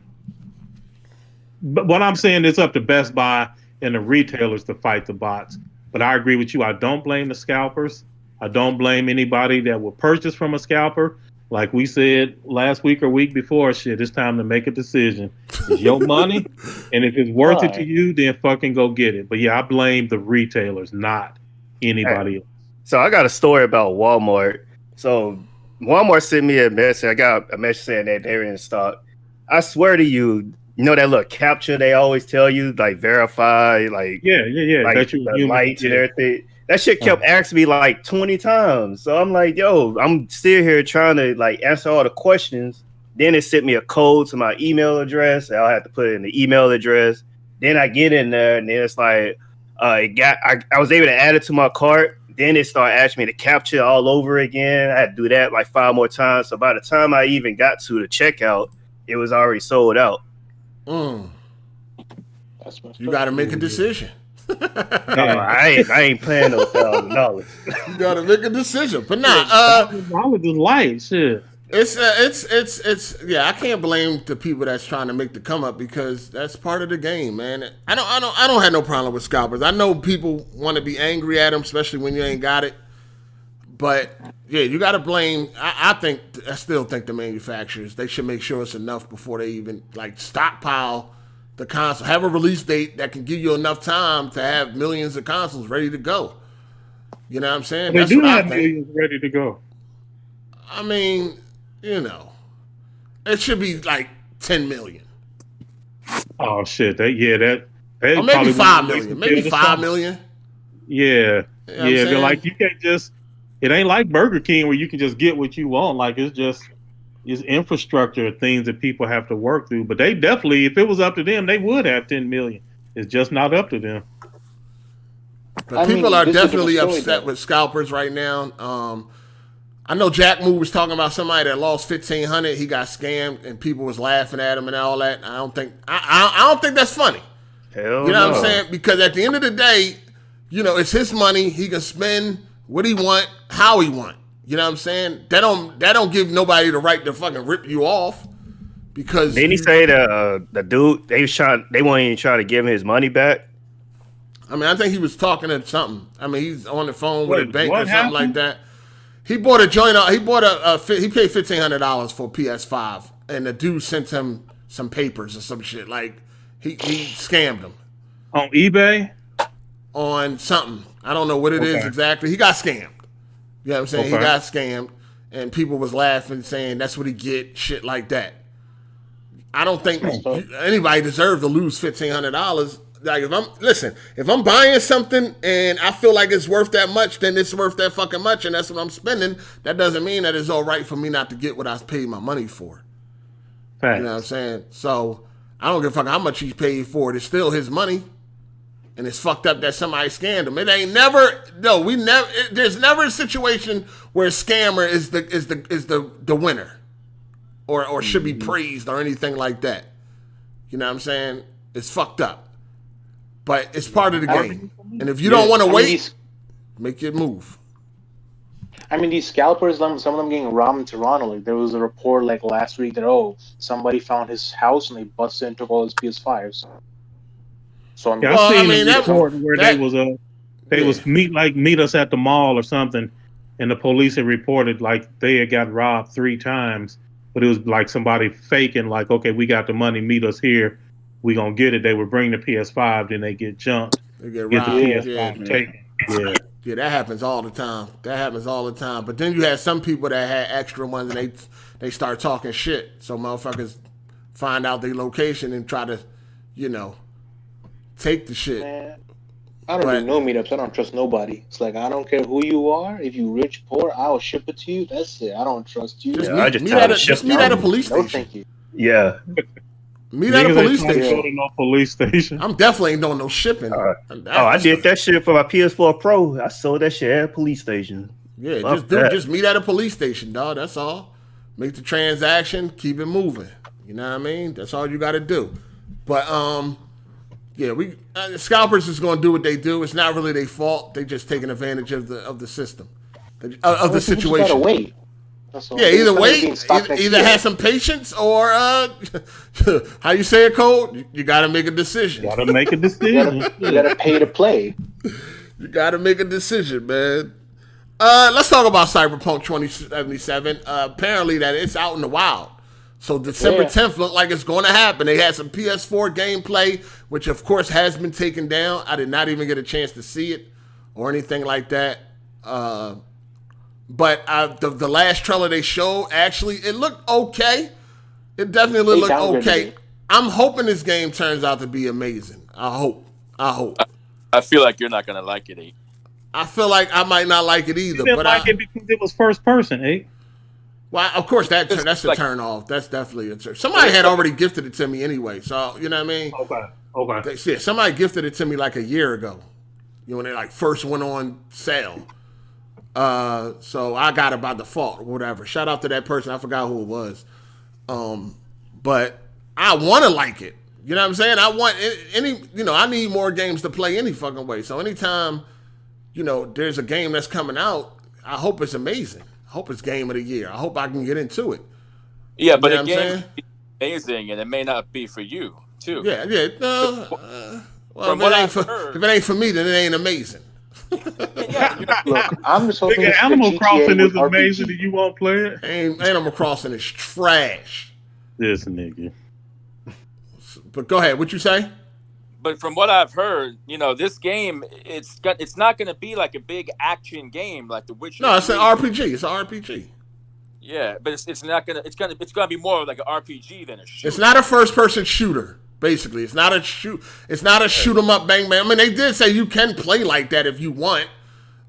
But what I'm saying, it's up to Best Buy and the retailers to fight the bots. But I agree with you. I don't blame the scalpers. I don't blame anybody that will purchase from a scalper. Like we said last week or week before, shit, it's time to make a decision. It's your money, and if it's worth it to you, then fucking go get it. But yeah, I blame the retailers, not anybody else. So I got a story about Walmart. So Walmart sent me a message. I got a message saying that they're in stock. I swear to you, you know that little capture they always tell you, like verify, like like that you the lights and everything. That shit kept asking me like 20 times. So I'm like, yo, I'm still here trying to like answer all the questions. Then it sent me a code to my email address. I'll have to put it in the email address. Then I get in there and then it's like, I was able to add it to my cart. Then it started asking me to capture all over again. I had to do that like 5 more times. So by the time I even got to the checkout, it was already sold out. You got to make a decision. I ain't paying no $1,000. You got to make a decision, but nah. Shit. It's yeah. I can't blame the people that's trying to make the come up because that's part of the game, man. I don't have no problem with scalpers. I know people want to be angry at them, especially when you ain't got it. But yeah, you got to blame. I still think the manufacturers, they should make sure it's enough before they even like stockpile the console. Have a release date that can give you enough time to have millions of consoles ready to go. You know what I'm saying? They do have millions ready to go. I mean, you know, it should be like 10 million. Oh shit! Or maybe 5 million. Maybe 5 million. Yeah, you know they're like, you can't just. It ain't like Burger King where you can just get what you want. Like it's infrastructure things that people have to work through. But they definitely, if it was up to them, they would have 10 million. It's just not up to them. But people are definitely upset with scalpers right now. I know Jack Moo was talking about somebody that lost $1,500. He got scammed and people was laughing at him and all that. I don't think that's funny. Hell you know what I'm saying? Because at the end of the day, you know, it's his money. He can spend what he want, how he want. You know what I'm saying? That don't give nobody the right to fucking rip you off. Because didn't he say the dude they weren't even trying to give him his money back? I mean, I think he was talking to something. I mean, he's on the phone with a bank or something like that. He bought a joint. He paid $1,500 for a PS5, and the dude sent him some papers or some shit. Like he scammed him on eBay. on something. I don't know what it is exactly. He got scammed. You know what I'm saying? He got scammed, and people was laughing, saying that's what he get, shit like that. I don't think anybody deserves to lose $1,500. Like if I'm buying something and I feel like it's worth that much, then it's worth that fucking much, and that's what I'm spending. That doesn't mean that it's all right for me not to get what I paid my money for. Right. You know what I'm saying? So I don't give a fuck how much he paid for it. It's still his money, and it's fucked up that somebody scammed him. It ain't never. No, we never. There's never a situation where a scammer is the winner, or should be praised or anything like that. You know what I'm saying? It's fucked up. But it's part of the game. And if you don't want to wait, make it move. I mean, these scalpers, some of them getting robbed in Toronto. Like, there was a report like last week that, somebody found his house and they busted and took all his PS5s. So I seen a report where they was meet us at the mall or something, and the police had reported like they had got robbed 3 times, but it was like somebody faking like, okay, we got the money, meet us here. We gonna get it. They would bring the PS5, then they get jumped. They get robbed. The PS5 taken. Yeah, that happens all the time. But then you had some people that had extra ones, and they start talking shit. So motherfuckers find out their location and try to, take the shit. Man, I don't do no meetups. I don't trust nobody. It's like, I don't care who you are. If you rich, poor, I'll ship it to you. That's it. I don't trust you. Just meet at a police station. No, thank you. Yeah. Meet at a police station. Go to no police station. I'm definitely ain't doing no shipping. I did that shit for my PS4 Pro. I sold that shit at a police station. Yeah, just meet at a police station, dog. That's all. Make the transaction, keep it moving. You know what I mean? That's all you got to do. But Scalpers is going to do what they do. It's not really their fault. They just taking advantage of the system, of the situation. Gotta wait. Yeah, either wait, either have some patience, or how you say it, Cole? You got to make a decision. You got to pay to play. You got to make a decision, man. Let's talk about CyberPunk 2077. Apparently, that it's out in the wild. So December 10th looked like it's going to happen. They had some PS4 gameplay, which of course has been taken down. I did not even get a chance to see it or anything like that. But the last trailer they showed, actually, it looked okay. It definitely looked okay. I'm hoping this game turns out to be amazing. I hope. I feel like you're not going to like it, 8. I feel like I might not like it either. You didn't like it because it was first person, 8. Well, of course, that's a turn off. That's definitely a turn. Somebody had already gifted it to me anyway, so you know what I mean? Okay. Somebody gifted it to me like a year ago. When they first went on sale. So I got it by default or whatever. Shout out to that person. I forgot who it was. But I want to like it. You know what I'm saying? I want I need more games to play any fucking way. So anytime, there's a game that's coming out, I hope it's amazing. I hope it's game of the year. I hope I can get into it. Yeah, but a game is amazing, and it may not be for you, too. Yeah. Well, if it ain't for me, then it ain't amazing. Look, I'm just hoping Animal Crossing is amazing and you won't play it. Animal Crossing is trash. This nigga. But go ahead. What you say? But from what I've heard, this game, it's not going to be like a big action game like The Witcher. No, it's an RPG. It's an RPG. Yeah, but it's going to be more like an RPG than a shooter. It's not a first person shooter. Basically, it's not a shoot 'em up bang bang. I mean, they did say you can play like that if you want,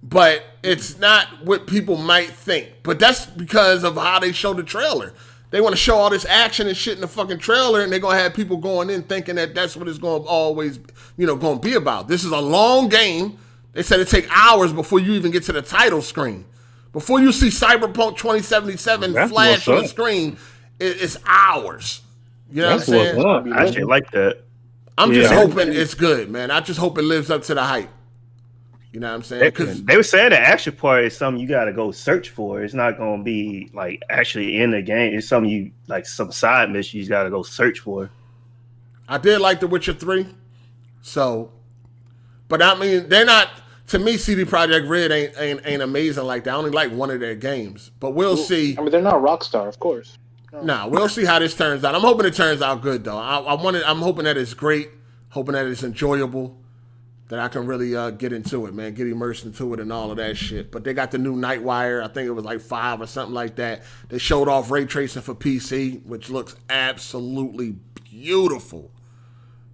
but it's not what people might think. But that's because of how they show the trailer. They want to show all this action and shit in the fucking trailer, and they're gonna have people going in thinking that that's what it's gonna always, gonna be about. This is a long game. They said it take hours before you even get to the title screen. Before you see Cyberpunk 2077 flash on the screen, it's hours. You know what I'm saying? I actually like that. I'm just hoping it's good, man. I just hope it lives up to the hype. You know what I'm saying? Because they were saying the action part is something you got to go search for. It's not going to be actually in the game. It's something you some side mission you got to go search for. I did like The Witcher 3. So, but I mean, they're not. To me, CD Projekt Red ain't amazing like that. I only like one of their games, but we'll see. I mean, they're not Rockstar, of course. Nah, we'll see how this turns out. I'm hoping it turns out good though. I'm hoping that it's great. Hoping that it's enjoyable. that I can really get into it, man. Get immersed into it and all of that shit. But they got the new Nightwire. I think it was like 5 or something like that. They showed off ray tracing for PC, which looks absolutely beautiful.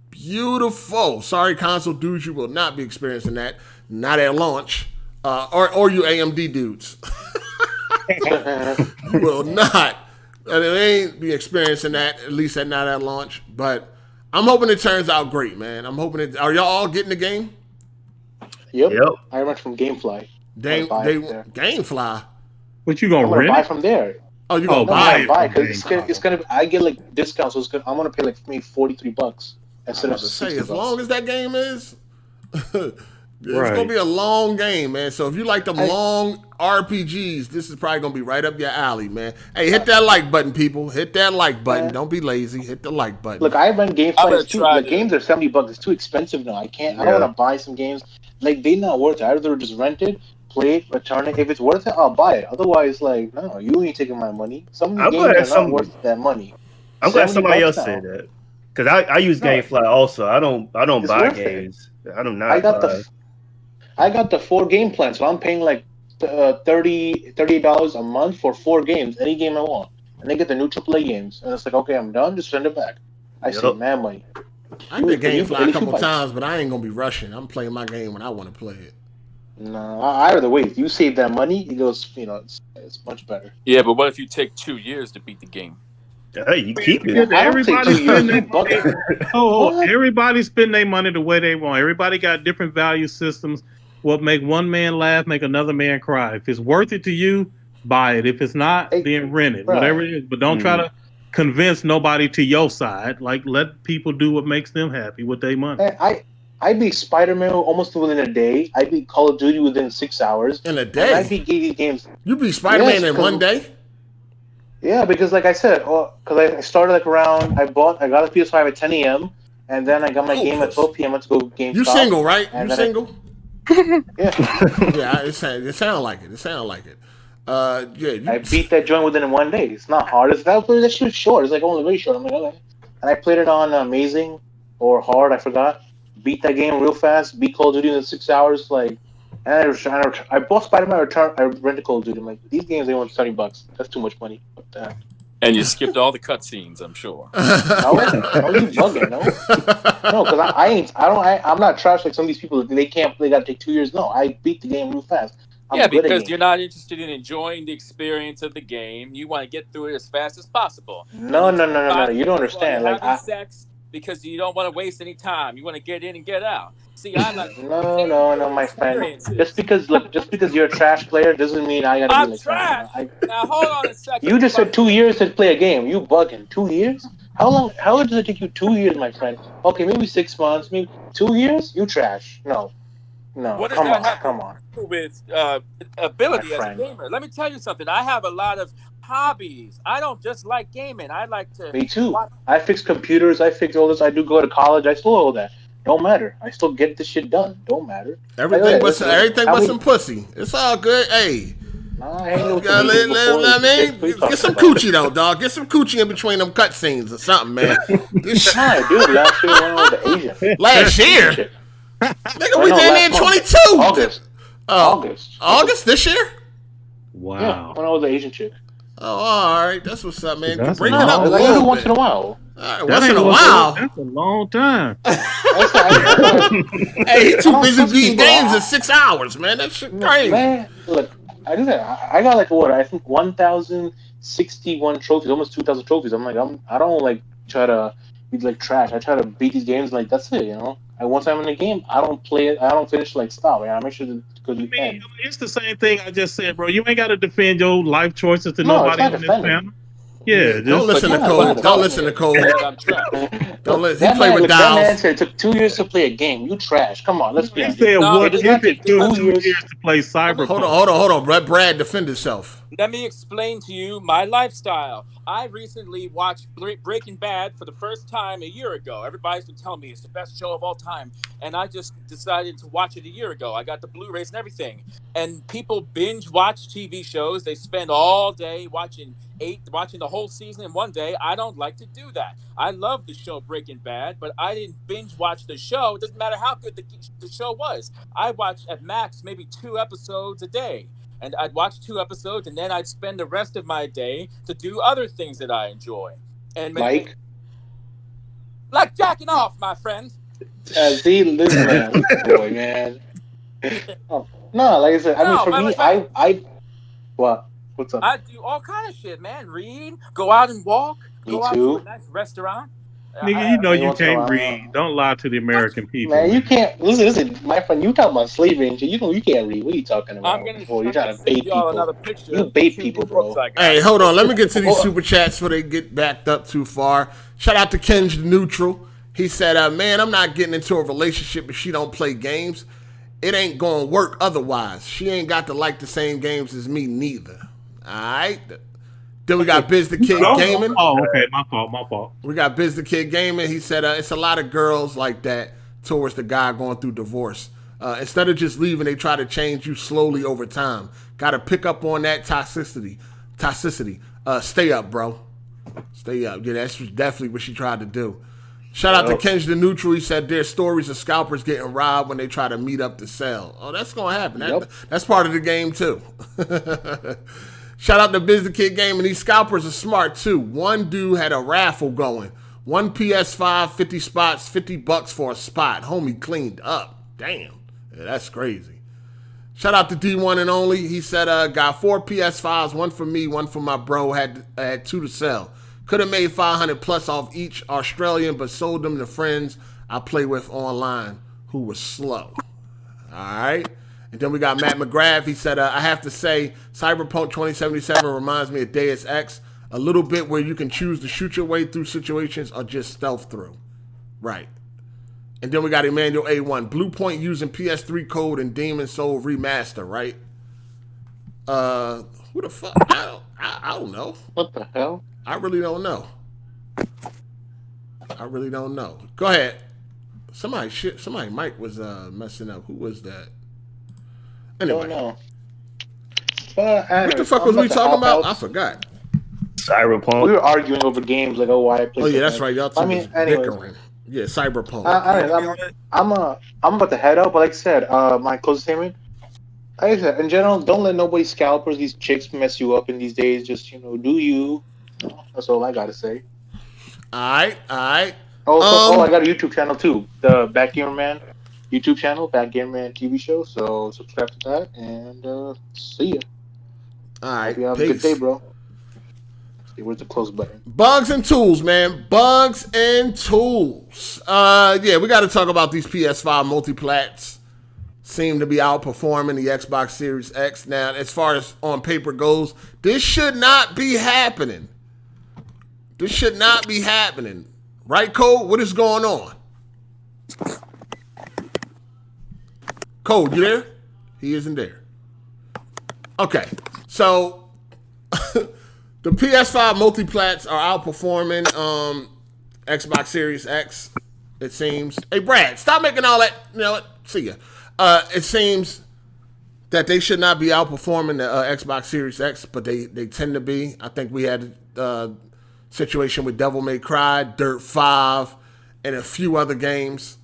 Beautiful. Sorry, console dudes, you will not be experiencing that. Not at launch. Or you AMD dudes. You will not. They ain't be experiencing that, at least not at launch. But I'm hoping it turns out great, man. I'm hoping it. Are y'all all getting the game? Yep. I rent from GameFly. GameFly. What you gonna I'm gonna rent? buy from there. Oh, you gonna buy it? Buy because it's gonna. I get like discounts, so it's gonna. I'm gonna pay like maybe $43 instead of $60. As long as that game is. It's Right. gonna be a long game, man. So if you like them long RPGs, this is probably gonna be right up your alley, man. Hey, hit that like button, people. Hit that like button. Don't be lazy. Hit the like button. Look, I rent GameFly. The games are $70. It's too expensive now. I can't. I don't want to buy some games. Like they're not worth it. I'd rather just rent it, play it, return it. If it's worth it, I'll buy it. Otherwise, like no, you ain't taking my money. Some of the games are not worth that money. I'm glad somebody else said that because I use GameFly also. I don't buy games. I do not. I got the 4 game plan, so I'm paying like $38 a month for 4 games, any game I want, and they get the new AAA games. And it's like, okay, I'm done. Just send it back. I save mad money. I did GameFly a couple times, but I ain't gonna be rushing. I'm playing my game when I want to play it. No, I rather wait. If you save that money, it goes. It's much better. Yeah, but what if you take 2 years to beat the game? Hey, you keep it. Everybody spend their money the way they want. Everybody got different value systems. What make one man laugh, make another man cry. If it's worth it to you, buy it. If it's not, then rent it. Right. Whatever it is. But don't try to convince nobody to your side. Like, let people do what makes them happy with their money. I beat Spider-Man almost within a day. I beat Call of Duty within 6 hours. In a day? I beat games. You beat Spider-Man in one day? Yeah, because like I said, because I started like around, I got a PS5 at 10 a.m. and then I got my game at 12 p.m. Let's go GameStop. You single, right? You single? Yeah. Yeah, it sounded like it. It sounded like it. I beat that joint within 1 day. It's not hard. That shit was short. It's like only very short. I'm like, okay. And I played it on Amazing or Hard, I forgot. Beat that game real fast. Beat Call of Duty in 6 hours. Like, and I bought Spider-Man. I rented Call of Duty. I'm like, these games they want $30. That's too much money. What the heck? And you skipped all the cutscenes, I'm sure. No, you bugging, no, because I'm not trash like some of these people. They gotta take 2 years. No, I beat the game real fast. Because you're not interested in enjoying the experience of the game. You want to get through it as fast as possible. No. You don't understand. Like sex because you don't want to waste any time. You want to get in and get out. See, I like no, my friend. Just because you're a trash player doesn't mean I gotta be like trash. Now hold on a second. You just said 2 years to play a game. You bugging. 2 years? How long does it take you? 2 years, my friend? Okay, maybe 6 months. Maybe 2 years. You trash. No. What come on. With ability as a gamer, let me tell you something. I have a lot of hobbies. I don't just like gaming. I like to. Me too. I fix computers. I fix all this. I do go to college. I still all that. Don't matter. I still get this shit done. Don't matter. Everything but some pussy. It's all good. Hey. Nah, I ain't no get some coochie though, dog. Get some coochie in between them cutscenes or something, man. Hi, dude. Last year when I was the Asian. Last year. Nigga, we did in 22. August this year? Wow. Yeah, when I was the Asian chick. Oh, all right. That's what's up, man. Break it up a little bit. Once in a while. Once in a while? That's a long time. Hey, he's too busy beating games in 6 hours, man. That shit crazy. Man, look, I got like what? I think 1,061 trophies, almost 2,000 trophies. I'm like, I don't like try to be like trash. I try to beat these games like that's it, Once I'm in the game, I don't play it. I don't finish like stop. I make sure that it's the same thing I just said, bro. You ain't got to defend your life choices to nobody in this panel. Yeah, don't listen to Cole. Don't listen to Cole. Don't listen. He play with That man dials. said it took 2 years to play a game. You trash. Come on, let's be He honest. said, what if it took 2 years to play Cyberpunk? Hold on. Brad, defend himself. Let me explain to you my lifestyle. I recently watched Breaking Bad for the first time a year ago. Everybody's been telling me it's the best show of all time. And I just decided to watch it a year ago. I got the Blu-rays and everything. And people binge watch TV shows. They spend all day watching the whole season in one day. I don't like to do that. I love the show Breaking Bad, but I didn't binge watch the show. It doesn't matter how good the show was. I watched at max maybe 2 episodes a day. And I'd watch 2 episodes, and then I'd spend the rest of my day to do other things that I enjoy. And like jacking off, my friend. listen, man, boy, man. Oh, no, like I said, I mean, for me, I what's up? I do all kind of shit, man. Read, go out and walk, Me go out too. to a nice restaurant. Nigga, you know you once in a can't while. read. Don't lie to the American people. Man, you can't listen, my friend. You talking about slavery and shit? You know you can't read. What are you talking about? I'm gonna You're trying to send bait y'all people. another picture. You bait people, bro. Hey, hold on. Let me get to these super chats before they get backed up too far. Shout out to Kenj the Neutral. He said, man, I'm not getting into a relationship if she don't play games. It ain't gonna work otherwise. She ain't got to like the same games as me neither. All right. Then we got Biz the Kid Gaming. Oh, okay. My fault. We got Biz the Kid Gaming. He said it's a lot of girls like that towards the guy going through divorce. Instead of just leaving, they try to change you slowly over time. Got to pick up on that toxicity. Stay up, bro. Stay up. Yeah, that's definitely what she tried to do. Shout out to Kenj the Neutral. He said there's stories of scalpers getting robbed when they try to meet up to sell. Oh, that's going to happen. That's part of the game, too. Shout out to Biz the Kid Game, and these scalpers are smart too. One dude had a raffle going. One PS5, 50 spots, $50 for a spot. Homie cleaned up. Damn. Yeah, that's crazy. Shout out to D1 and Only. He said, got 4 PS5s, one for me, one for my bro, had 2 to sell. Could have made 500 plus off each Australian, but sold them to friends I play with online who was slow. All right. And then we got Matt McGrath. He said, I have to say, Cyberpunk 2077 reminds me of Deus Ex. A little bit where you can choose to shoot your way through situations or just stealth through. Right. And then we got Emmanuel A1. Bluepoint using PS3 code and Demon Soul remaster, right? Who the fuck? I don't know. What the hell? I really don't know. Go ahead. Somebody mic was messing up. Who was that? Anyway. Don't know. What the fuck was we talking about? I forgot. Cyberpunk. We were arguing over games like, why I play. Oh yeah, that's right. Y'all two was anyways. bickering. Yeah, Cyberpunk. I'm about to head out, but like I said, my closing statement. Like I said, in general, don't let nobody scalpers, these chicks mess you up in these days. Just do you. That's all I gotta say. All right. I got a YouTube channel too, the Backgamer Man YouTube channel, Backgamer Man TV show. So subscribe to that and see ya. All right. Have a good day, bro. See, where's the close button? Bugs and tools, man. Bugs and tools. Yeah, we got to talk about these PS5 multiplats. Seem to be outperforming the Xbox Series X. Now, as far as on paper goes, this should not be happening. Right, Cole? What is going on? Cole, you there? He isn't there. Okay, so the PS5 multiplats are outperforming Xbox Series X, it seems. Hey, Brad, stop making all that. You know what? See ya. It seems that they should not be outperforming the Xbox Series X, but they tend to be. I think we had a situation with Devil May Cry, Dirt 5, and a few other games.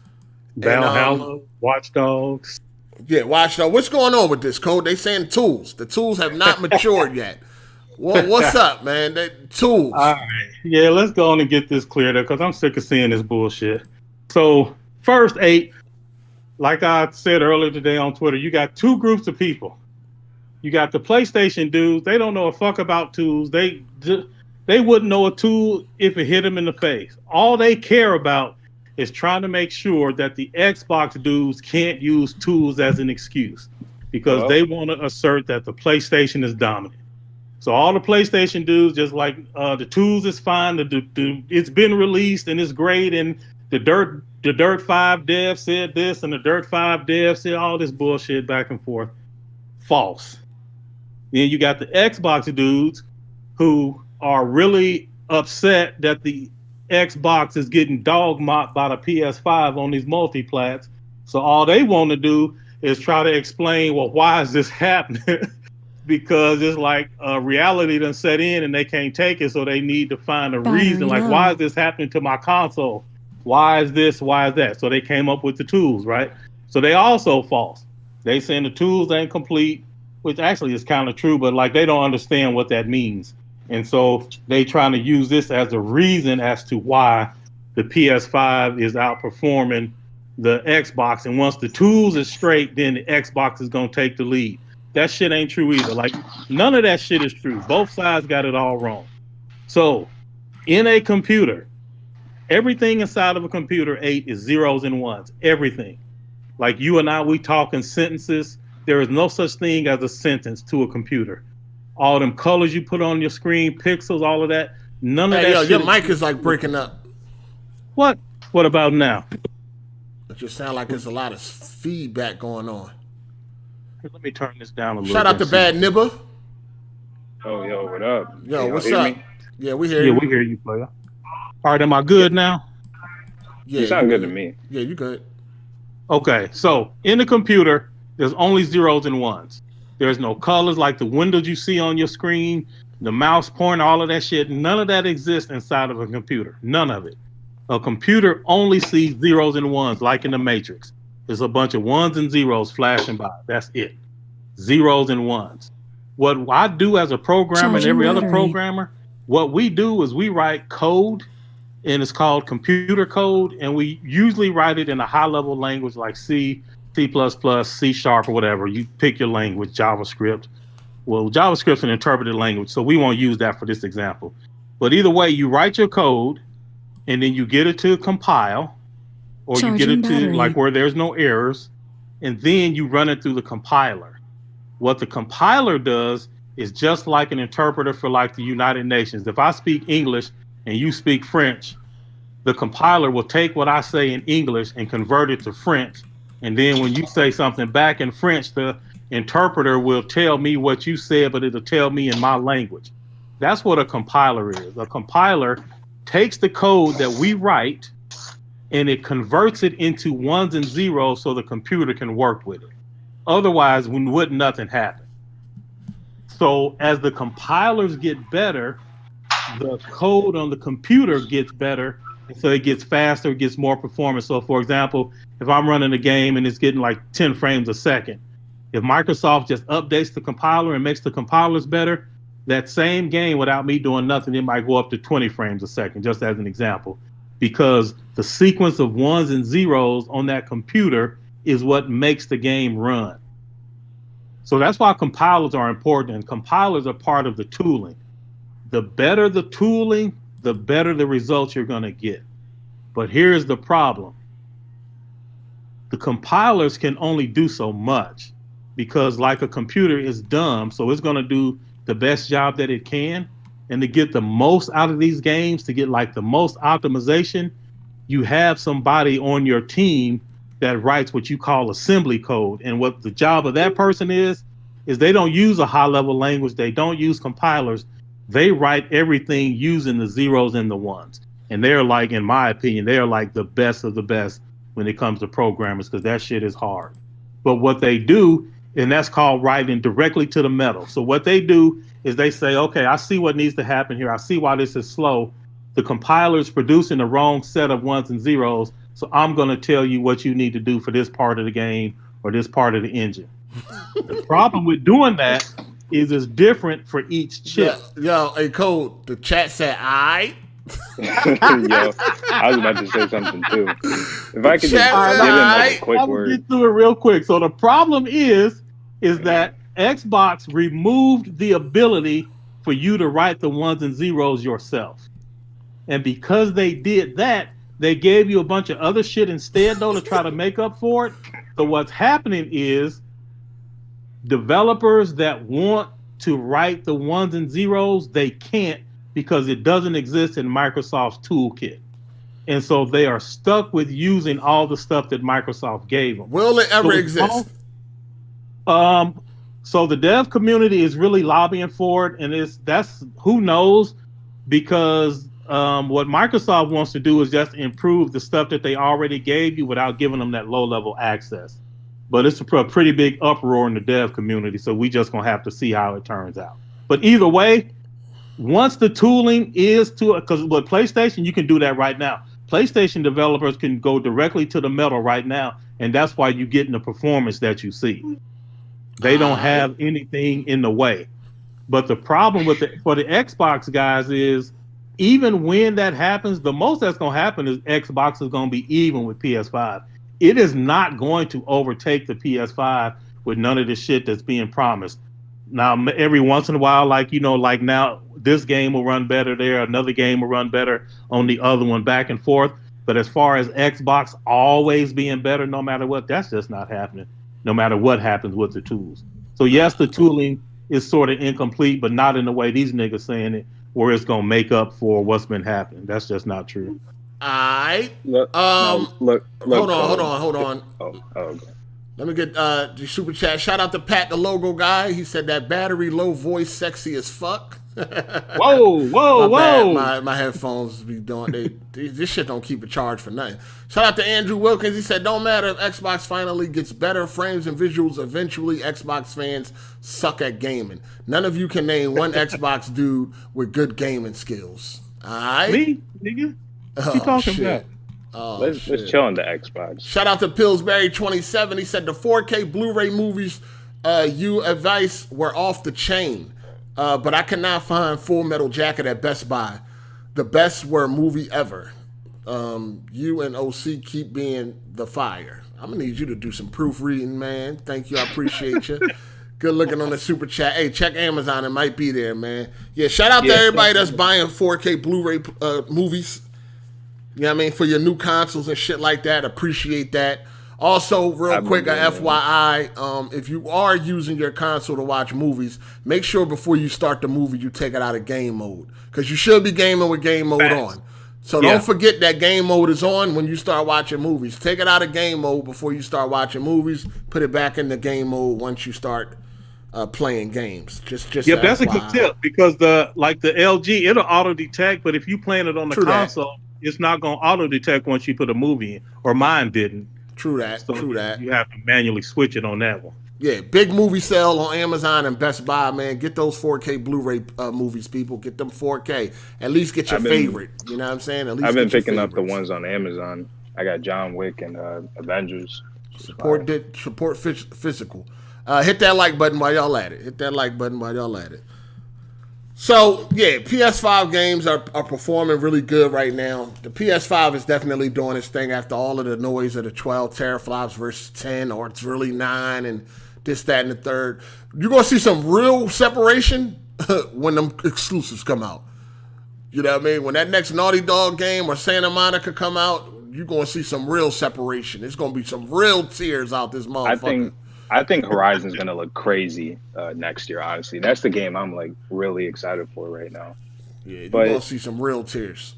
Valhalla, Watch Dogs. Yeah, Watch Dogs. What's going on with this, Code? They saying tools. The tools have not matured yet. What's up, man? Tools. All right. Yeah, let's go on and get this cleared up because I'm sick of seeing this bullshit. So, first, 8, like I said earlier today on Twitter, you got 2 groups of people. You got the PlayStation dudes. They don't know a fuck about tools. They wouldn't know a tool if it hit them in the face. All they care about is trying to make sure that the Xbox dudes can't use tools as an excuse because they want to assert that the PlayStation is dominant. So all the PlayStation dudes, just like the tools is fine, it's been released and it's great, and the Dirt 5 dev said this and the Dirt 5 dev said all this bullshit back and forth. False. Then you got the Xbox dudes who are really upset that the Xbox is getting dog mocked by the PS5 on these multiplats. So all they want to do is try to explain, well, why is this happening? Because it's like reality done set in and they can't take it, so they need to find a reason. Like, why is this happening to my console? Why is this? Why is that? So they came up with the tools, right? So they also false. They saying the tools ain't complete, which actually is kind of true, but like they don't understand what that means. And so they trying to use this as a reason as to why the PS5 is outperforming the Xbox. And once the tools is straight, then the Xbox is going to take the lead. That shit ain't true either. Like, none of that shit is true. Both sides got it all wrong. So in a computer, everything inside of a computer 8 is zeros and ones. Everything. Like you and I, we talking sentences. There is no such thing as a sentence to a computer. All them colors you put on your screen, pixels, all of that. None of that shit. Your mic is like breaking up. What? What about now? It just sounds like there's a lot of feedback going on. Let me turn this down a little. Shout out to Bad Nibber. Oh, yo, what up? Yo, what's up? Me? Yeah, we hear you. Yeah, we hear you, player. All right, am I good now? Yeah, you sound good to me. Yeah, you good. Okay, so in the computer, there's only zeros and ones. There's no colors like the windows you see on your screen, the mouse pointer, all of that shit. None of that exists inside of a computer. None of it. A computer only sees zeros and ones, like in the Matrix. There's a bunch of ones and zeros flashing by. That's it. Zeros and ones. What I do as a programmer and every other programmer, what we do is we write code, and it's called computer code, and we usually write it in a high-level language like C, C++, C# or whatever. You pick your language, JavaScript. Well, JavaScript's an interpreted language, so we won't use that for this example. But either way, you write your code, and then you get it to compile, or you get it to like where there's no errors, and then you run it through the compiler. What the compiler does is just like an interpreter for like the United Nations. If I speak English and you speak French, the compiler will take what I say in English and convert it to French. And then when you say something back in French, the interpreter will tell me what you said, but it'll tell me in my language. That's what a compiler is. A compiler takes the code that we write and it converts it into ones and zeros so the computer can work with it. Otherwise, wouldn't nothing happen. So as the compilers get better, the code on the computer gets better, so it gets faster, it gets more performance. So for example, if I'm running a game and it's getting like 10 frames a second, if Microsoft just updates the compiler and makes the compilers better, that same game without me doing nothing, it might go up to 20 frames a second, just as an example. Because the sequence of ones and zeros on that computer is what makes the game run. So that's why compilers are important, and compilers are part of the tooling. The better the tooling, the better the results you're going to get. But here's the problem. The compilers can only do so much because like a computer is dumb, so it's going to do the best job that it can. And to get the most out of these games, to get like the most optimization, you have somebody on your team that writes what you call assembly code. And what the job of that person is they don't use a high-level language. They don't use compilers. They write everything using the zeros and the ones. And they're like, in my opinion, they're like the best of the best when it comes to programmers, because that shit is hard. But what they do, and that's called writing directly to the metal. So what they do is they say, okay, I see what needs to happen here. I see why this is slow. The compiler's producing the wrong set of ones and zeros, so I'm going to tell you what you need to do for this part of the game or this part of the engine. The problem with doing that is it's different for each chip. Yo, hey, Cole, the chat said, I. Yo, I was about to say something too. If I could just give him like a quick word. Get through it real quick. So the problem is that Xbox removed the ability for you to write the ones and zeros yourself. And because they did that, they gave you a bunch of other shit instead, though, to try to make up for it. So what's happening is developers that want to write the ones and zeros, they can't because it doesn't exist in Microsoft's toolkit. And so they are stuck with using all the stuff that Microsoft gave them. Will it ever exist? So the dev community is really lobbying for it, and that's who knows, because what Microsoft wants to do is just improve the stuff that they already gave you without giving them that low-level access. But it's a pretty big uproar in the dev community, so we just gonna have to see how it turns out. But either way, once the tooling is because with PlayStation, you can do that right now. PlayStation developers can go directly to the metal right now, and that's why you're getting the performance that you see. They don't have anything in the way. But the problem for the Xbox guys is, even when that happens, the most that's going to happen is Xbox is going to be even with PS5. It is not going to overtake the PS5 with none of the shit that's being promised. Now, every once in a while, like now, this game will run better there, another game will run better on the other one, back and forth. But as far as Xbox always being better no matter what, that's just not happening, no matter what happens with the tools. So yes, the tooling is sort of incomplete, but not in the way these niggas saying it, where it's gonna make up for what's been happening. That's just not true. Alright. Look. Hold on. Oh, okay. Let me get the super chat. Shout out to Pat, the logo guy. He said that battery low voice sexy as fuck. Whoa. My headphones be doing this shit don't keep a charge for nothing. Shout out to Andrew Wilkins. He said, don't matter if Xbox finally gets better frames and visuals, eventually Xbox fans suck at gaming. None of you can name one Xbox dude with good gaming skills. Alright? Me, nigga? What you talking about? Oh, let's chill on the Xbox. Shout out to Pillsbury27. He said the 4K Blu-ray movies you advice were off the chain. But I cannot find Full Metal Jacket at Best Buy. The best were movie ever. You and OC keep being the fire. I'm going to need you to do some proofreading, man. Thank you. I appreciate you. Good looking on the super chat. Hey, check Amazon. It might be there, man. Yeah, shout out to everybody that's buying 4K Blu-ray movies. You know what I mean? For your new consoles and shit like that. Appreciate that. Also, real quick, a FYI, if you are using your console to watch movies, make sure before you start the movie, you take it out of game mode. Because you should be gaming with game mode on. So don't forget that game mode is on when you start watching movies. Take it out of game mode before you start watching movies. Put it back in the game mode once you start playing games. Just that's a good tip, because the LG, it'll auto detect, but if you playing it on the console, it's not going to auto detect once you put a movie in, or mine didn't. True that. You have to manually switch it on that one. Yeah, big movie sale on Amazon and Best Buy, man. Get those 4K Blu-ray movies, people. Get them 4K. At least get your favorite. You know what I'm saying? At least I've been picking up the ones on Amazon. I got John Wick and Avengers. Support physical. Hit that like button while y'all at it. So, yeah, PS5 games are performing really good right now. The PS5 is definitely doing its thing after all of the noise of the 12 teraflops versus 10, or it's really 9 and this, that, and the third. You're going to see some real separation when them exclusives come out. You know what I mean? When that next Naughty Dog game or Santa Monica come out, you're going to see some real separation. There's going to be some real tears out this motherfucker. I think Horizon's gonna look crazy next year. Honestly, that's the game I'm like really excited for right now. Yeah, you're gonna see some real tears.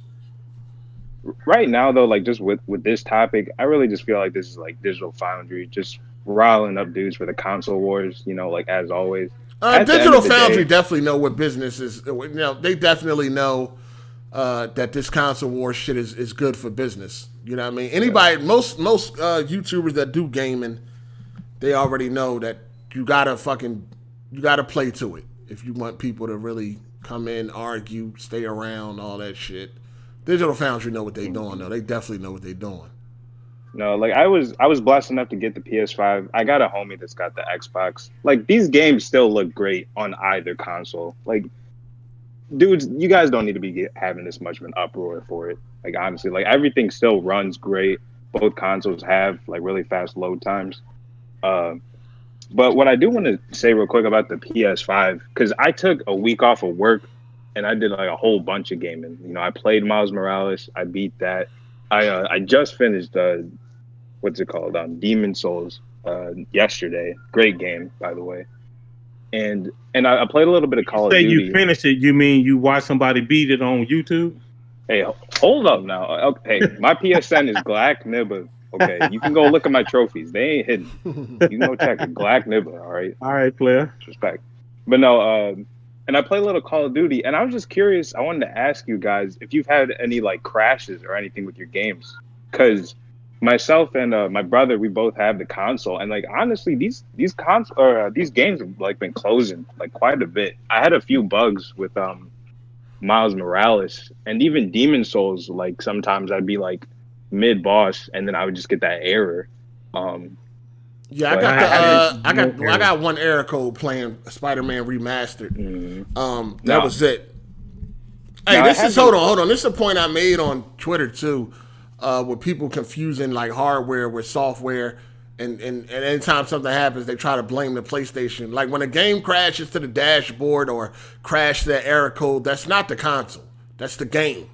Right now, though, like just with this topic, I really just feel like this is like Digital Foundry just riling up dudes for the console wars. You know, like as always. Digital Foundry definitely know what business is. You know, they definitely know that this console war shit is good for business. You know what I mean? Anybody, most YouTubers that do gaming, they already know that you gotta play to it if you want people to really come in, argue, stay around, all that shit. Digital Foundry know what they doing though. They definitely know what they doing. No, like I was blessed enough to get the PS5. I got a homie that's got the Xbox. Like these games still look great on either console. Like, dudes, you guys don't need to be having this much of an uproar for it. Like honestly, like everything still runs great. Both consoles have like really fast load times. But what I do want to say real quick about the PS5, because I took a week off of work and I did like a whole bunch of gaming. You know, I played Miles Morales. I beat that. I just finished what's it called? Demon Souls yesterday. Great game, by the way. And I played a little bit of Call of Duty. You finished it? You mean you watched somebody beat it on YouTube? Hey, hold up now. Okay, my PSN is Glack Nibba. Okay, you can go look at my trophies. They ain't hidden. You can go check it. Black Nibbler, all right? All right, player. Respect. But no, and I play a little Call of Duty, and I was just curious. I wanted to ask you guys if you've had any like crashes or anything with your games, because myself and my brother, we both have the console, and like honestly, these games have like been closing like quite a bit. I had a few bugs with Miles Morales and even Demon Souls. Like sometimes I'd be like mid boss, and then I would just get that error. Yeah, I got one error code playing Spider-Man Remastered. That was it. Hey, hold on. This is a point I made on Twitter too, with people confusing like hardware with software, and anytime something happens, they try to blame the PlayStation. Like when a game crashes to the dashboard or crash that error code, that's not the console. That's the game.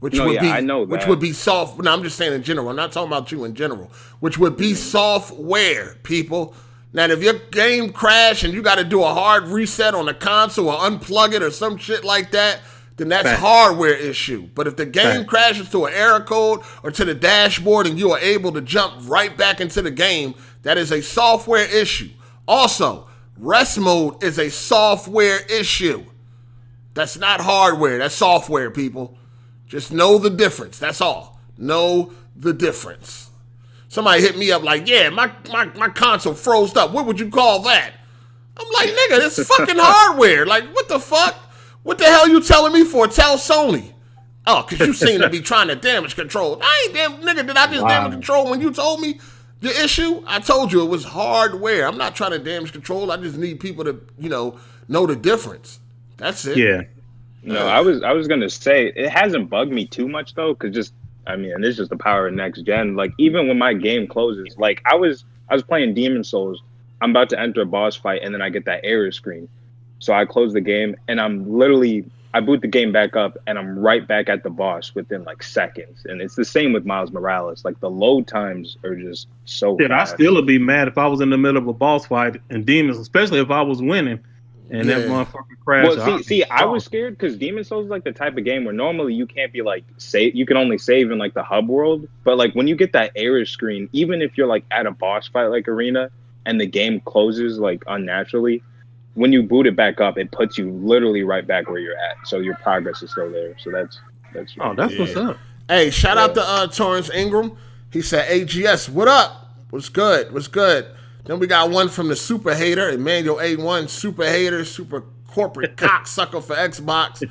Which would be soft. No, I'm just saying in general. I'm not talking about you in general. Which would be software, people. Now, if your game crashed and you got to do a hard reset on the console or unplug it or some shit like that, then that's a hardware issue. But if the game crashes to an error code or to the dashboard and you are able to jump right back into the game, that is a software issue. Also, rest mode is a software issue. That's not hardware. That's software, people. Just know the difference. That's all. Know the difference. Somebody hit me up like, yeah, my console froze up. What would you call that? I'm like, nigga, this is fucking hardware. Like, what the fuck? What the hell you telling me for? Tell Sony. Oh, because you seem to be trying to damage control. I ain't nigga, did I just damage control when you told me the issue? I told you it was hardware. I'm not trying to damage control. I just need people to, know the difference. That's it. Yeah. No, I was gonna say it hasn't bugged me too much though, because it's just the power of next gen. Like even when my game closes, like I was playing Demon Souls, I'm about to enter a boss fight, and then I get that error screen. So I close the game, and I boot the game back up, and I'm right back at the boss within like seconds. And it's the same with Miles Morales. Like the load times are just so fast. I still would be mad if I was in the middle of a boss fight in Demons, especially if I was winning. And that motherfucker crashed. Well, I was scared because Demon Souls is like the type of game where normally you can't be like save. You can only save in like the hub world. But like when you get that error screen, even if you're like at a boss fight like arena and the game closes like unnaturally, when you boot it back up, it puts you literally right back where you're at. So your progress is still there. So that's what's up. Hey, shout out to Torrance Ingram. He said, AGS, what up? What's good? Then we got one from the super hater, Emmanuel A1, super hater, super corporate cocksucker for Xbox.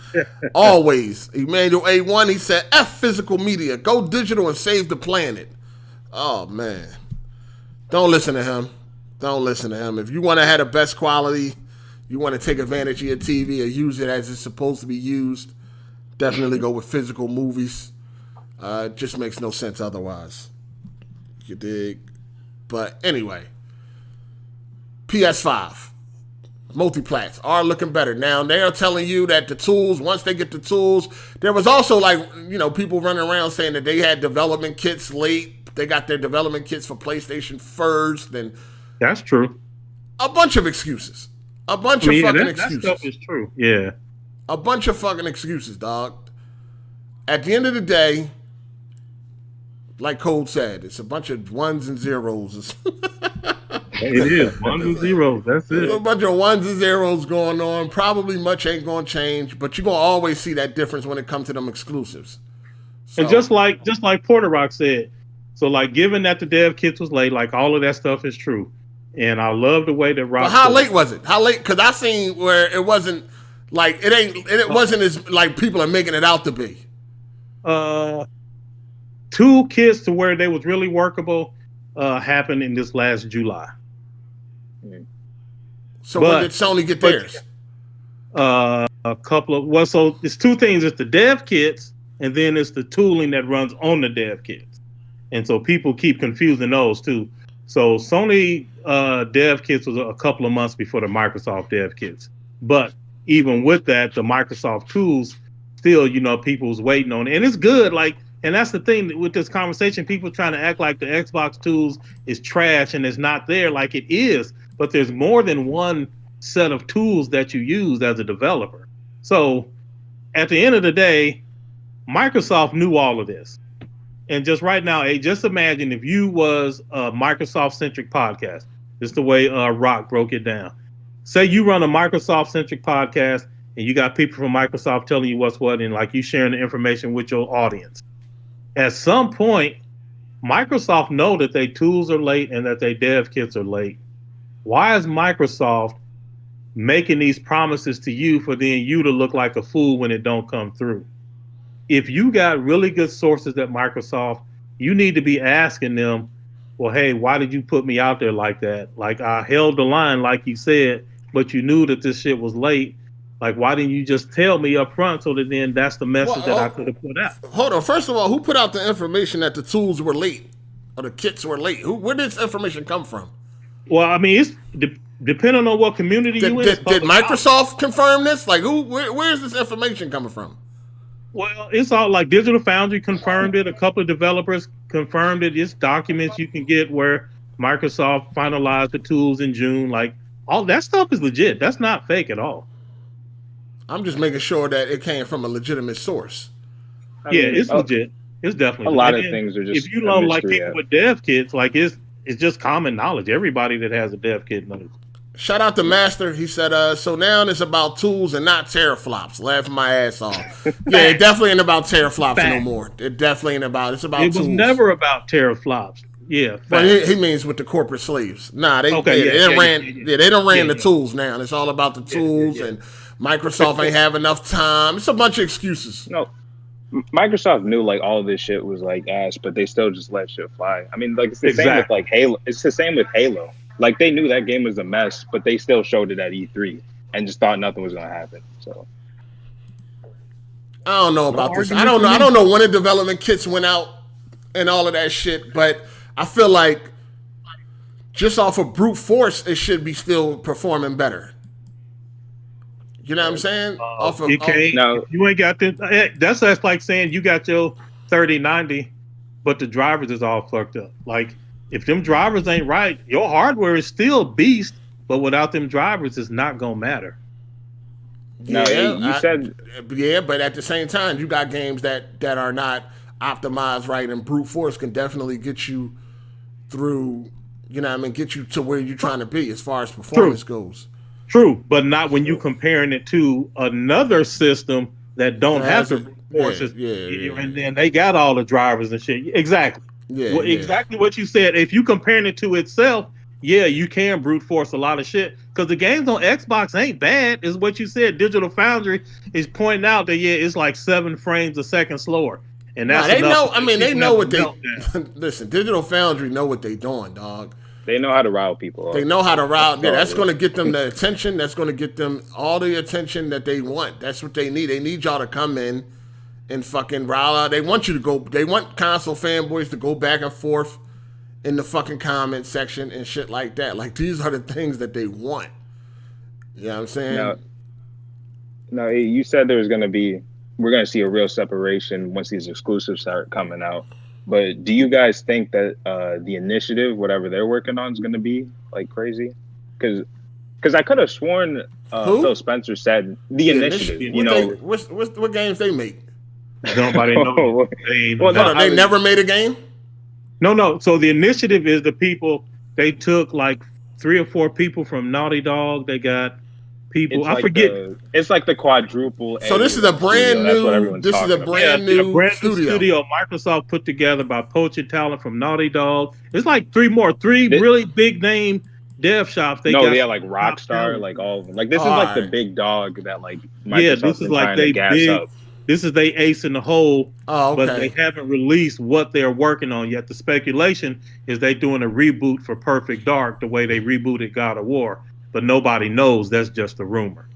Always. Emmanuel A1, he said, F physical media. Go digital and save the planet. Oh, man. Don't listen to him. If you want to have the best quality, you want to take advantage of your TV or use it as it's supposed to be used, definitely go with physical movies. It just makes no sense otherwise. You dig? But anyway. PS5, Multiplats are looking better. Now, they are telling you that the tools, once they get the tools, there was also people running around saying that they had development kits late. They got their development kits for PlayStation first. And that's true. A bunch of excuses. Excuses. That stuff is true. Yeah. A bunch of fucking excuses, dog. At the end of the day, like Cole said, it's a bunch of ones and zeros. It is. Ones and zeros. That's it. There's a bunch of ones and zeros going on. Probably much ain't going to change, but you're going to always see that difference when it comes to them exclusives. So, and just like Porter Rock said, so like given that the dev kits was late, like all of that stuff is true. And I love the way that Rock. Well, how late was it? How late? Because I seen where it wasn't like it wasn't as like people are making it out to be. 2 kits to where they was really workable happened in this last July. So when did Sony get theirs? A couple of so it's 2 things. It's the dev kits, and then it's the tooling that runs on the dev kits. And so people keep confusing those too. So Sony dev kits was a couple of months before the Microsoft dev kits. But even with that, the Microsoft tools still, people was waiting on it. And it's good. And that's the thing with this conversation, people trying to act like the Xbox tools is trash and it's not there like it is. But there's more than one set of tools that you use as a developer. So at the end of the day, Microsoft knew all of this. And just right now, hey, just imagine if you was a Microsoft-centric podcast. This is the way Rock broke it down. Say you run a Microsoft-centric podcast and you got people from Microsoft telling you what's what and like you sharing the information with your audience. At some point, Microsoft know that their tools are late and that their dev kits are late. Why is Microsoft making these promises to you for then you to look like a fool when it don't come through? If you got really good sources at Microsoft, you need to be asking them, well, hey, why did you put me out there like that? Like, I held the line, like you said, but you knew that this shit was late. Like, why didn't you just tell me up front so that then that's the message that I could have put out? Hold on. First of all, who put out the information that the tools were late or the kits were late? Where did this information come from? Well, I mean, it's depending on what community you in. Did Microsoft confirm this? Like, where's this information coming from? Well, it's all like Digital Foundry confirmed it. A couple of developers confirmed it. It's documents you can get where Microsoft finalized the tools in June. Like, all that stuff is legit. That's not fake at all. I'm just making sure that it came from a legitimate source. It's legit. It's definitely a lot of things are just. If you know, like people with dev kits, like it's just common knowledge. Everybody that has a dev kit knows. Shout out to Master. He said, so now it's about tools and not teraflops. Laughing my ass off. Yeah, it definitely ain't about teraflops no more. It definitely ain't about. It's about tools. It was never about teraflops. Yeah, but he means with the corporate slaves. Nah, they don't ran the tools now. It's all about the tools and Microsoft ain't have enough time. It's a bunch of excuses. No, Microsoft knew like all of this shit was like ass, but they still just let shit fly. I mean, like it's the same with like Halo. It's the same with Halo. Like they knew that game was a mess, but they still showed it at E3 and just thought nothing was gonna happen. So I don't know about this. I don't know when the development kits went out and all of that shit, but I feel like just off of brute force, it should be still performing better. You know what I'm saying? You ain't got this. That's like saying you got your 3090, but the drivers is all fucked up. Like, if them drivers ain't right, your hardware is still beast, but without them drivers, it's not gonna matter. No, but at the same time, you got games that are not optimized right, and brute force can definitely get you through. You know what I mean? Get you to where you're trying to be as far as performance goes. True, but not when you comparing it to another system that don't have the forces. And then they got all the drivers and shit. Exactly. Exactly what you said. If you comparing it to itself, you can brute force a lot of shit because the games on Xbox ain't bad. Is what you said. Digital Foundry is pointing out that it's like 7 frames a second slower, and that's they know. I mean, they know what they listen. Digital Foundry know what they doing, dog. They know how to rile people. They know how to rile. That's going to get them the attention. That's going to get them all the attention that they want. That's what they need. They need y'all to come in and fucking rile out. They want you to go. They want console fanboys to go back and forth in the fucking comment section and shit like that. Like, these are the things that they want. You know what I'm saying? No, you said we're going to see a real separation once these exclusives start coming out. But do you guys think that the initiative, whatever they're working on, is going to be like crazy? Because I could have sworn Phil Spencer said the initiative. You know, what games they make? Nobody knows. They never made a game. No. So the initiative is the people. They took like 3 or 4 people from Naughty Dog. They got people. I forget. It's like the quadruple. So this is a brand new. This is a brand new studio. Microsoft put together by poaching talent from Naughty Dog. It's like 3 really big name dev shops. They got like Rockstar, like all of them. Like this is like the big dog that like Microsoft's this is like they big. Up. This is they ace in the hole, but they haven't released what they're working on yet. The speculation is they doing a reboot for Perfect Dark the way they rebooted God of War, but nobody knows. That's just a rumor.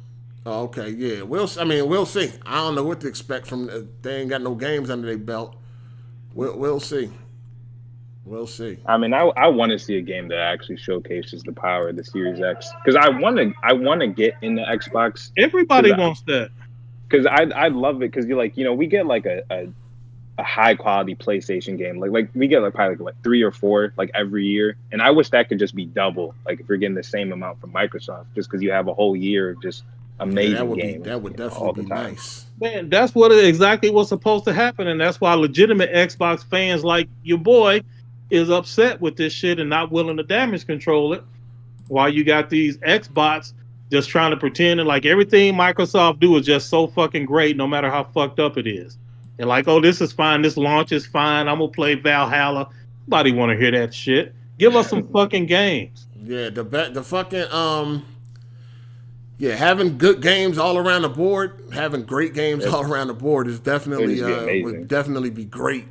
Oh, okay, yeah. We'll see. I don't know what to expect from. They ain't got no games under their belt. We'll see. We'll see. I mean, I want to see a game that actually showcases the power of the Series X because I want to get in the Xbox. Everybody wants that. Because I love it because we get like a high quality PlayStation game like we get like probably like 3 or 4 like every year, and I wish that could just be double, like if you're getting the same amount from Microsoft, just because you have a whole year of just amazing game. That would all definitely the be time. nice. Man, that's what exactly what's supposed to happen, and that's why legitimate Xbox fans like your boy is upset with this shit and not willing to damage control it. While you got these Xbots just trying to pretend and like everything Microsoft do is just so fucking great, no matter how fucked up it is. And like, oh, this is fine, this launch is fine. I'm gonna play Valhalla. Nobody want to hear that shit. Give us some fucking games. Yeah, the fucking having good games all around the board, having great games all around the board is definitely would definitely be great.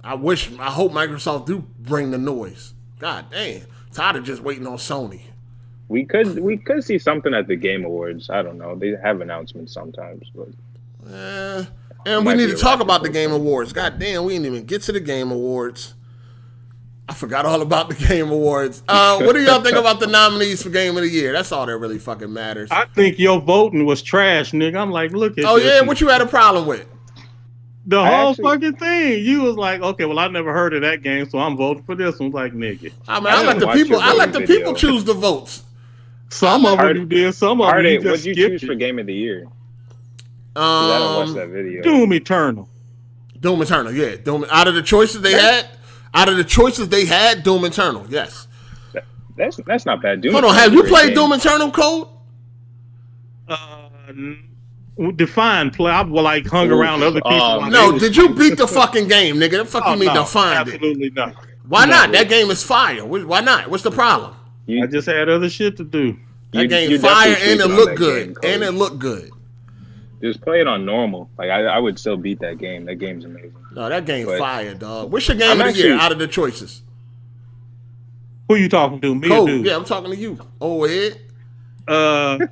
I hope Microsoft do bring the noise. God damn, tired of just waiting on Sony. We could see something at the Game Awards. I don't know. They have announcements sometimes, but and we need to talk about the Game Awards. God damn, we didn't even get to the Game Awards. I forgot all about the Game Awards. What do y'all think about the nominees for Game of the Year? That's all that really fucking matters. I think your voting was trash, nigga. I'm like, look at Oh, this. yeah? What you had a problem with? The whole fucking thing. You was like, okay, well, I never heard of that game, so I'm voting for this one. Like, nigga. I mean, I let the people choose the votes. Some of them you did, some of them you just what'd you choose it. for Game of the Year? I don't watch that video. Doom Eternal. Doom Eternal, yeah. Out of the choices they had, Doom Eternal, yes. That's not bad. Hold on, have you played Doom Eternal, Code? Define play. I like hung around other people. No, did you beat the fucking game, nigga? The fuck you mean defined it? Absolutely not. Why not? That game is fire. Why not? What's the problem? I just had other shit to do. That game fire and it looked good. Just play it on normal. Like I would still beat that game. That game's amazing. No, that game fire, dog. What's your game of the year out of the choices? Who you talking to? Me or dude? Yeah, I'm talking to you. Overhead. I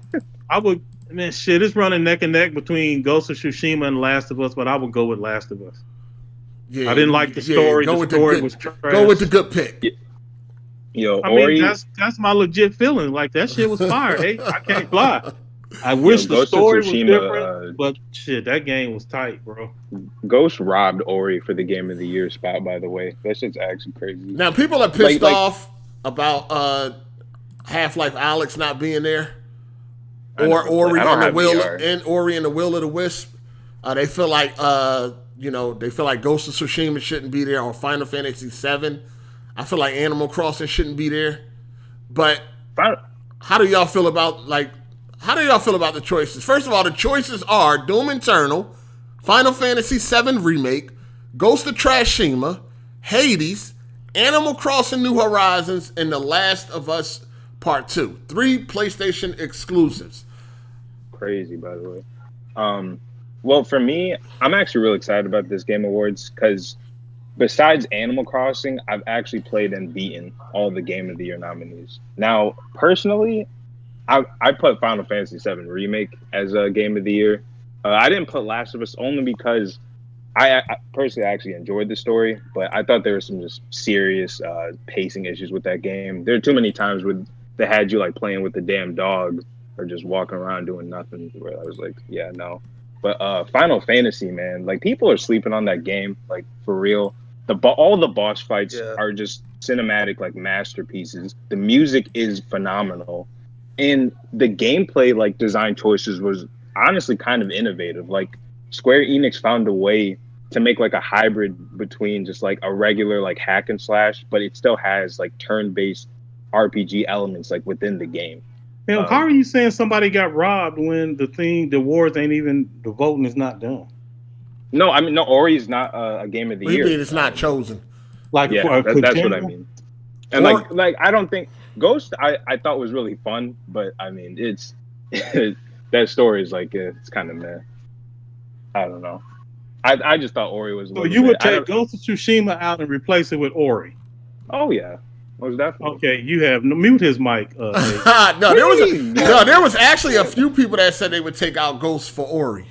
would. Man, shit, it's running neck and neck between Ghost of Tsushima and Last of Us, but I would go with Last of Us. Yeah, I didn't like the story. The story was trash. Go with the good pick. Yo, I mean, that's my legit feeling. Like that shit was fire. Hey, I can't lie. I wish the story was different, but shit, that game was tight, bro. Ghost robbed Ori for the Game of the Year spot, by the way. That shit's actually crazy. Now, people are pissed off about Half-Life Alyx not being there, or Ori and the Will of the Wisp. They feel like Ghost of Tsushima shouldn't be there, or Final Fantasy VII. I feel like Animal Crossing shouldn't be there. But how do y'all feel about the choices? First of all, the choices are Doom Eternal, Final Fantasy VII Remake, Ghost of Tsushima, Hades, Animal Crossing New Horizons, and The Last of Us Part 2. 3 PlayStation exclusives. Crazy, by the way. Well, for me, I'm actually really excited about this Game Awards because besides Animal Crossing, I've actually played and beaten all the Game of the Year nominees. Now, personally, I put Final Fantasy VII Remake as a Game of the Year. I didn't put Last of Us only because I personally actually enjoyed the story, but I thought there were some just serious pacing issues with that game. There are too many times where they had you like playing with the damn dog or just walking around doing nothing, where I was like, yeah, no. But Final Fantasy, man, like people are sleeping on that game, like for real. All the boss fights are just cinematic, like masterpieces. The music is phenomenal. And the gameplay, like design choices was honestly kind of innovative. Like Square Enix found a way to make like a hybrid between just like a regular like hack and slash, but it still has like turn-based RPG elements like within the game. Man, how are you saying somebody got robbed when the awards ain't even, the voting is not done? No, I mean, no, Ori's not a Game of the Year. It's not chosen. Like, yeah, that's what I mean. And like I don't think Ghost I thought was really fun, but I mean it's that story is like it's kind of meh. I don't know. I just thought Ori was. So you would take Ghost of Tsushima out and replace it with Ori? Oh yeah, most definitely. Okay, you have mute his mic. No, there was actually a few people that said they would take out Ghost for Ori.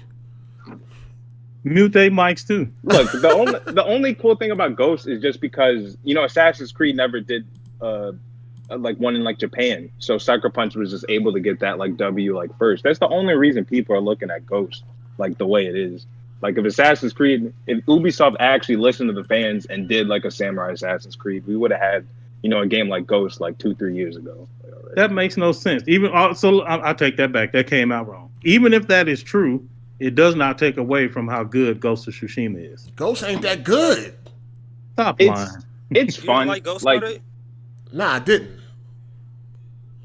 Mute their mics too. Look, the only cool thing about Ghost is just because Assassin's Creed never did like one in like Japan, so Sucker Punch was just able to get that like W like first. That's the only reason people are looking at Ghost like the way it is. Like if Assassin's Creed, if Ubisoft actually listened to the fans and did like a Samurai Assassin's Creed, we would have had a game like Ghost like 2-3 years ago That makes no sense. Even so, I take that back. That came out wrong. Even if that is true, it does not take away from how good Ghost of Tsushima is. Ghost ain't that good. Stop lying. It's You fun. didn't like Ghost Like, Rider? Nah, I didn't.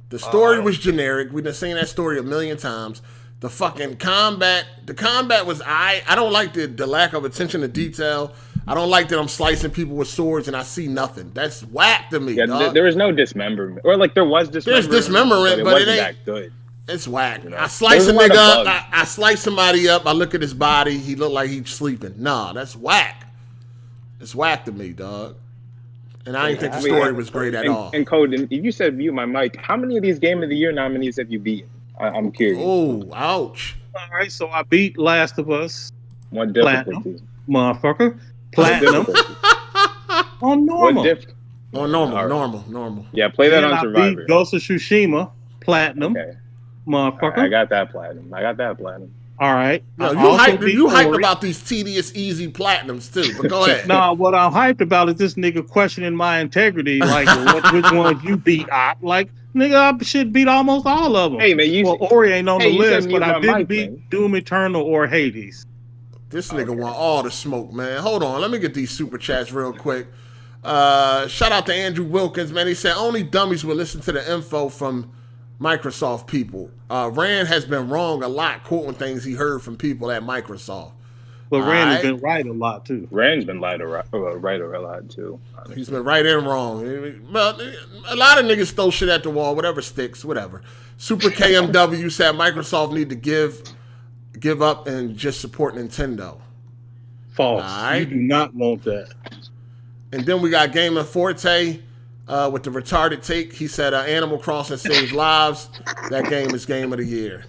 The story was generic. We've been seen that story a million times. The fucking combat, was I don't like the lack of attention to detail. I don't like that I'm slicing people with swords and I see nothing. That's whack to me, yeah, dog. there was no dismemberment, or like there was dismemberment. There's dismemberment, but it wasn't ain't that good. It's whack. You know? I slice a There's a lot of nigga up. bugs. I slice somebody up. I look at his body. He look like he's sleeping. Nah, that's whack. It's whack to me, dog. And I didn't think the story was great at all. And Code, if you said mute my mic, how many of these Game of the Year nominees have you beaten? I'm curious. Oh, ouch. All right, so I beat Last of Us. What difficulty? Motherfucker. What Platinum. difficulty? On normal. Oh, normal, All right. normal. Yeah, play that Then on I Survivor. beat Ghost of Tsushima. Platinum. Okay. Motherfucker. I got that platinum. All right. No, I you also hyped beat hyped Ori. about these tedious, easy platinums too. But go ahead. Nah, what I'm hyped about is this nigga questioning my integrity. Like, which ones you beat? Like, nigga, I should beat almost all of them. Hey, man, Ori ain't on the you said list, but mute I my didn't mic, beat man. Doom Eternal or Hades. This nigga want all the smoke, man. Hold on, let me get these super chats real quick. Shout out to Andrew Wilkins, man. He said only dummies will listen to the info from Microsoft people. Rand has been wrong a lot, quoting things he heard from people at Microsoft. But Rand has Alright. been right a lot too. Rand's been right a lot too. Honestly. He's been right and wrong. Well, a lot of niggas throw shit at the wall, whatever sticks, whatever. Super KMW said Microsoft need to give up and just support Nintendo. False. Alright. You do not want that. And then we got Gamer Forte with the retarded take. He said Animal Crossing saves lives. That game is Game of the Year.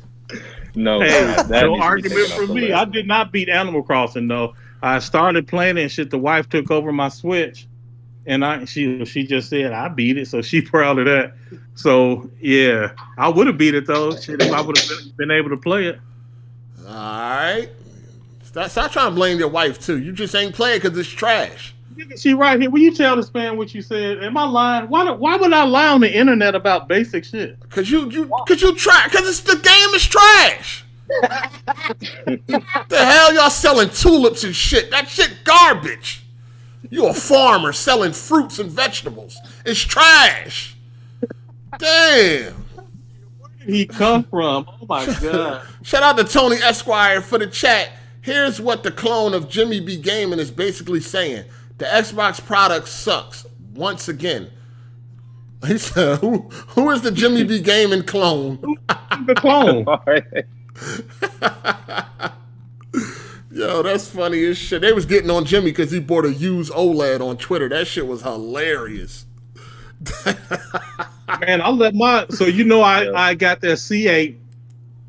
No, Hey, that no needs to be argument taken for off the me. list. I did not beat Animal Crossing though. I started playing it and shit. The wife took over my Switch, and she just said I beat it, so she proud of that. So yeah, I would have beat it though. Shit, if I would have been able to play it. All right. Stop trying to blame your wife, too. You just ain't playing because it's trash. She right here. Will you tell this man what you said? Am I lying? Why would I lie on the internet about basic shit? Because you try. Because the game is trash. The hell y'all selling tulips and shit? That shit garbage. You a farmer selling fruits and vegetables. It's trash. Damn. Where did he come from? Oh my god. Shout out to Tony Esquire for the chat. Here's what the clone of Jimmy B Gaming is basically saying. The Xbox product sucks. Once again. He said, who is the Jimmy B Gaming clone? The clone. Yo, that's funny as shit. They was getting on Jimmy because he bought a used OLED on Twitter. That shit was hilarious. Man, I let my I got that C8.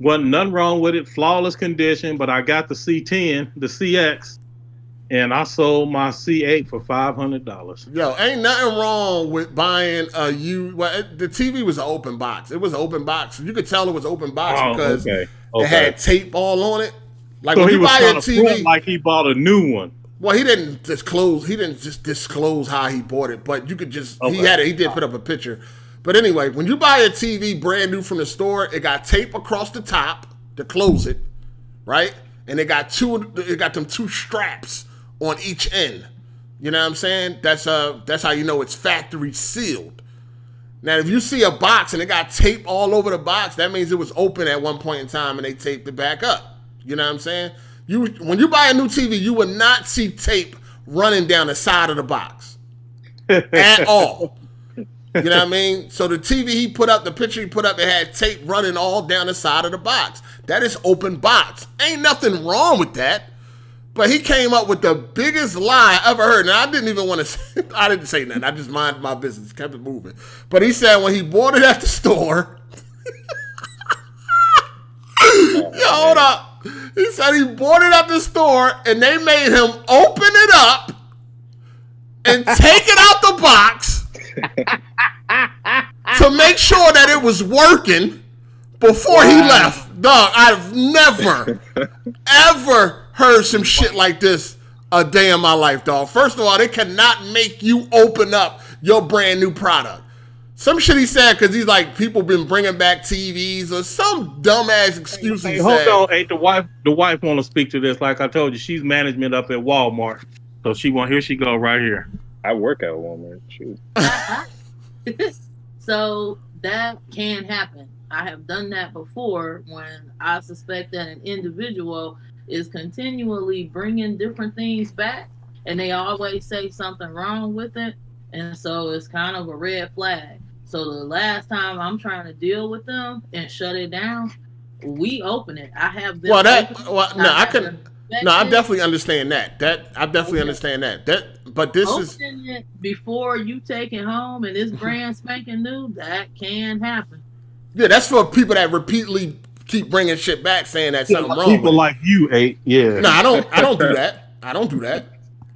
Wasn't nothing wrong with it, flawless condition, but I got the C10, the CX, and I sold my C8 for $500. Yo, ain't nothing wrong with buying the TV was an open box. It was an open box. You could tell it was open box because it had tape all on it. Like so when he you was buy a trying to TV, front like he bought a new one. well, he didn't just disclose how he bought it, but you could just he did put up a picture. But anyway, when you buy a TV brand new from the store, it got tape across the top to close it, right? And it got them two straps on each end. You know what I'm saying? That's how you know it's factory sealed. Now, if you see a box and it got tape all over the box, that means it was open at one point in time and they taped it back up. You know what I'm saying? When you buy a new TV, you will not see tape running down the side of the box at all. You know what I mean? So the TV the picture he put up, it had tape running all down the side of the box. That is open box. Ain't nothing wrong with that. But he came up with the biggest lie I ever heard. Now, I didn't even want to say, I didn't say nothing. I just minded my business, kept it moving. But he said when he bought it at the store, yo, hold up. He said he bought it at the store and they made him open it up and take it out the box to make sure that it was working before he left. Dog, I've never, ever heard some shit like this a day in my life, dog. First of all, they cannot make you open up your brand new product. Some shit he said because he's like, people been bringing back TVs or some dumbass excuse he Hold said. on, hey, the wife want to speak to this. Like I told you, she's management up at Walmart, so she want. Here she go, right here. I work at Walmart. Shoot. So that can happen. I have done that before when I suspect that an individual is continually bringing different things back, and they always say something wrong with it, and so it's kind of a red flag. So the last time I'm trying to deal with them and shut it down, we open it. I have them. I I definitely understand that. I definitely understand that. But this is it before you take it home and it's brand spanking new. That can happen. Yeah, that's for people that repeatedly keep bringing shit back, saying that something wrong. People like you, yeah. No, I don't do that. I don't do that.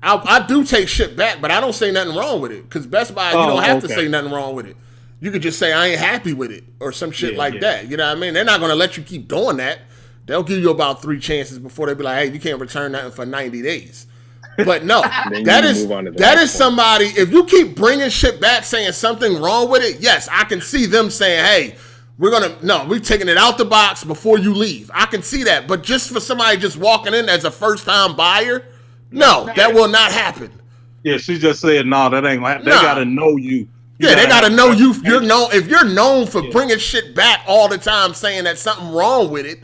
I do take shit back, but I don't say nothing wrong with it. Because Best Buy, you don't have to say nothing wrong with it. You could just say, I ain't happy with it, or some shit like that. You know what I mean? They're not going to let you keep doing that. They'll give you about 3 chances before they be like, hey, you can't return nothing for 90 days. But no, that is somebody, if you keep bringing shit back saying something wrong with it, yes, I can see them saying, hey, we're taking it out the box before you leave. I can see that. But just for somebody just walking in as a first-time buyer, no, that will not happen. Yeah, she just said, no, that ain't like, they got to know you. Yeah, they got to know you. If you're known for bringing shit back all the time saying that something wrong with it,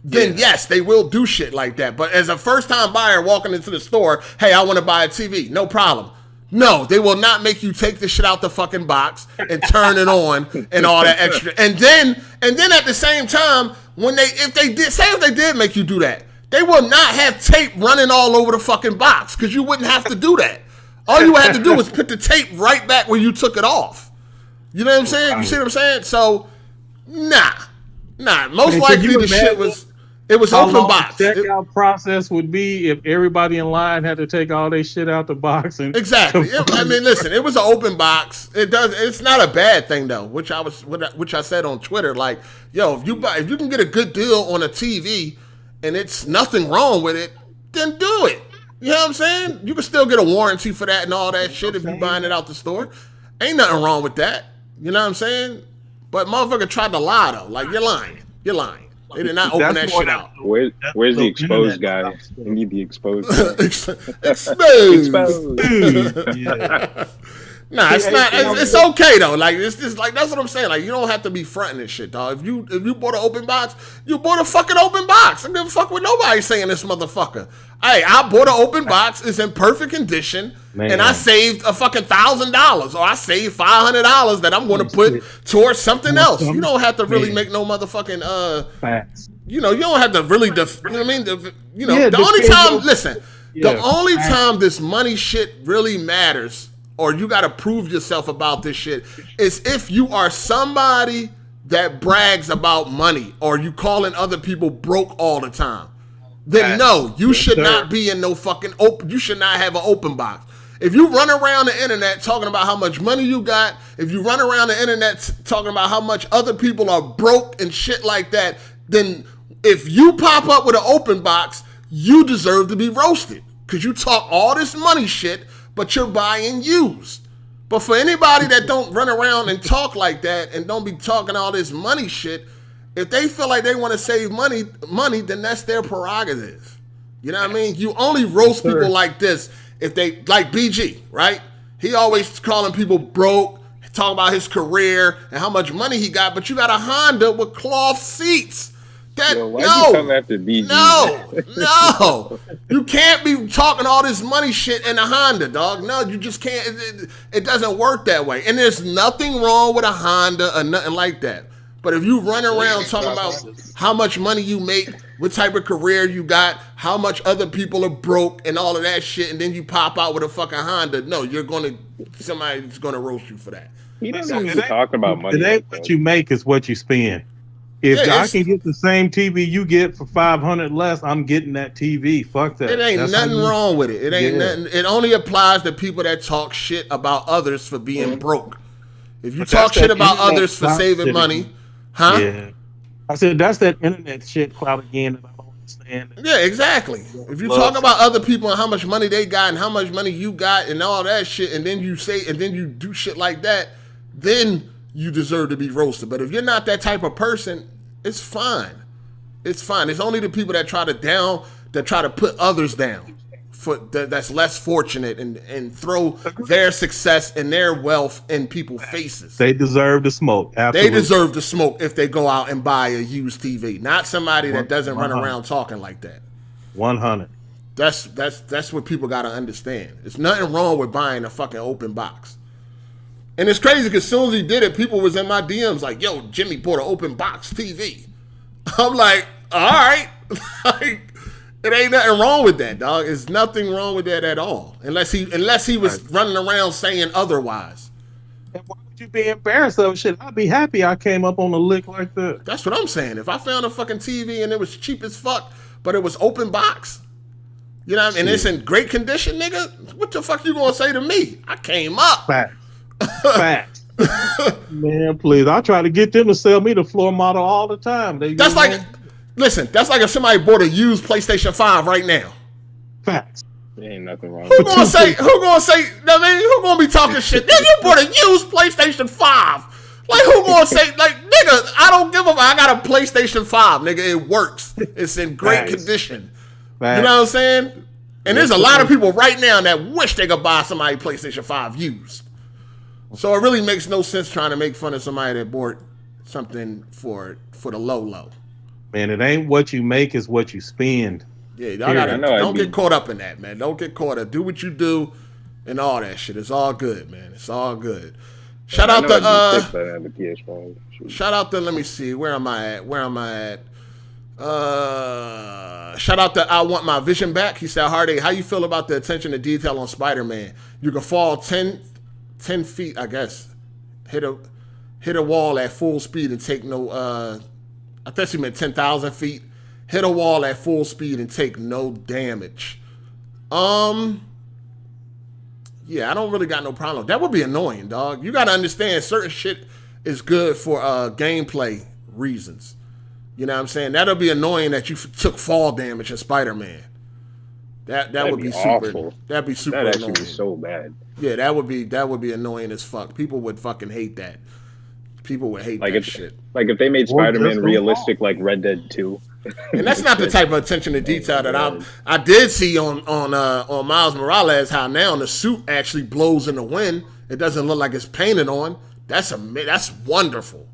then yes, they will do shit like that. But as a first-time buyer walking into the store, hey, I want to buy a TV, no problem. No, they will not make you take the shit out the fucking box and turn it on and all that extra. And then at the same time, if they did make you do that, they will not have tape running all over the fucking box because you wouldn't have to do that. All you had to do was put the tape right back where you took it off. You know what I'm saying? You see what I'm saying? So, nah. Most likely the shit was open box. The checkout process would be if everybody in line had to take all their shit out the box. Exactly. I mean, listen, it was an open box. It's not a bad thing though, which I said on Twitter. Like, yo, if you can get a good deal on a TV and it's nothing wrong with it, then do it. You know what I'm saying? You can still get a warranty for that and all that shit if you're buying it out the store. Ain't nothing wrong with that. You know what I'm saying? But motherfucker tried to lie though. Like, you're lying. They did not open that shit out. Where's the exposed guy? We need the exposed guy. Exposed. Yeah. Nah, it's not. It's okay though. Like it's just like that's what I'm saying. Like you don't have to be fronting this shit, dog. If you bought an open box, you bought a fucking open box. I don't give a fuck with nobody saying this motherfucker. Hey, I bought an open box. It's in perfect condition, and I saved a fucking $1,000, or I saved $500 that I'm going to put towards something else. You don't have to really make no motherfucking facts. You know, you don't have to really. You know what I mean? The only time. Listen, the only time this money shit really matters, or you got to prove yourself about this shit, is if you are somebody that brags about money, or you calling other people broke all the time. Then no, you should not be in no fucking open. You should not have an open box. If you run around the internet talking about how much money you got, if you run around the internet talking about how much other people are broke and shit like that, then if you pop up with an open box, you deserve to be roasted because you talk all this money shit, but you're buying used. But for anybody that don't run around and talk like that and don't be talking all this money shit, if they feel like they want to save money, then that's their prerogative. You know what I mean? You only roast people like this if they, like BG, right? He always calling people broke, talking about his career and how much money he got, but you got a Honda with cloth seats. Why you come after BG? No. You can't be talking all this money shit in a Honda, dog. No, you just can't. It doesn't work that way. And there's nothing wrong with a Honda or nothing like that. But if you run around talking about how much money you make, what type of career you got, how much other people are broke and all of that shit, and then you pop out with a fucking Honda, no, somebody's gonna roast you for that. He doesn't even talk about money. It ain't what you make, it's what you spend. If I can get the same TV you get for $500 less, I'm getting that TV. Fuck that. It ain't nothing wrong with it. It ain't nothing. It only applies to people that talk shit about others for being broke. If you talk shit about others for saving money, huh? Yeah. I said that's that internet shit clout again that I don't understand. Yeah, exactly. If you talk about other people and how much money they got and how much money you got and all that shit, and then you do shit like that, then you deserve to be roasted. But if you're not that type of person, it's fine. It's fine. It's only the people that try to put others down, that's less fortunate, and throw their success and their wealth in people's faces. They deserve the smoke. Absolutely. They deserve the smoke if they go out and buy a used TV, not somebody that doesn't run around talking like that. 100. That's what people got to understand. There's nothing wrong with buying a fucking open box. And it's crazy because as soon as he did it, people was in my DMs like, yo, Jimmy bought an open box TV. I'm like, all right. Like, it ain't nothing wrong with that, dog. There's nothing wrong with that at all. Unless he was running around saying otherwise. And why would you be embarrassed of shit? I'd be happy I came up on a lick like that. That's what I'm saying. If I found a fucking TV and it was cheap as fuck, but it was open box, you know what I mean? And it's in great condition, nigga, what the fuck you gonna say to me? I came up. Facts. Man, please. I try to get them to sell me the floor model all the time. That's like if somebody bought a used PlayStation 5 right now. Facts. There ain't nothing wrong. Who gonna say? Who gonna be talking shit? Nigga, you bought a used PlayStation 5. Like, who gonna say? Like, nigga, I don't give a. I got a PlayStation 5, nigga. It works. It's in great condition. Facts. You know what I'm saying? And there's a lot of people right now that wish they could buy somebody PlayStation 5 used. So it really makes no sense trying to make fun of somebody that bought something for the low. Man, it ain't what you make, it's what you spend. Yeah, don't get caught up in that, man. Don't get caught up. Do what you do and all that shit. It's all good, man. It's all good. Shout out to the PS5. Shout out to, let me see, where am I at? Shout out to I Want My Vision Back. He said, Hard8, how you feel about the attention to detail on Spider-Man? You can fall 10 feet, I guess. Hit a wall at full speed and take no I thought she meant 10,000 feet. Hit a wall at full speed and take no damage. Yeah, I don't really got no problem. That would be annoying, dog. You got to understand certain shit is good for gameplay reasons. You know what I'm saying? That'll be annoying that you took fall damage in Spider-Man. That would be super. Awful. That'd be super That'd annoying. actually be so bad. Yeah, that would be annoying as fuck. People would fucking hate that. People would hate that shit. Like if they made Spider-Man realistic, like Red Dead 2. And that's not the type of attention to detail that I did see on Miles Morales. How now the suit actually blows in the wind. It doesn't look like it's painted on. That's wonderful.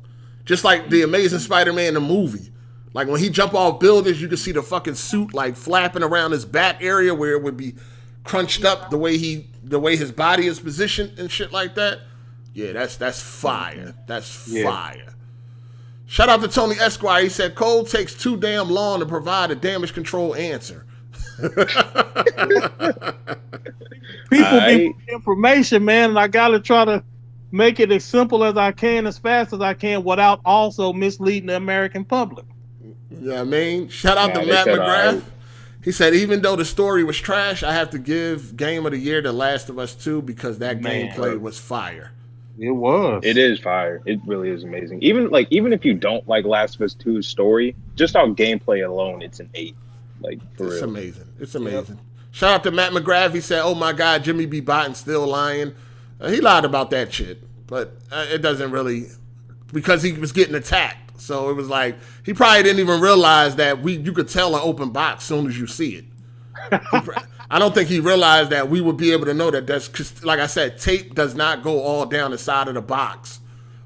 Just like the Amazing Spider-Man the movie. Like when he jump off buildings, you can see the fucking suit like flapping around his back area where it would be crunched up the way his body is positioned and shit like that. Yeah, that's fire. That's fire. Shout out to Tony Esquire. He said, code takes too damn long to provide a damage control answer. People need information, man, and I got to try to make it as simple as I can, as fast as I can, without also misleading the American public. Yeah, I mean, shout out to Matt McGrath. He said, even though the story was trash, I have to give Game of the Year to Last of Us 2 because that gameplay was fire. It was. It is fire. It really is amazing. Even if you don't like Last of Us 2's story, just on gameplay alone, it's an 8. Like, for real. It's amazing. It's amazing. Yep. Shout out to Matt McGrath. He said, oh my God, Jimmy B. Botton still lying. He lied about that shit. But it doesn't really, because he was getting attacked. So it was like, he probably didn't even realize that you could tell an open box as soon as you see it. I don't think he realized that we would be able to know that that's, cause like I said, tape does not go all down the side of the box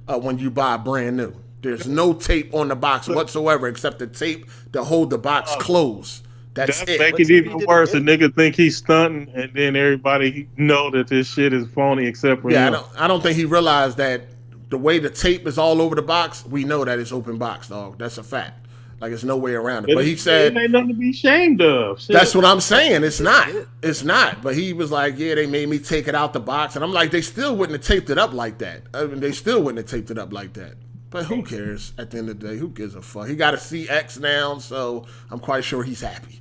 when you buy brand new. There's no tape on the box whatsoever except the tape to hold the box closed. That's it. Make it even worse. A nigga think he's stunting, and then everybody know that this shit is phony except for him. I don't think he realized that the way the tape is all over the box, we know that it's open box, dog. That's a fact. Like, there's no way around it. But he said, it ain't nothing to be ashamed of. Shit. That's what I'm saying. It's not. It's not. But he was like, yeah, they made me take it out the box. And I'm like, they still wouldn't have taped it up like that. I mean, they still wouldn't have taped it up like that. But who cares at the end of the day? Who gives a fuck? He got a CX now, so I'm quite sure he's happy.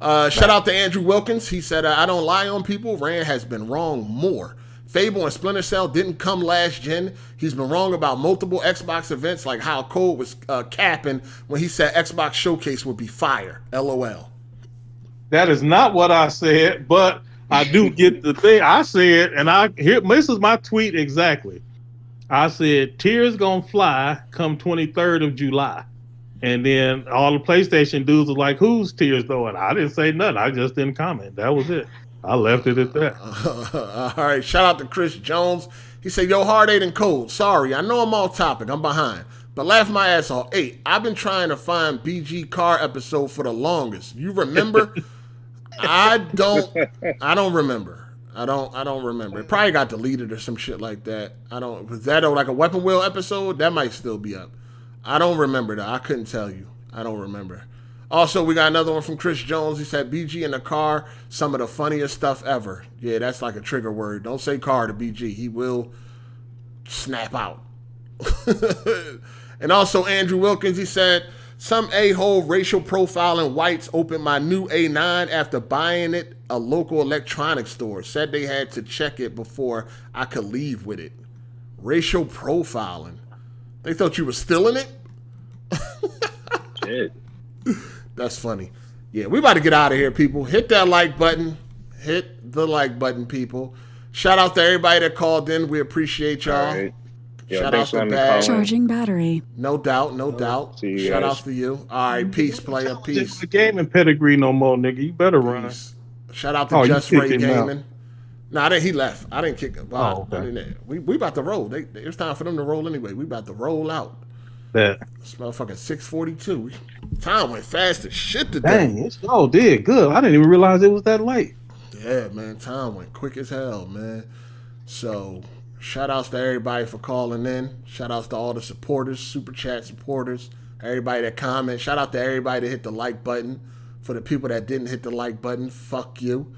Shout out to Andrew Wilkins. He said, I don't lie on people. Rand has been wrong more. Fable and Splinter Cell didn't come last gen. He's been wrong about multiple Xbox events, like how Cole was capping when he said Xbox Showcase would be fire. LOL. That is not what I said, but I do get the thing. I said, and this is my tweet exactly. I said, Tears Gonna Fly come 23rd of July. And then all the PlayStation dudes were like, who's Tears though? And I didn't say nothing. I just didn't comment. That was it. I left it at that. All right. Shout out to Chris Jones. He said, yo, Hard 8 and Cold. Sorry, I know I'm off topic. I'm behind. But laugh my ass off. Hey, I've been trying to find BG car episode for the longest. You remember? I don't remember. I don't remember. It probably got deleted or some shit like that. Was that like a Weapon Wheel episode? That might still be up. I don't remember that. I couldn't tell you. I don't remember. Also, we got another one from Chris Jones. He said, BG in the car, some of the funniest stuff ever. Yeah, that's like a trigger word. Don't say car to BG. He will snap out. And also, Andrew Wilkins, he said, some a-hole racial profiling whites opened my new A9 after buying it a local electronics store. Said they had to check it before I could leave with it. Racial profiling. They thought you were stealing it? Shit. That's funny. Yeah, we about to get out of here, people. Hit that like button. Hit the like button, people. Shout out to everybody that called in. We appreciate y'all. All right. Yo, Shout out to Bag. Charging battery. No doubt, no doubt. See you Shout guys. out to you. All right, peace, player, Just peace. the gaming pedigree no more, nigga. You better run. Peace. Shout out to Oh, you Just kicked Ray him out. Gaming. Nah, he left. I didn't kick him. Oh, okay. I mean, we about to roll. It's time for them to roll anyway. We about to roll out. That. It's motherfucking 6:42. Time went fast as shit today. Dang, it sure did. Good. I didn't even realize it was that late. Yeah, man. Time went quick as hell, man. So, shout outs to everybody for calling in. Shout outs to all the supporters, super chat supporters, everybody that comments. Shout out to everybody that hit the like button. For the people that didn't hit the like button, fuck you.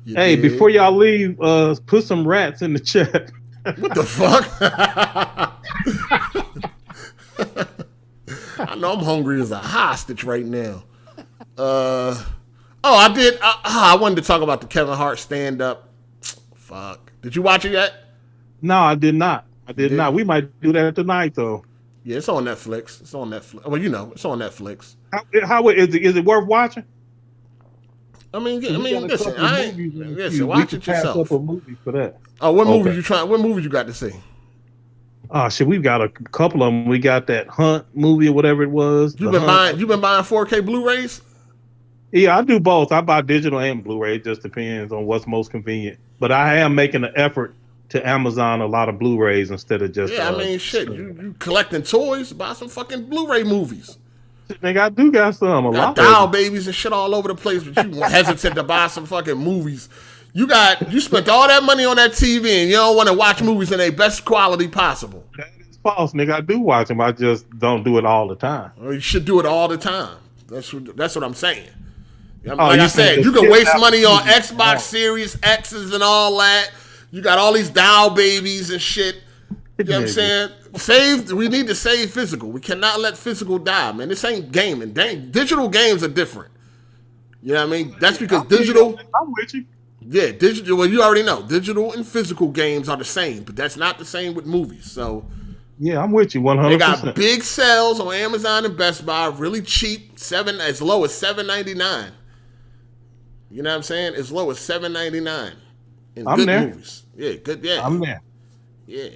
Hey, did. before y'all leave, put some rats in the chat. What the fuck? I know I'm hungry as a hostage right now. I did. I wanted to talk about the Kevin Hart stand-up. Fuck. Did you watch it yet? No, I did not. Not. We might do that tonight, though. Yeah, it's on Netflix. It's on Netflix. Well, you know, it's on Netflix. How is it? Is it worth watching? I mean, listen, listen, watch it yourself. Up a movie for that. Oh, what movies you trying? What movies you got to see? Oh shit, we've got a couple of them. We got that Hunt movie or whatever it was. You've been buying 4K Blu-rays? Yeah, I do both. I buy digital and Blu-ray. It just depends on what's most convenient. But I am making an effort to Amazon a lot of Blu-rays instead of just. Yeah, I mean, shit. You collecting toys? Buy some fucking Blu-ray movies. Nigga, I do got some. A lot. Dial babies and shit all over the place, but you hesitant to buy some fucking movies. You spent all that money on that TV and you don't want to watch movies in their best quality possible. That is false, nigga. I do watch them. I just don't do it all the time. Well, you should do it all the time. That's what I'm saying. Like I said, you can waste money on Xbox Series X's and all that. You got all these dial babies and shit. You know what I'm saying? We need to save physical. We cannot let physical die, man. This ain't gaming. Digital games are different. You know what I mean? That's because digital. I'm with you. Yeah, digital. Well, you already know. Digital and physical games are the same, but that's not the same with movies. So, yeah, I'm with you 100%. They got big sales on Amazon and Best Buy, really cheap, as low as $7.99. You know what I'm saying? As low as $7.99. I'm good there. Movies. Yeah, good. Yeah, I'm there. Yeah.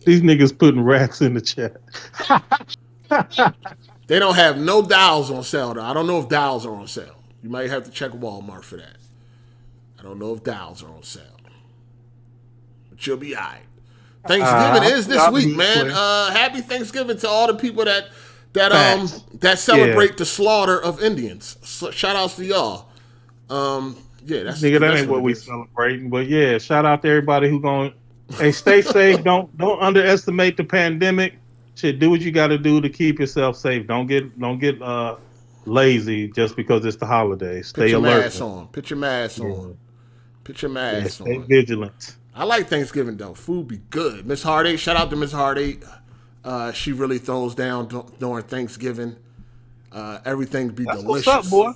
These niggas putting rats in the chat. They don't have no dials on sale, though. I don't know if dials are on sale. You might have to check Walmart for that. I don't know if dials are on sale. But you'll be all right. Thanksgiving is this week, man. Happy Thanksgiving to all the people that celebrate the slaughter of Indians. So, shout outs to y'all. That's that ain't what we celebrating. But yeah, shout out to everybody who going. Hey, stay safe. Don't underestimate the pandemic. Shit, do what you got to do to keep yourself safe. Don't get lazy just because it's the holidays. Stay alert. Put your mask on. Put your mask on. Stay vigilant. I like Thanksgiving though. Food be good. Miss Hard8, shout out to Miss Hard8. She really throws down during Thanksgiving. Everything be delicious. What's up, boy?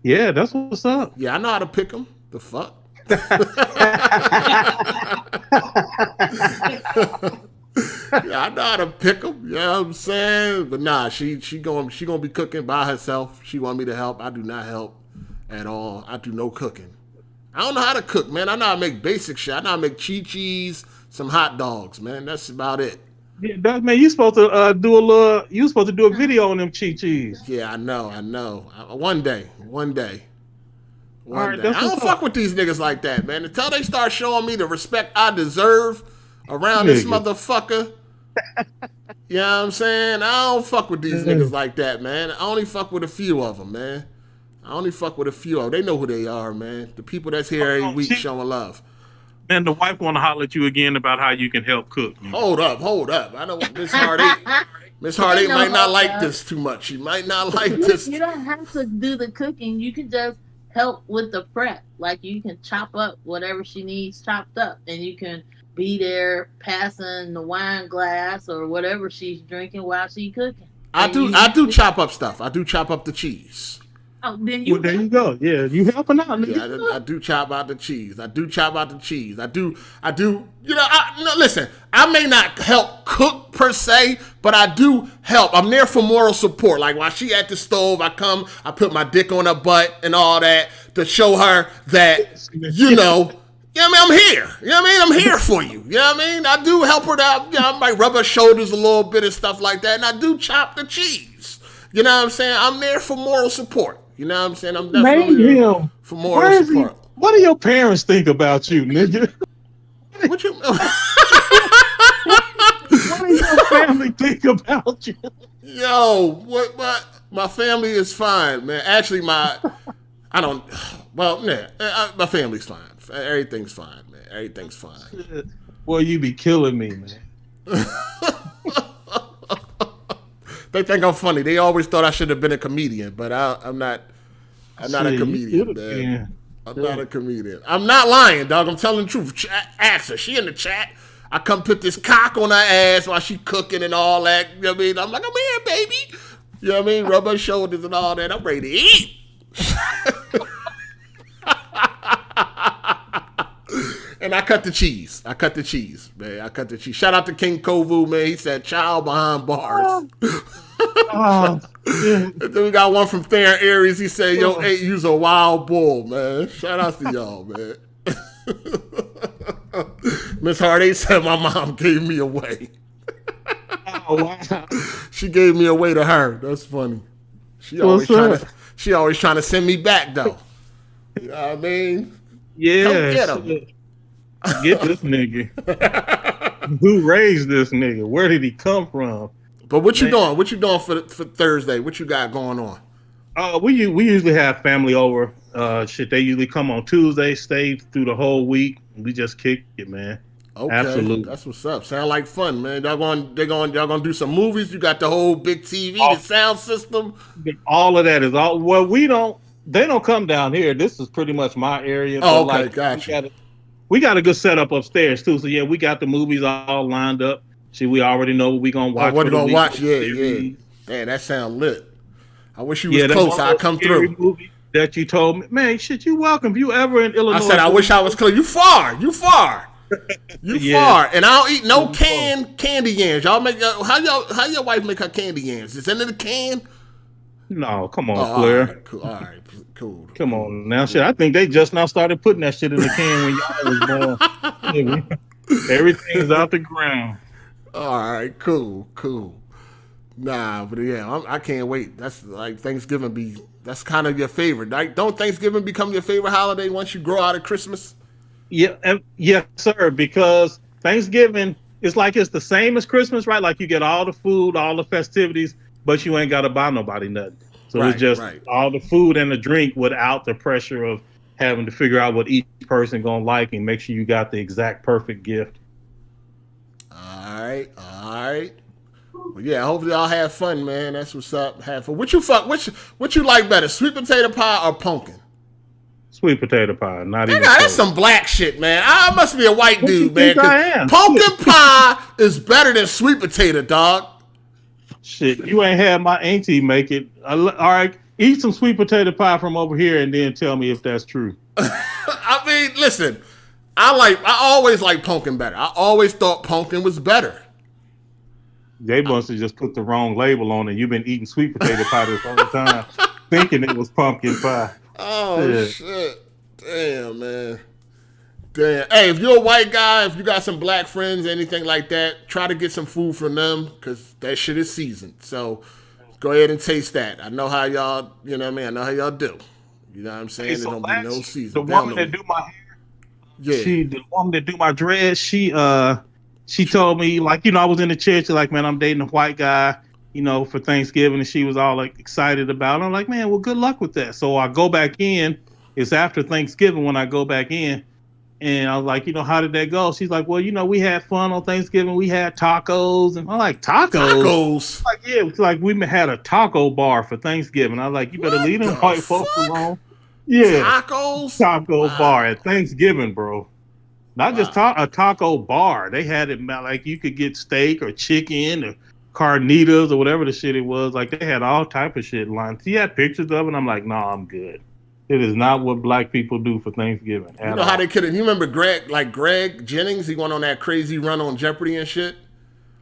Yeah, that's what's up. Yeah, I know how to pick them. The fuck. Yeah, I know how to pick them. You know what I'm saying? But nah, she gonna be cooking by herself. She want me to help. I do not help at all. I do no cooking. I don't know how to cook, man. I know how to make basic shit. I know how to make chi-chis, some hot dogs, man. That's about it. Yeah, man, you supposed to do a little. You supposed to do a video on them cheese. Yeah, I know. One day. All right, I that's don't what's fuck up. with these niggas like that, man. Until they start showing me the respect I deserve around this motherfucker. You know what I'm saying? I don't fuck with these niggas like that, man. I only fuck with a few of them, man. They know who they are, man. The people that's here every week showing love. Man, the wife want to holler at you again about how you can help cook. Hold up. I know Miss Hard8. Miss Hard8 might not like this too much. She might not like this. You don't have to do the cooking. You can just help with the prep. Like you can chop up whatever she needs chopped up, and you can be there passing the wine glass or whatever she's drinking while she's cooking. I do chop up stuff. I do chop up the cheese. Oh, then you. Well, there you go. Yeah, you helping out. Yeah, I do chop out the cheese. I do. You know, listen. I may not help cook per se, but I do help. I'm there for moral support. Like while she at the stove, I come. I put my dick on her butt and all that to show her that you know. You know what I mean? I'm here. You know what I mean? I'm here for you. You know what I mean? I do help her out. You know, I might rub her shoulders a little bit and stuff like that, and I do chop the cheese. You know what I'm saying? I'm there for moral support. You know what I'm saying? I'm definitely there for moral support. What do your parents think about you, nigga? What you? What do your family think about you? Yo, my family is fine, man. Actually, my family's fine. Everything's fine, man. Everything's fine. Boy, you be killing me, man. They think I'm funny. They always thought I should have been a comedian, but I'm not. I'm not a comedian, man. I'm not a comedian. I'm not lying, dog. I'm telling the truth. Ask her. She in the chat. I come put this cock on her ass while she cooking and all that. You know what I mean? I'm like, I'm here, baby. You know what I mean? Rub her shoulders and all that. I'm ready to eat. And I cut the cheese. Man. I cut the cheese. Shout out to King Kovu, man. He said, child behind bars. Yeah. And then we got one from Theron Aries. He said, yo, hey, you's a wild bull, man. Shout out to y'all, man. Miss Hard8 said my mom gave me away. Oh, wow. She gave me away to her. That's funny. She always trying to send me back, though. You know what I mean? Yeah. Come get him. Get this nigga. Who raised this nigga? Where did he come from? But what you doing? What you doing for Thursday? What you got going on? We usually have family over. They usually come on Tuesday, stay through the whole week. We just kick it, man. Okay, absolutely. That's what's up. Sound like fun, man. Y'all gonna do some movies. You got the whole big TV, the sound system. All of that is all. Well, they don't come down here. This is pretty much my area. Oh, okay, gotcha. We got a good setup upstairs too. So yeah, we got the movies all lined up. See, we already know what we gonna watch. What you gonna watch? Yeah. Man, that sound lit. I wish you was close. I'd come through. Movie that you told me, man. Shit, you welcome. If you ever in Illinois, I said I wish I was close. You far. You far, and I don't eat no canned candy yams. Y'all make how your wife make her candy yams? Is it in the can? No, come on, Claire. All right, cool. Come on now, shit. I think they just now started putting that shit in the can when y'all was born. Everything's out the ground. All right, cool. Nah, but yeah, I can't wait. That's like Thanksgiving that's kind of your favorite. Like, don't Thanksgiving become your favorite holiday once you grow out of Christmas? Yeah, yes, sir. Because Thanksgiving is like it's the same as Christmas, right? Like you get all the food, all the festivities, but you ain't got to buy nobody nothing. So it's just all the food and the drink without the pressure of having to figure out what each person gonna like and make sure you got the exact perfect gift. All right. Well, yeah, hopefully y'all have fun, man. That's what's up. Have fun. What you like better, sweet potato pie or pumpkin? Sweet potato pie, not even. That's some black shit, man. I must be a white dude, man. I am. Pumpkin pie is better than sweet potato, dog. Shit, you ain't had my auntie make it. All right, eat some sweet potato pie from over here and then tell me if that's true. I mean, listen, I always liked pumpkin better. I always thought pumpkin was better. They must have just put the wrong label on it. You've been eating sweet potato pie this whole time, thinking it was pumpkin pie. Oh, shit. Damn, man. Damn. Hey, if you're a white guy, if you got some black friends, anything like that, try to get some food from them because that shit is seasoned. So go ahead and taste that. I know how y'all, you know what I mean? I know how y'all do. You know what I'm saying? Hey, There so don't be no season. the woman that do my hair, yeah. the woman that do my dreads, she told me, like, I was in the church, like, man, I'm dating a white guy, for Thanksgiving, and she was all like excited about it. I'm like, man, well, good luck with that. So I go back in. It's after Thanksgiving when I go back in. And I was like, how did that go? She's like, well, we had fun on Thanksgiving. We had tacos. And I'm like, tacos? Tacos? Like, yeah, it's like we had a taco bar for Thanksgiving. I was like, you better leave them white folks alone. Yeah. Tacos? Taco bar at Thanksgiving, bro. Not just a taco bar. They had it like you could get steak or chicken or carnitas or whatever the shit it was. Like they had all type of shit lined. She had pictures of it. I'm like, nah, I'm good. It is not what black people do for Thanksgiving. You know how they could have, you remember Greg Jennings? He went on that crazy run on Jeopardy and shit.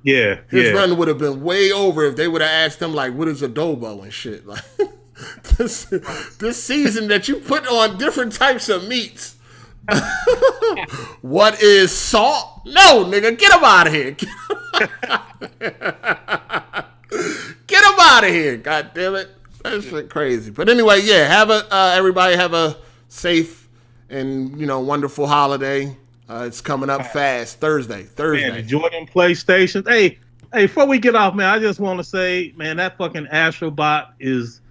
Yeah. His run would have been way over if they would have asked him, like, what is adobo and shit. Like this season that you put on different types of meats. What is salt? No, nigga, get him out of here. Get him out of here, god damn it. That shit crazy. But anyway, yeah, everybody have a safe and wonderful holiday. It's coming up fast. Thursday. Man, enjoy them PlayStations. Hey, before we get off, man, I just want to say, man, that fucking Astrobot is.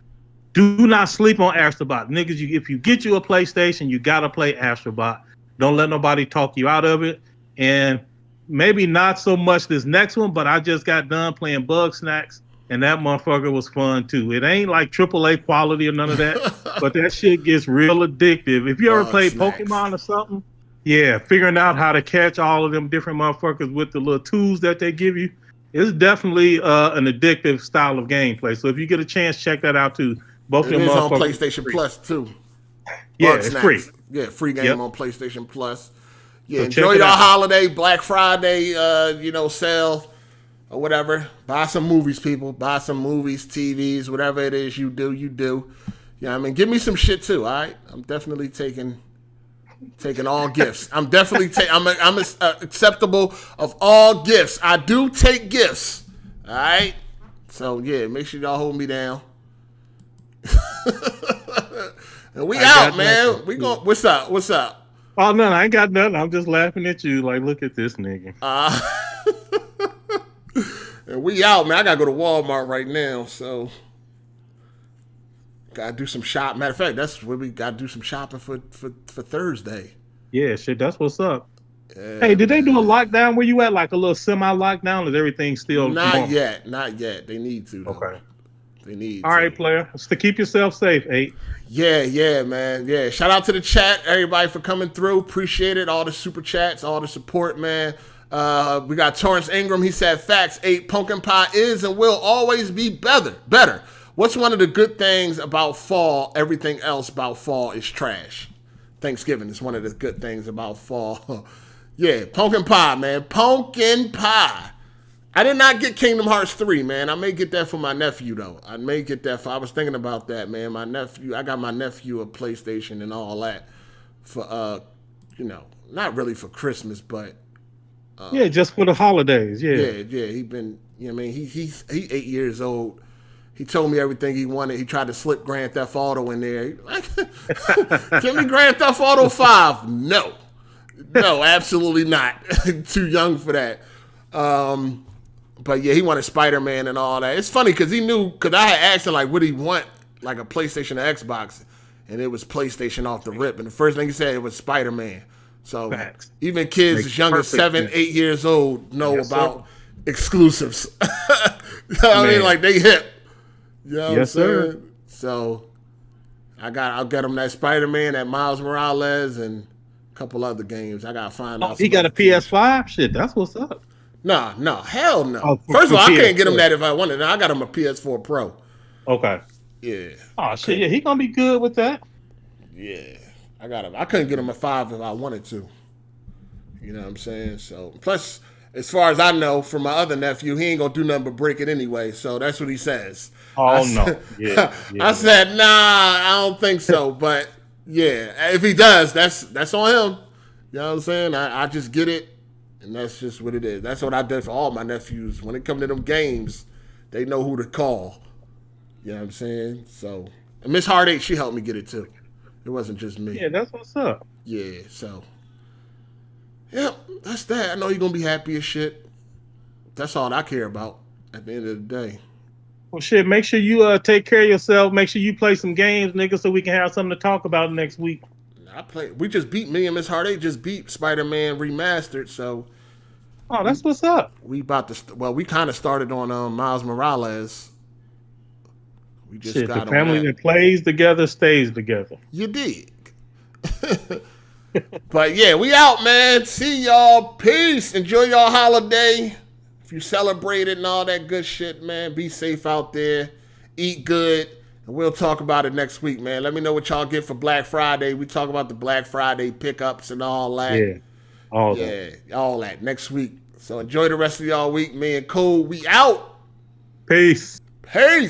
Do not sleep on Astrobot, niggas. If you get you a PlayStation, you gotta play Astrobot. Don't let nobody talk you out of it. And maybe not so much this next one, but I just got done playing Bug Snacks. And that motherfucker was fun too. It ain't like AAA quality or none of that, but that shit gets real addictive. If you ever played Pokemon or something, yeah, figuring out how to catch all of them different motherfuckers with the little tools that they give you, it's definitely an addictive style of gameplay. So if you get a chance, check that out too. Both of them is on motherfuckers PlayStation Plus too. Yeah, it's free. Yeah, free game on PlayStation Plus. Yeah, So enjoy your holiday, Black Friday, sale. Or whatever. Buy some movies, people. Buy some movies, TVs, whatever it is you do, you do. Yeah, I mean, give me some shit too, all right? I'm definitely taking all gifts. I'm definitely I'm acceptable of all gifts. I do take gifts, all right? So, yeah, make sure y'all hold me down. And we out, man. We going. What's up? Oh, no, I ain't got nothing. I'm just laughing at you like, look at this nigga. And we out, man. I gotta go to Walmart right now, so gotta do some shopping. Matter of fact, that's where we gotta do some shopping for Thursday. Yeah, shit, that's what's up. Hey, did they do a lockdown where you at, like a little semi-lockdown? Is everything still Not yet. They need to, though. Okay. They need All right, player. It's to keep yourself safe, 8. Yeah, man. Yeah. Shout out to the chat, everybody for coming through. Appreciate it. All the super chats, all the support, man. We got Torrance Ingram. He said, facts, 8, pumpkin pie is and will always be better. What's one of the good things about fall? Everything else about fall is trash. Thanksgiving is one of the good things about fall. Yeah, pumpkin pie, man. Pumpkin pie. I did not get Kingdom Hearts 3, man. I may get that for my nephew, though. I was thinking about that, man. I got my nephew a PlayStation and all that for, not really for Christmas, but yeah, just for the holidays. Yeah. He been, he's 8 years old. He told me everything he wanted. He tried to slip Grand Theft Auto in there. Give me Grand Theft Auto 5. No, absolutely not. Too young for that. But yeah, he wanted Spider-Man and all that. It's funny because I had asked him like, what do he want? Like a PlayStation or Xbox? And it was PlayStation off the rip. And the first thing he said, it was Spider-Man. So even kids as young as 7, 8 years old know about exclusives. I mean, like they hip. You know what I'm saying? Sir. So I'll get him that Spider-Man, that Miles Morales, and a couple other games. I gotta find out. He got a PS5? Shit, that's what's up. No, hell no. First of all, I can't get him that if I wanted. I got him a PS4 Pro. Okay. Yeah. Oh shit, yeah, he gonna be good with that. Yeah. I got him. I couldn't get him a 5 if I wanted to. You know what I'm saying? So plus, as far as I know, from my other nephew, he ain't gonna do nothing but break it anyway. So that's what he says. Oh no. Yeah. I said, nah, I don't think so. But yeah, if he does, that's on him. You know what I'm saying? I just get it, and that's just what it is. That's what I did for all my nephews. When it come to them games, they know who to call. You know what I'm saying? So, and Miss Hard8, she helped me get it too. It wasn't just me. Yeah, that's what's up. Yeah, so. Yep, that's that. I know you're going to be happy as shit. That's all I care about at the end of the day. Well, shit, make sure you take care of yourself. Make sure you play some games, nigga, so we can have something to talk about next week. We just beat, me and Miss Hard8 just beat Spider-Man Remastered, so. Oh, that's what's up. We about to, we kind of started on Miles Morales. We just shit, got the family on that plays together stays together. You dig. But yeah, we out, man. See y'all. Peace. Enjoy y'all holiday. If you celebrate it and all that good shit, man, be safe out there. Eat good. And we'll talk about it next week, man. Let me know what y'all get for Black Friday. We talk about the Black Friday pickups and all that. Yeah. All that next week. So enjoy the rest of y'all week, man. Cool. We out. Peace. Peace.